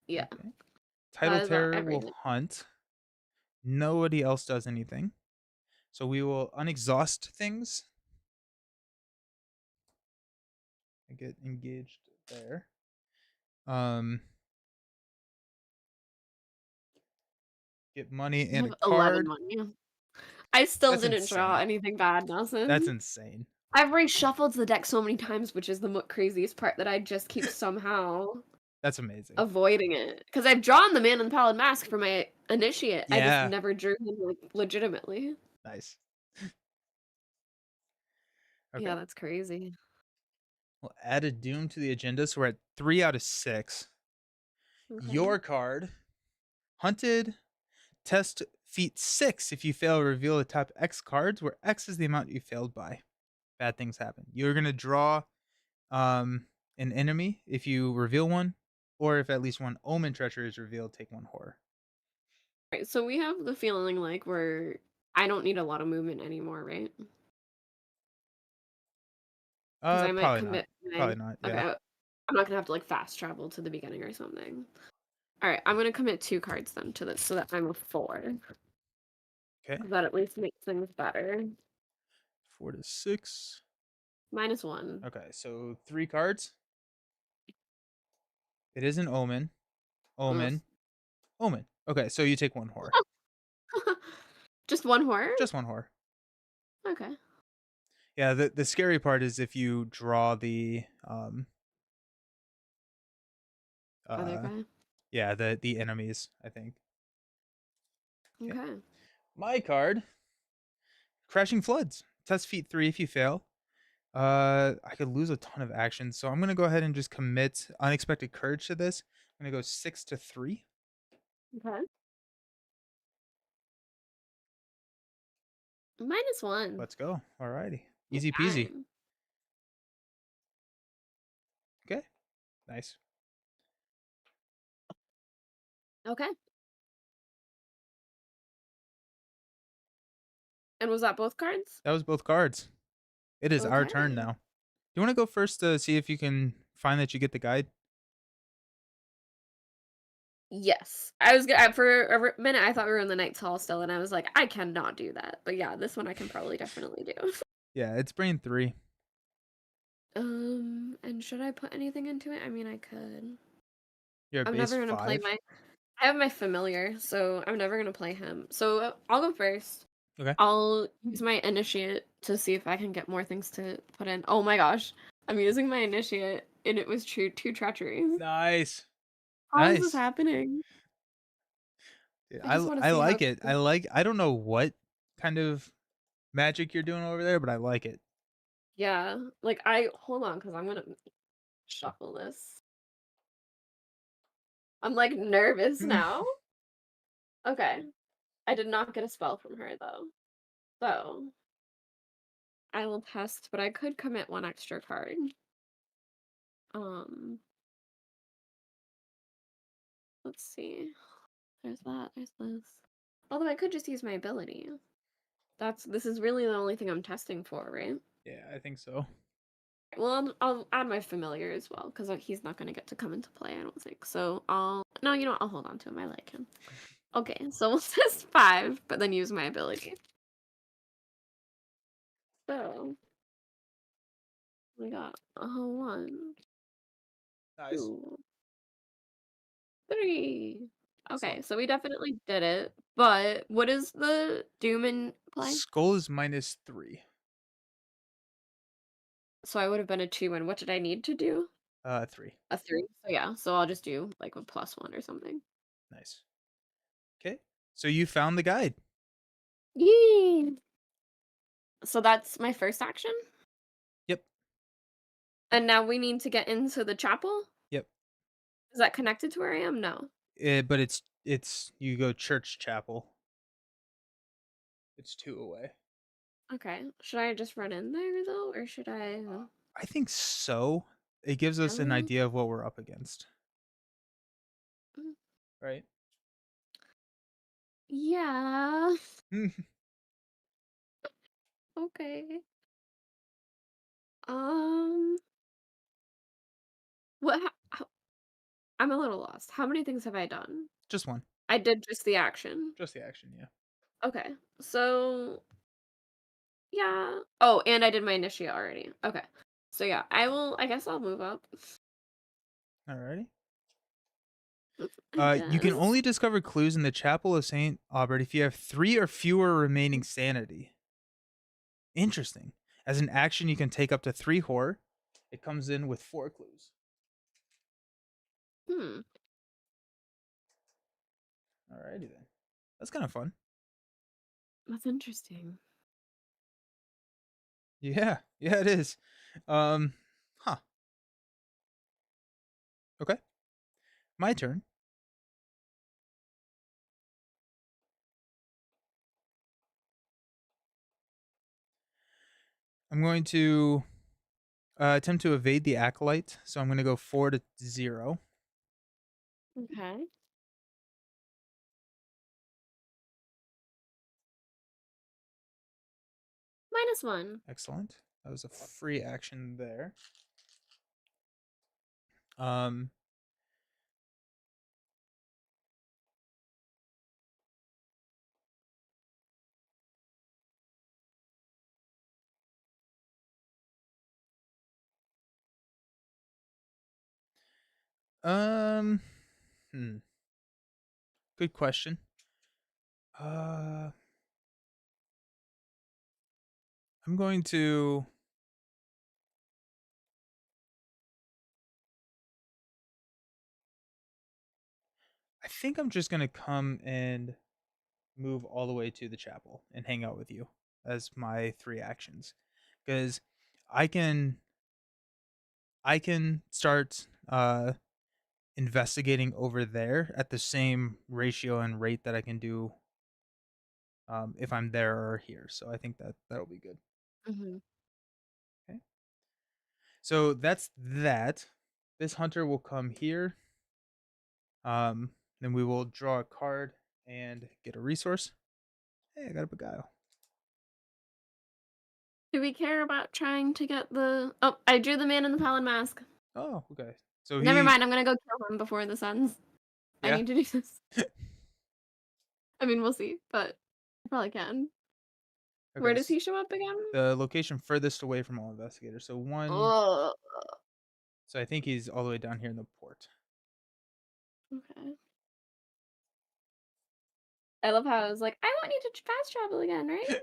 yeah, Okay. Title that is terror will everything. hunt. Nobody else does anything. So we will unexhaust things. I get engaged there. Um, get money I and a have 11 card. money. I still That's didn't draw insane. anything bad, That's Nelson. insane. I've reshuffled the deck so many times, which is the craziest part that I just keep somehow That's amazing. avoiding it. Because I've drawn the Man in the Pallid Mask for my initiate. I just Yeah. never drew him, like, legitimately. Nice. Yeah, Okay. that's crazy. We'll add a doom to the agenda, so we're at 3 out of 6. Okay. Your card, Hunted, test feat 6 if you fail to reveal the top X cards, where X is the amount you failed by. Bad things happen. You're going to draw um, an enemy if you reveal one, or if at least one Omen Treacher is revealed, take one horror. Right, so we have the feeling like I don't need a lot of movement anymore, right? Because I might Probably not. commit my Probably not. okay, Yeah. I'm not gonna have to, like, fast travel to the beginning or something. Alright, I'm gonna commit 2 cards then to this so that I'm a 4. Okay. That at least makes things better. 4 to 6. -1. Okay, so 3 cards. It is an Omen. Ugh. Omen. Omen. Okay, so you take one horror. Just 1 horror? Just one horror. Okay. Yeah, the scary part is if you draw the Other uh guy? yeah, the enemies, I think. Okay. Okay. My card, Crashing Floods. Test feat 3 if you fail. I could lose a ton of actions, so I'm gonna go ahead and just commit Unexpected Courage to this. I'm gonna go 6 to 3. Okay. -1. Let's go. Alrighty. Easy peasy. Anytime. Okay. Nice. Okay. And was that both cards? That was both cards. It is our turn Okay. now. Do you want to go first to see if you can find that you get the guide? Yes. I was gonna for a minute, I thought we were in the Knight's Hall still, and I was like, "I cannot do that." But yeah, this one I can probably definitely do. Yeah, it's brain 3. And should I put anything into it? I mean, I could. You're at I'm base never gonna play 5. my I have my familiar, so I'm never gonna play him. So I'll go first. Okay. I'll use my initiate to see if I can get more things to put in. Oh my gosh. I'm using my initiate and it was true 2 treacheries. Nice. How is this Nice. happening? Yeah, I just want to I see how like it. I don't know what kind of magic you're doing over there, but I like it. yeah, like I hold on cuz I'm going to shuffle this. I'm like nervous now. Okay. I did not get a spell from her though. So, I will test, but I could commit 1 extra card. Um, let's see. There's that, there's this. Although I could just use my ability. This is really the only thing I'm testing for, right? Yeah, I think so. Well, I'll add my familiar as well because he's not going to get to come into play, I don't think. So I'll no, you know what? I'll hold on to him. I like him. Okay, so we'll test 5, but then use my ability. So we got a 1, Nice. 2, 3. Okay, Excellent. so we definitely did it. But what is the doom in play? Skull is -3. So I would have been a 2, and what did I need to do? 3. A 3. So yeah, so I'll just do like a +1 or something. Nice. Okay. So you found the guide. Yay! So that's my first action. Yep. And now we need to get into the chapel? Yep. Is that connected to where I am? No. But it's you go church chapel. It's 2 away. Okay. Should I just run in there though, or should I? I think so. It gives us an Um, idea of what we're up against, mm, right? yeah. Okay. Um, what? I'm a little lost. How many things have I done? Just one. I did just the action. Just the action, yeah. Okay. So yeah. Oh, and I did my initiate already. Okay. So yeah, I will. I guess I'll move up. Alrighty. I You can guess. only discover clues in the Chapel of St. Aubert if you have 3 or fewer remaining sanity. Interesting. As an action, you can take up to 3 horror. It comes in with 4 clues. Hmm. Alrighty then. That's kind of fun. That's interesting. Yeah, yeah, it is. Um, huh. Okay, my turn. I'm going to attempt to evade the acolyte, so I'm going to go 4 to 0. Okay. -1. Excellent. That was a free action there. Um, um, hmm. Good question. Uh, I'm going to. I think I'm just going to come and move all the way to the chapel and hang out with you as my 3 actions, because I can I can start investigating over there at the same ratio and rate that I can do if I'm there or here. So I think that that'll be good. Mhm. Okay. So that's that. This hunter will come here. Um, then we will draw a card and get a resource. Hey, I got a beguile. Do we care about trying to get the Oh, I drew the man in the pallid mask. Oh, okay. So Never he, mind, I'm gonna go kill him before this ends. I yeah. need to do this. I mean, we'll see, but I probably can. Where Okay. does he show up again? The location furthest away from all investigators. So one. Ugh. So I think he's all the way down here in the port. Okay. I love how I was like, "I want you to fast travel again, right?"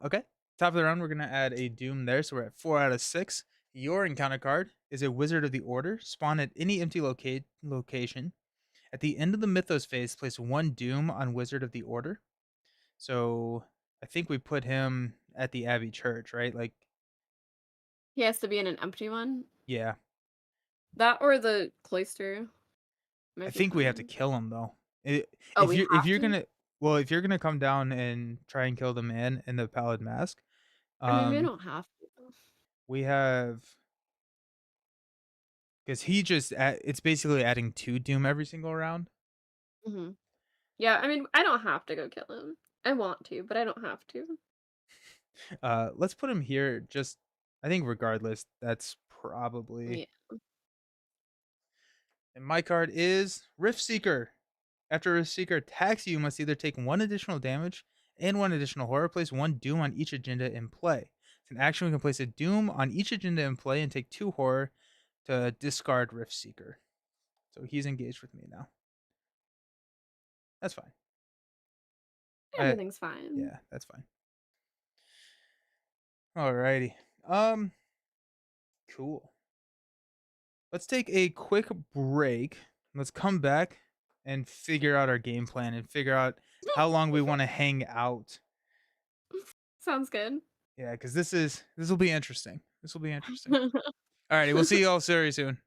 Okay. Top of the round, we're gonna add a doom there, so we're at 4 out of 6. Your encounter card is a Wizard of the Order. Spawn at any empty location. At the end of the Mythos phase, place 1 doom on Wizard of the Order. So I think we put him at the Abbey Church, right? Like, He has to be in an empty one. yeah. That or the cloister I might be think we have to fine. kill him though. Oh, we If have you're to? gonna, well, if you're gonna come down and try and kill the man in the pallid mask, I mean, we um, don't have to. we have, because it's basically adding 2 doom every single round. Mhm. Yeah, I mean, I don't have to go kill him. I want to, but I don't have to. Let's put him here. Just, I think regardless, that's probably. Yeah. And my card is Rift Seeker. After Rift Seeker attacks you, you must either take 1 additional damage and 1 additional horror. Place 1 doom on each agenda in play. It's an action we can place a doom on each agenda in play and take 2 horror to discard Rift Seeker. So he's engaged with me now. That's fine. I Everything's fine. Yeah, that's fine. Alrighty. Um, cool. Let's take a quick break. Let's come back and figure out our game plan and figure out how long we want to hang out. Sounds good. Yeah, because this will be interesting. This will be interesting. Alrighty, we'll see you all very soon.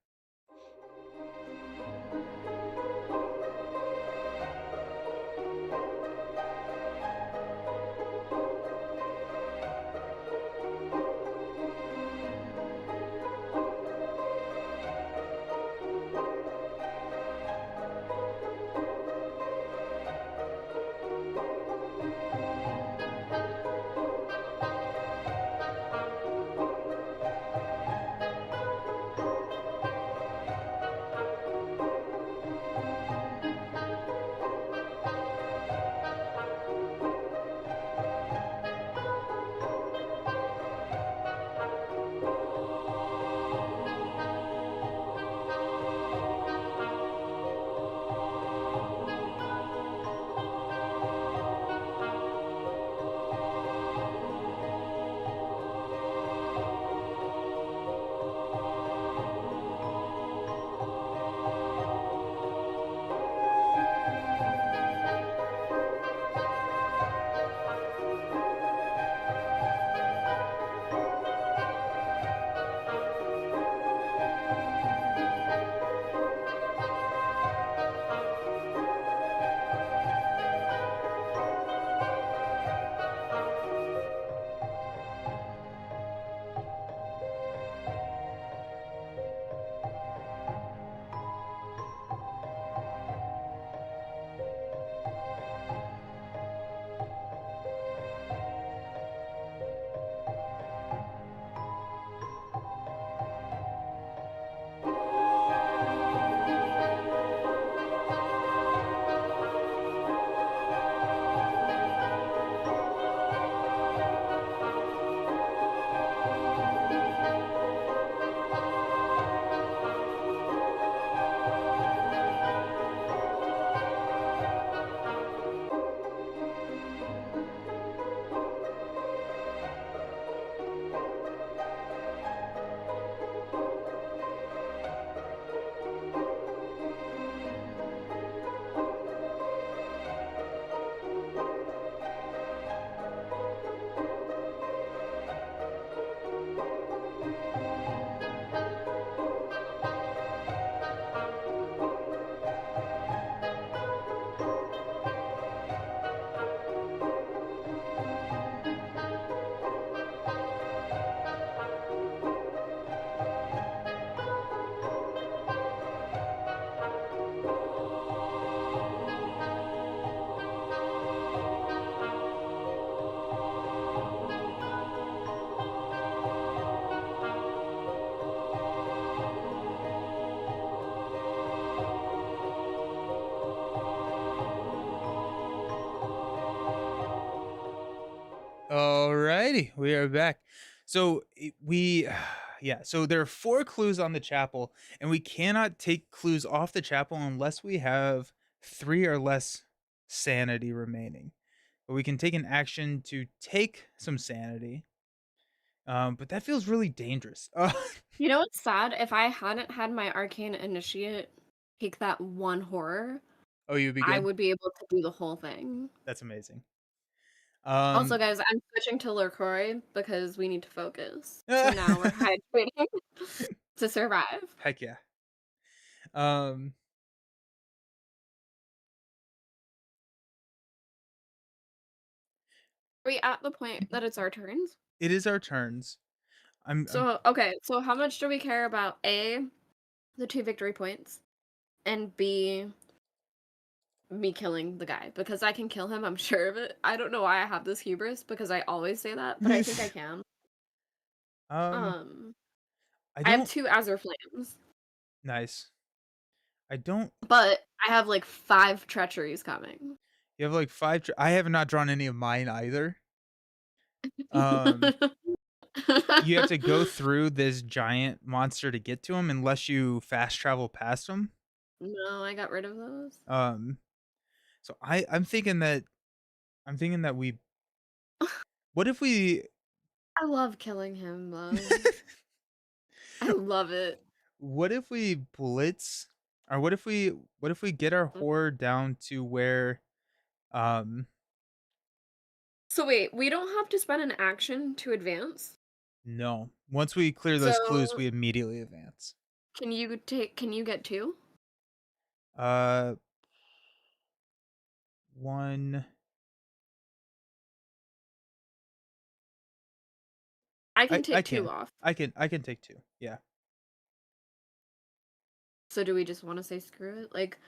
Alrighty, we are back. So yeah. So there are four clues on the chapel, and we cannot take clues off the chapel unless we have three or less sanity remaining. But we can take an action to take some sanity. But that feels really dangerous. You know what's sad? If I hadn't had my arcane initiate take that one horror, Oh, you'd be I good. would be able to do the whole thing. That's amazing. Also, Um, guys, I'm switching to LaCroix because we need to focus. So now we're hydrating to survive. heck yeah. Um, Are we at the point that it's our turns? it is our turns. I'm So, okay, so how much do we care about A, the 2 victory points, and B, me killing the guy? Because I can kill him, I'm sure of it. I don't know why I have this hubris because I always say that, but I think I can. um, Um, I I have don't. 2 Azure Flames, Nice. I don't. but I have like 5 treacheries coming. You have like I have not drawn any of mine either. Um, you have to go through this giant monster to get to him unless you fast travel past him. No, I got rid of those. Um, so I'm thinking that we. What if we? I love killing him, though. I love it. What if we blitz, or what if we get our horror down to where um So wait, we don't have to spend an action to advance? no. Once we clear those clues, So we immediately advance. can you get 2? Uh one I I can I take 2 can. off. I can take two. Yeah. So do we just wanna say screw it? Like,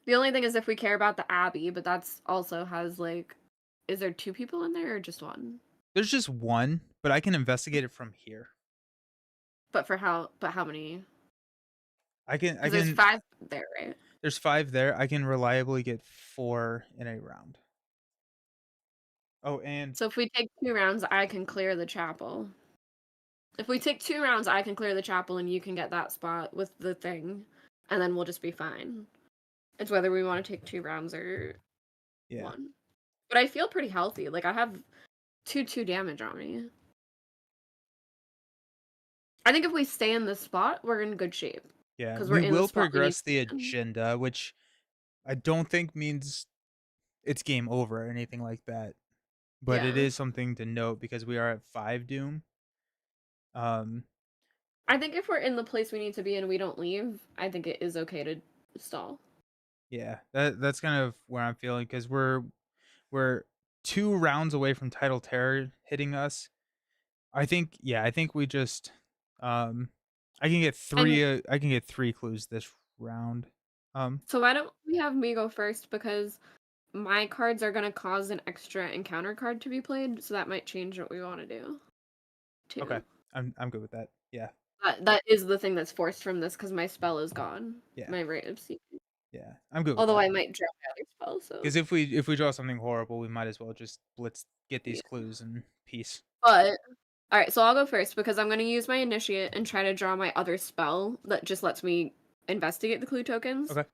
the only thing is if we care about the Abbey, but that's also has, like is there 2 people in there or just 1? There's just one, but I can investigate it from here. But how many? I Because there's can 5 there, right? there's five there. I can reliably get four in a round. Oh, and So if we take 2 rounds, I can clear the chapel. If we take 2 rounds, I can clear the chapel and you can get that spot with the thing, and then we'll just be fine. It's whether we wanna take 2 rounds or yeah. 1. But I feel pretty healthy, like, I have 2 damage on me. I think if we stay in this spot, we're in good shape Yeah, because 'cause we're we in the will spot we need progress to the be in. agenda, which I don't think means it's game over or anything like that. But it Yeah. is something to note because we are at 5 doom. Um, I think if we're in the place we need to be and we don't leave, I think it is okay to stall. yeah, that's kind of where I'm feeling because we're 2 rounds away from Title Terror hitting us. I think we just um And I can get 3 clues this round. Um, so why don't we have me go first because my cards are gonna cause an extra encounter card to be played, so that might change what we wanna do, okay. too. I'm good with that. Yeah. That is the thing that's forced from this because my spell is gone, Yeah. my Rite of Seeking. Yeah. I'm good with Although that. I might draw my other spell, so Because if we draw something horrible, we might as well just let's get these yeah. clues and peace. But alright, so I'll go first because I'm gonna use my initiate and try to draw my other spell that just lets me investigate the clue tokens, Okay.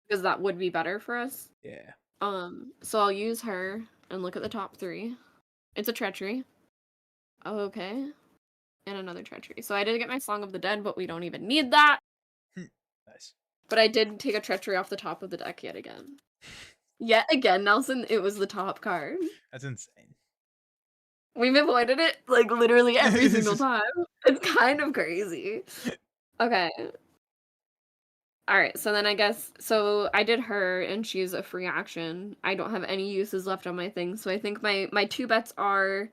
because that would be better for us. Yeah. So I'll use her and look at the top 3. It's a treachery. Oh, okay. And another treachery. So I did get my Song of the Dead, but we don't even need that. Nice. But I did take a treachery off the top of the deck yet again. Yet again, Nelson, it was the top card. That's insane. We've avoided it like literally every single time. It's kind of crazy. Okay. Alright, so then I guess so I did her and she's a free action. I don't have any uses left on my thing, so I think my 2 bets are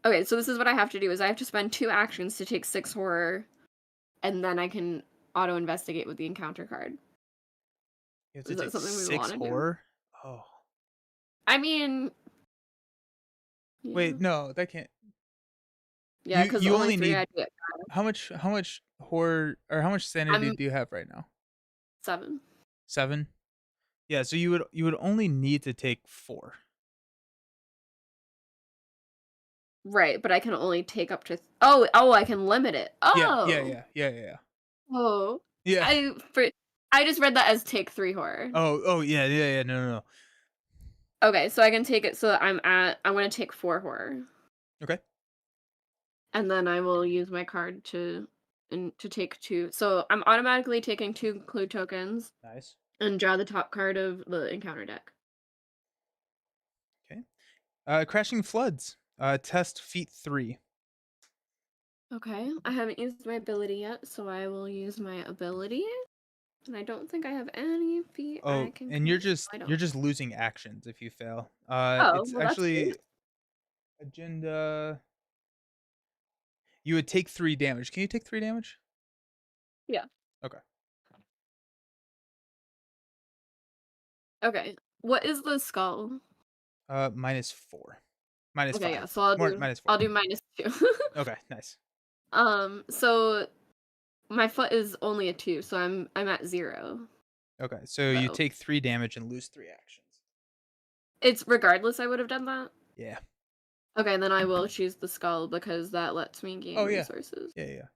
okay, so this is what I have to do is I have to spend 2 actions to take 6 horror, and then I can auto investigate with the encounter card. You have to Is that take something we 6 wanna do? horror? Oh. I mean, yeah. Wait, no, that can't. Yeah, You because you only only 3 need I get. how much horror or how much sanity I'm do you have right now? 7. 7? Yeah, so you would only need to take 4. Right, but I can only take up to I can limit it. Yeah, yeah, Oh! yeah, yeah, yeah, yeah. Oh. Yeah. I for I just read that as take 3 horror. Oh, yeah, yeah, yeah, no, no, no. Okay, so I can take it so I'm gonna take 4 horror, Okay, and then I will use my card to take 2. So I'm automatically taking 2 clue tokens nice. and draw the top card of the encounter deck. Okay. Crashing Floods. Test feat 3. Okay, I haven't used my ability yet, so I will use my ability. And I don't think I have any feat I Oh, can and complete. I you're don't. just losing actions if you fail. Oh, It's well, that's good. actually agenda. You would take 3 damage. Can you take 3 damage? Yeah. Okay. Okay. What is the skull? -4. Minus Okay, yeah. 5. So More minus I'll 4. do -2. Okay, nice. So my foot is only a 2, so I'm at 0. Okay, so you So take 3 damage and lose 3 actions. it's regardless I would have done that. Yeah. Okay, then I will choose the skull because that lets me gain Oh, yeah. resources. Yeah, yeah.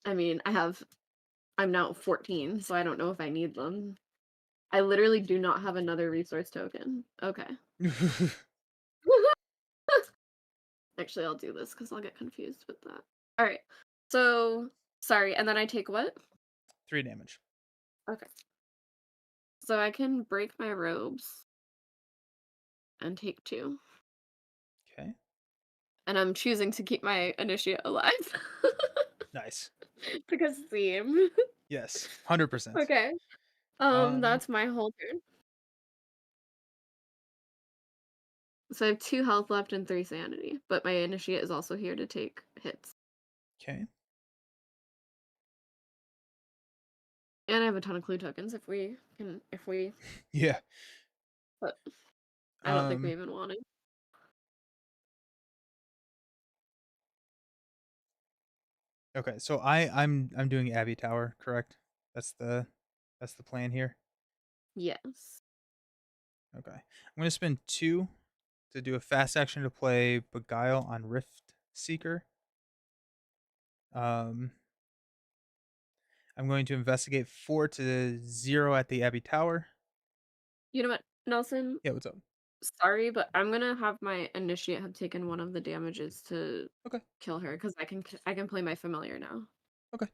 I mean, I'm now 14, so I don't know if I need them. I literally do not have another resource token. Okay. Actually, I'll do this because I'll get confused with that. All right. So, sorry, and then I take what? 3 damage. Okay. So I can break my robes and take 2. Okay. And I'm choosing to keep my initiate alive. Nice. Because theme. Yes, 100%. Okay. Um, That's my whole turn. So I have 2 health left and 3 sanity, but my initiate is also here to take hits. okay. And I have a ton of clue tokens if we Yeah. but I don't think we Um, even want it. okay, so I'm doing Abbey Tower, correct? That's the plan here. Yes. Okay. I'm gonna spend 2 to do a fast action to play Beguile on Rift Seeker. Um, I'm going to investigate 4 to 0 at the Abbey Tower. You know what, Nelson? Yeah, what's up? Sorry, but I'm gonna have my initiate have taken one of the damages to Okay. kill her because I can play my familiar now. Okay.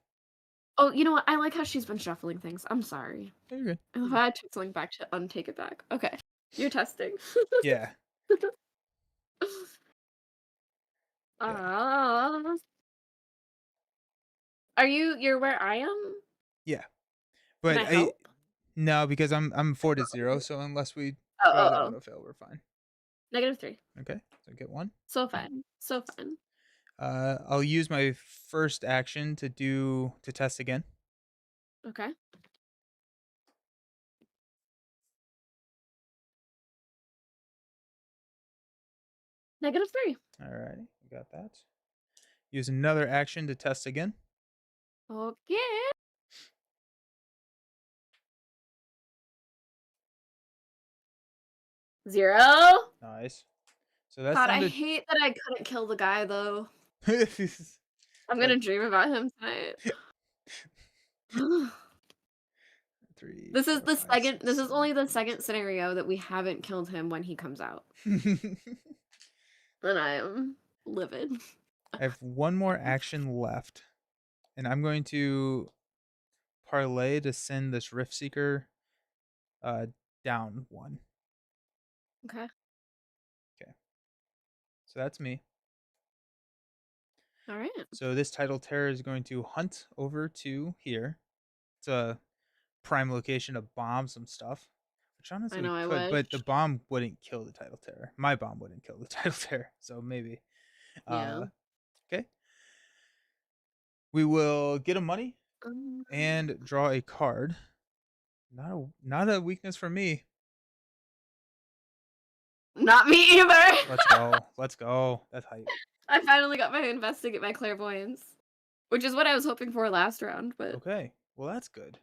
Oh, you know what? I like how she's been shuffling things. I'm sorry. Yeah, you're good. You're If good. I took something back to untake it back. Okay. You're testing. Yeah. Yeah. Ah, you're where I am? Yeah. Can But I I help? no, because I'm 4 to 0, so unless we Oh, try oh, to oh. autofill, we're fine. -3. Okay. So get 1. So fun. So fun. I'll use my first action to test again. Okay. -3. All right, got that. Use another action to test again. Okay. 0. Nice. So that's God, down I to hate that I couldn't kill the guy though. I'm that gonna dream about him tonight. 3, This is 4, the 5, second 6, this is 7, only the 8. second scenario that we haven't killed him when he comes out, and I am livid. I have one more action left, and I'm going to parlay to send this Rift Seeker uh, down 1. Okay. Okay, so that's me. Alright. So this title terror is going to hunt over to here. It's a prime location to bomb some stuff, which I honestly we know, I could, but the wish. bomb wouldn't kill the title terror. My bomb wouldn't kill the title terror, so maybe. Yeah. Uh, okay, we will get a money Um, and draw a card. Not a weakness for me. Not me either! Let's go. Let's go. That's hype. I finally got my investigate my clairvoyance, which is what I was hoping for last round, but Okay. Well, that's good.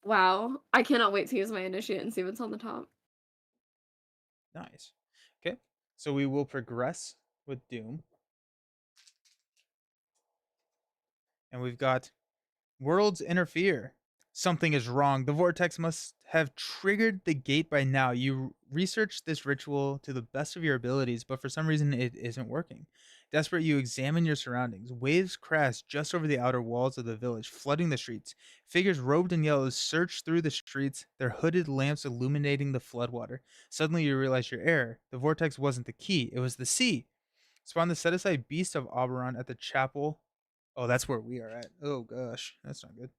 wow. I cannot wait to use my initiate and see what's on the top. Nice. Okay. So we will progress with Doom, and we've got Worlds interfere. Something is wrong. The vortex must have triggered the gate by now. You research this ritual to the best of your abilities, but for some reason it isn't working. Desperate, you examine your surroundings. Waves crash just over the outer walls of the village, flooding the streets. Figures robed in yellow search through the streets, their hooded lamps illuminating the floodwater. Suddenly, you realize your error. The vortex wasn't the key, it was the sea. Spawn the set aside beast of Oberon at the chapel. Oh, that's where we are at. Oh gosh, that's not good.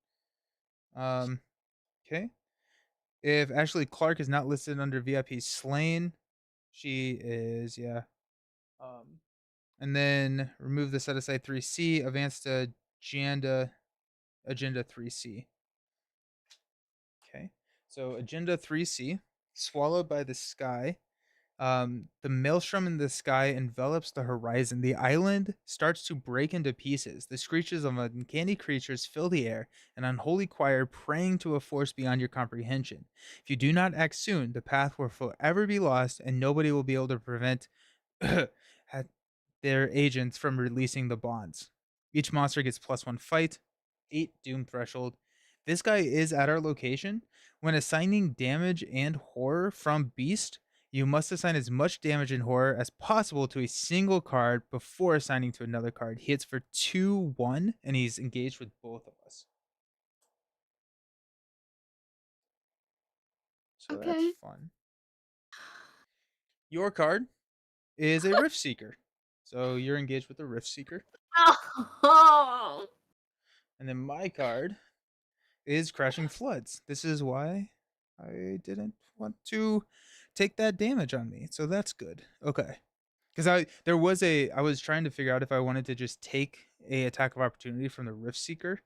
Um, okay. If Ashley Clark is not listed under VIP slain, she is, yeah. Um, and then remove the set aside 3C, advance to agenda 3C. Okay. So agenda 3C, swallowed by the sky. The maelstrom in the sky envelops the horizon. The island starts to break into pieces. The screeches of uncanny creatures fill the air, an unholy choir praying to a force beyond your comprehension. If you do not act soon, the path will forever be lost, and nobody will be able to prevent their agents from releasing the bonds. Each monster gets +1 fight, 8 doom threshold. This guy is at our location. When assigning damage and horror from Beast, you must assign as much damage and horror as possible to a single card before assigning to another card. He hits for 2-1, and he's engaged with both of us. So that's Okay. fun. Your card is a Rift Seeker. So you're engaged with a Rift Seeker. Oh. And then my card is Crashing Floods. This is why I didn't want to take that damage on me. So that's good. Okay. Because I was trying to figure out if I wanted to just take a attack of opportunity from the Rift Seeker,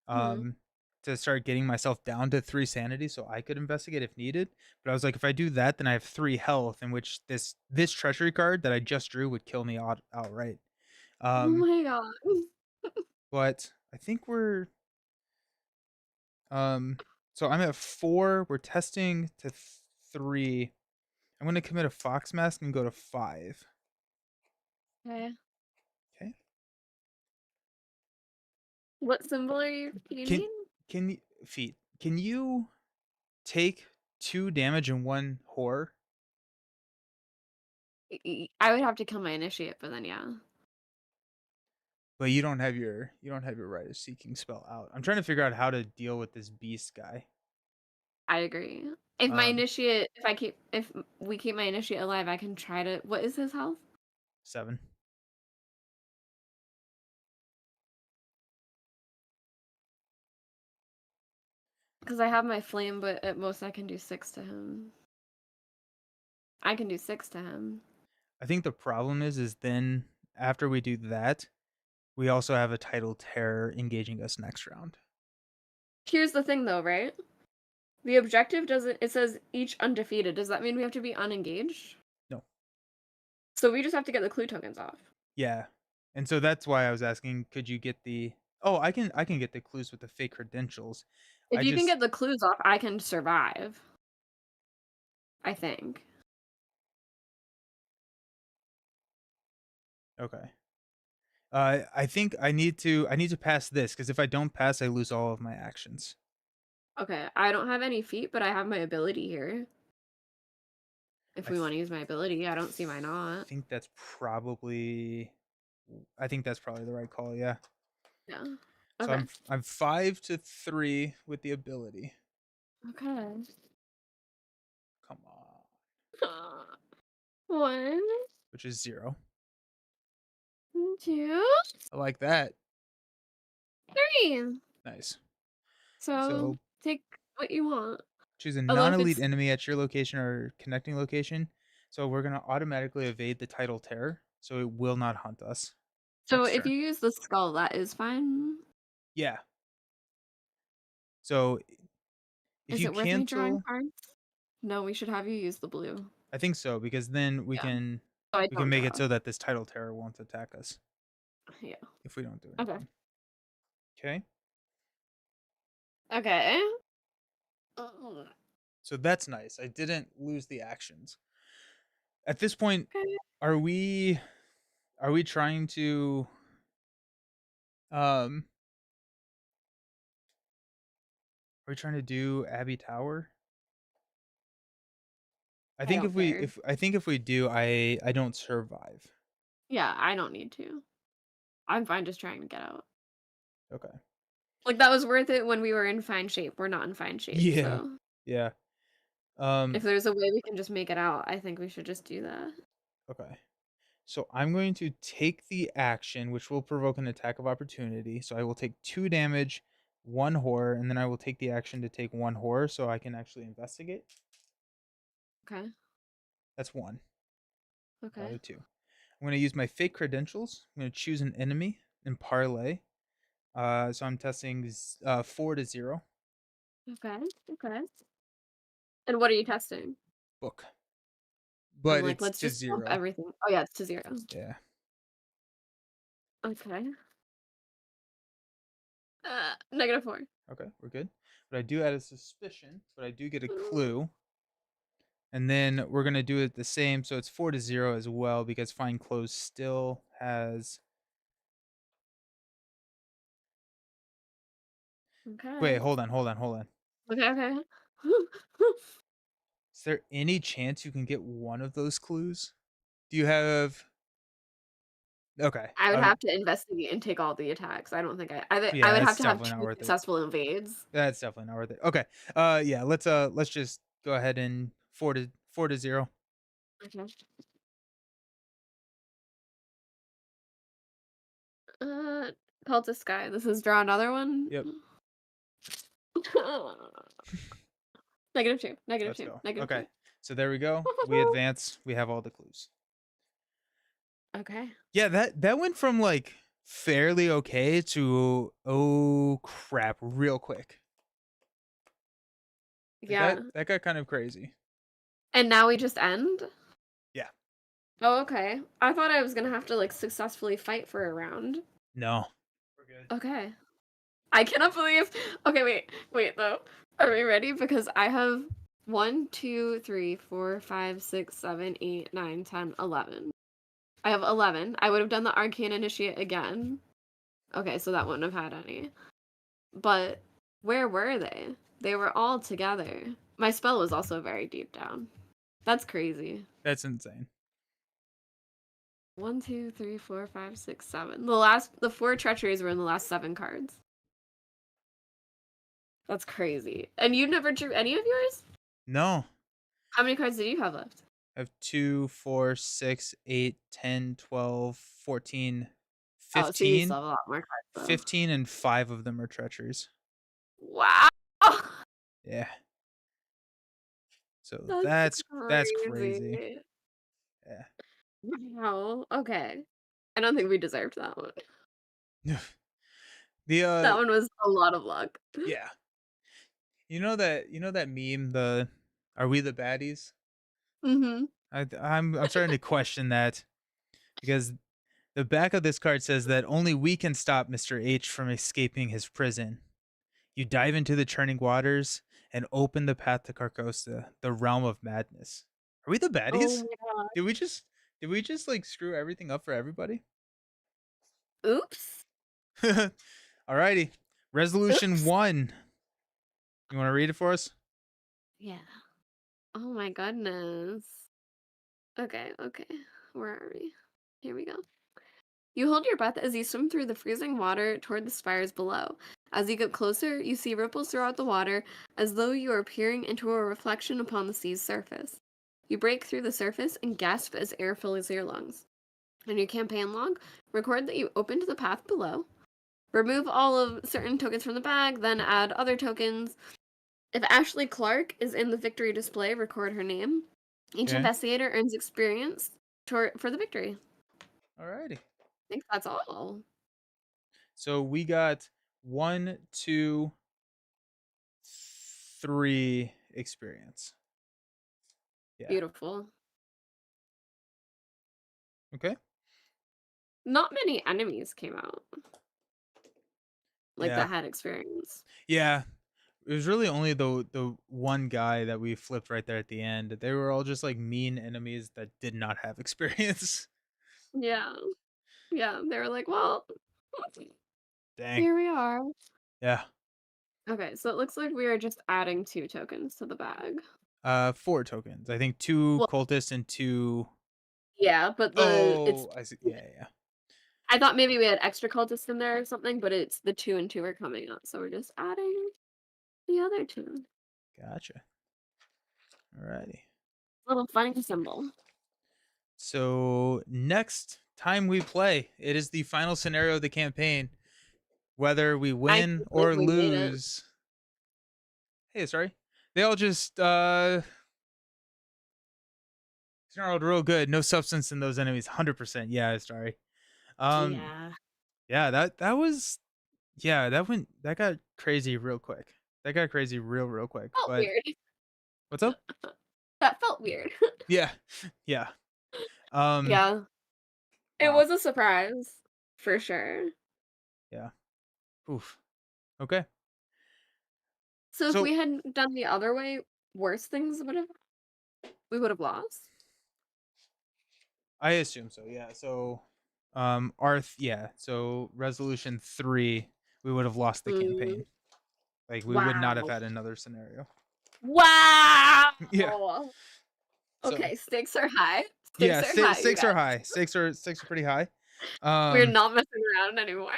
Hmm. um, to start getting myself down to 3 sanity so I could investigate if needed. But I was like, if I do that, then I have 3 health, in which this treachery card that I just drew would kill me outright. Oh Um, my god. but I think we're um, so I'm at 4. We're testing to 3. I'm going to commit a Fox Mask and go to 5. Okay. Okay. What symbol are you Can painting? can you feet? Can you take 2 damage and 1 horror? I would have to kill my initiate, but then yeah. But you don't have your Rite of Seeking spell out. I'm trying to figure out how to deal with this beast guy. I agree. If my Um, initiate if we keep my initiate alive, I can try to what is his health? 7. Because I have my flame, but at most I can do 6 to him. I can do 6 to him. I think the problem is then after we do that, we also have a title terror engaging us next round. Here's the thing though, right? The objective doesn't it says each undefeated. Does that mean we have to be unengaged? No. So we just have to get the clue tokens off. Yeah. And so that's why I was asking, could you get the Oh, I can get the clues with the fake credentials. If I you can just get the clues off, I can survive. I think. okay. I think I need to pass this because if I don't pass, I lose all of my actions. Okay, I don't have any feet, but I have my ability here. If I we want to use my ability, I don't see why not. think that's probably I think that's probably the right call. Yeah. Yeah. So Okay. I'm 5-3 with the ability. Okay. Come on, One, which is 0. two, I like that. three. Nice. So So take what you want. choose a Although if non-elite it's enemy at your location or connecting location. So we're gonna automatically evade the title terror, so it will not hunt us so next if turn. you use the skull, that is fine. Yeah. So if Is you it worth me drawing cancel, cards? No, we should have you use the blue. I think so because then Yeah. So I we can don't make it draw. so that this title terror won't attack us Yeah. if we don't do Okay. anything. Okay. Okay. Oh, So that's nice. I didn't lose the actions. At this point, Okay. are we are we trying to um are we trying to do Abbey Tower? I I think don't care. if we do, I don't survive. Yeah, I don't need to. I'm fine just trying to get out. Okay. Like, that was worth it when we were in fine shape. We're not in fine shape, Yeah. so Yeah. if Um there's a way we can just make it out, I think we should just do that. okay. So I'm going to take the action, which will provoke an attack of opportunity. So I will take 2 damage, 1 horror, and then I will take the action to take 1 horror so I can actually investigate. Okay. That's 1 out Okay. of 2. I'm going to use my fake credentials. I'm going to choose an enemy and parlay. So I'm testing 4 to 0 Okay. Okay. And what are you testing? book, I'm but like, it's let's to just bump 0. everything. Oh yeah, it's to 0. Yeah. Okay. -4. Okay, we're good. But I do add a suspicion, but I do get a clue. And then we're going to do it the same. So it's 4 to 0 as well because Find Clothes still has. Wait, Okay. hold on. Okay, okay. Is there any chance you can get one of those clues? Do you have. Okay. I would have to investigate and take all the attacks. I don't think I Yeah, would have that's to have definitely 2 not worth it. successful invades. That's definitely not worth it. Okay. Yeah, let's just go ahead and 4 to 0. Okay. Uh, Pelta Sky. This is draw another one. Yep. -2, Let's -2, go. Okay. -2. So there we go. We advance. We have all the clues. Okay. Yeah, that went from like fairly okay to oh crap real quick. Like Yeah. that got kind of crazy. And now we just end? Yeah. Oh, okay. I thought I was gonna have to, like, successfully fight for a round. No. We're good. Okay. I cannot believe okay, wait, though. Are we ready? Because I have 1, 2, 3, 4, 5, 6, 7, 8, 9, 10, 11. I have 11. I would have done the Arcane Initiate again. Okay, so that wouldn't have had any. But where were they? They were all together. My spell was also very deep down. That's crazy. That's insane. 1, 2, 3, 4, 5, 6, 7. The 4 treacheries were in the last 7 cards. That's crazy. And you never drew any of yours? No. How many cards did you have left? I have 2, 4, 6, 8, 10, 12, 14, Oh, so you 15, still have a lot more cards though. 15, and 5 of them are treacheries. Wow! Yeah. So That's that's crazy. crazy. Yeah. Wow. Okay. I don't think we deserved that one. The That one was a lot of luck. yeah. You know that meme, the are we the baddies? Mhm. I'm starting to question that because the back of this card says that only we can stop Mr. H from escaping his prison. You dive into the churning waters and open the path to Carcosa, the realm of madness. Are we the Oh baddies? my god. Did we just did we just like screw everything up for everybody? Oops. Alrighty. Resolution Oops. 1. You want to read it for us? Yeah. Oh my goodness. Okay, okay. Where are we? Here we go. You hold your breath as you swim through the freezing water toward the spires below. As you get closer, you see ripples throughout the water, as though you are peering into a reflection upon the sea's surface. You break through the surface and gasp as air fills your lungs. In your campaign log, record that you opened the path below. Remove all of certain tokens from the bag, then add other tokens. If Ashley Clark is in the victory display, record her name. Each Okay. investigator earns experience for the victory. Alrighty. I think that's all. So we got 1, 2, 3 experience. Yeah. Beautiful. Okay. Not many enemies came out, like, Yeah. that had experience. Yeah. it was really only the one guy that we flipped right there at the end. They were all just like mean enemies that did not have experience. Yeah. Yeah, they were like, "Well, Dang. here we are." Yeah. Okay, so it looks like we are just adding 2 tokens to the bag. 4 tokens. I think 2 Well, cultists and 2. yeah, but the it's Oh, I see. Yeah, yeah. I thought maybe we had extra cultists in there or something, but it's the 2 and 2 are coming up, so we're just adding the other 2. Gotcha. Alrighty. Little funny symbol. So next time we play, it is the final scenario of the campaign. Whether we I win can't believe or we made it. lose. Hey, sorry. They all just snarled real good. No substance in those enemies. 100%. Yeah, sorry. Um Yeah. yeah, that was yeah, that got crazy real quick. That got crazy real quick. Felt But weird. what's up? That felt weird. Yeah. Yeah. Um Yeah. It wow. was a surprise, for sure. Yeah. Oof. Okay. So if So we had done the other way, worse things we would have lost? I assume so. Yeah. So yeah. So resolution 3, we would have lost the Mm, campaign. Like we would not have wow. had another scenario. Yeah. Wow! So Okay, stakes are high. yeah, Stakes are high, you stakes guys. are high. Stakes are pretty high. We're 100%. not messing around anymore.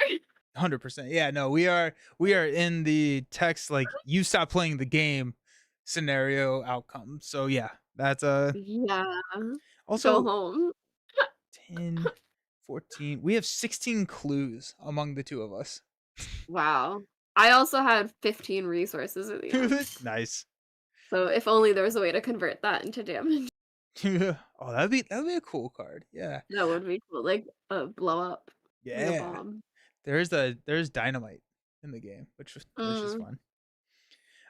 Yeah, no, we are in the text like you stop playing the game scenario outcome. So yeah, that's Yeah. Go also home. 10, 14. We have 16 clues among the two of us. Wow. I also had 15 resources at the end. Nice. So if only there was a way to convert that into damage. Oh, that'd be a cool card. Yeah. That would be cool, like a blow up, like a Yeah. bomb. There's dynamite in the game, which is Mm, fun.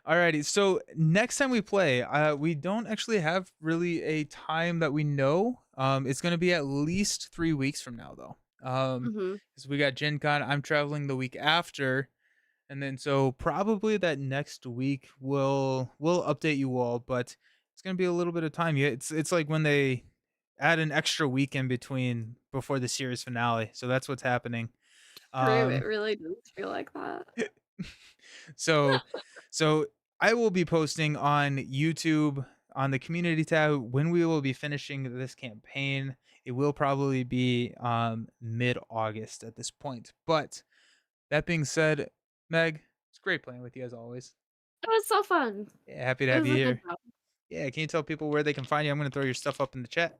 Alrighty, so next time we play, we don't actually have really a time that we know. It's gonna be at least 3 weeks from now, though. mhm. Because we got Gen Con. I'm traveling the week after, and then so probably that next week we'll update you all, but it's gonna be a little bit of time. Yeah, it's like when they add an extra week in between before the series finale. So that's what's happening. True, it Um, really does feel like that. so so I will be posting on YouTube on the community tab when we will be finishing this campaign. It will probably be mid-August at this point. But that being said, Meg, it's great playing with you as always. It was so fun. Yeah, happy to It have was you a good here. job. Yeah, can you tell people where they can find you? I'm gonna throw your stuff up in the chat.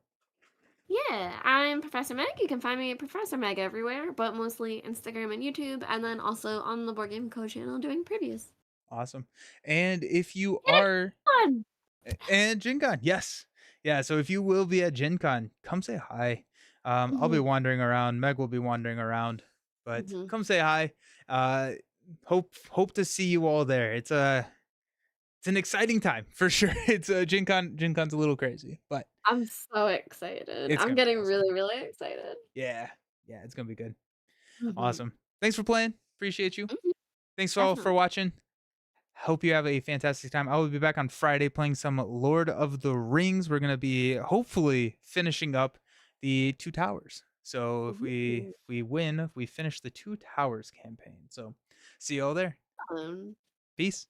Yeah, I'm Professor Meg. You can find me at Professor Meg everywhere, but mostly Instagram and YouTube, and then also on the Board Game Co channel doing previews. Awesome. And if you And it's are fun. and Gen Con, yes. Yeah, so if you will be at Gen Con, come say hi. I'll be Mhm, wandering around. Meg will be wandering around, but mhm. come say hi. Uh, hope to see you all there. It's an exciting time for sure. It's Gen Con. Gen Con's a little crazy, but I'm so excited. it's I'm gonna be getting awesome. really, really excited. Yeah, yeah, it's gonna be good. Mhm, Awesome. Thanks for playing. Appreciate you. mhm, Thanks all for definitely. watching. Hope you have a fantastic time. I will be back on Friday playing some Lord of the Rings. We're gonna be hopefully finishing up the Two Towers. So Ooh, if we win, we finish the Two Towers campaign. So see you all there. fun. Peace.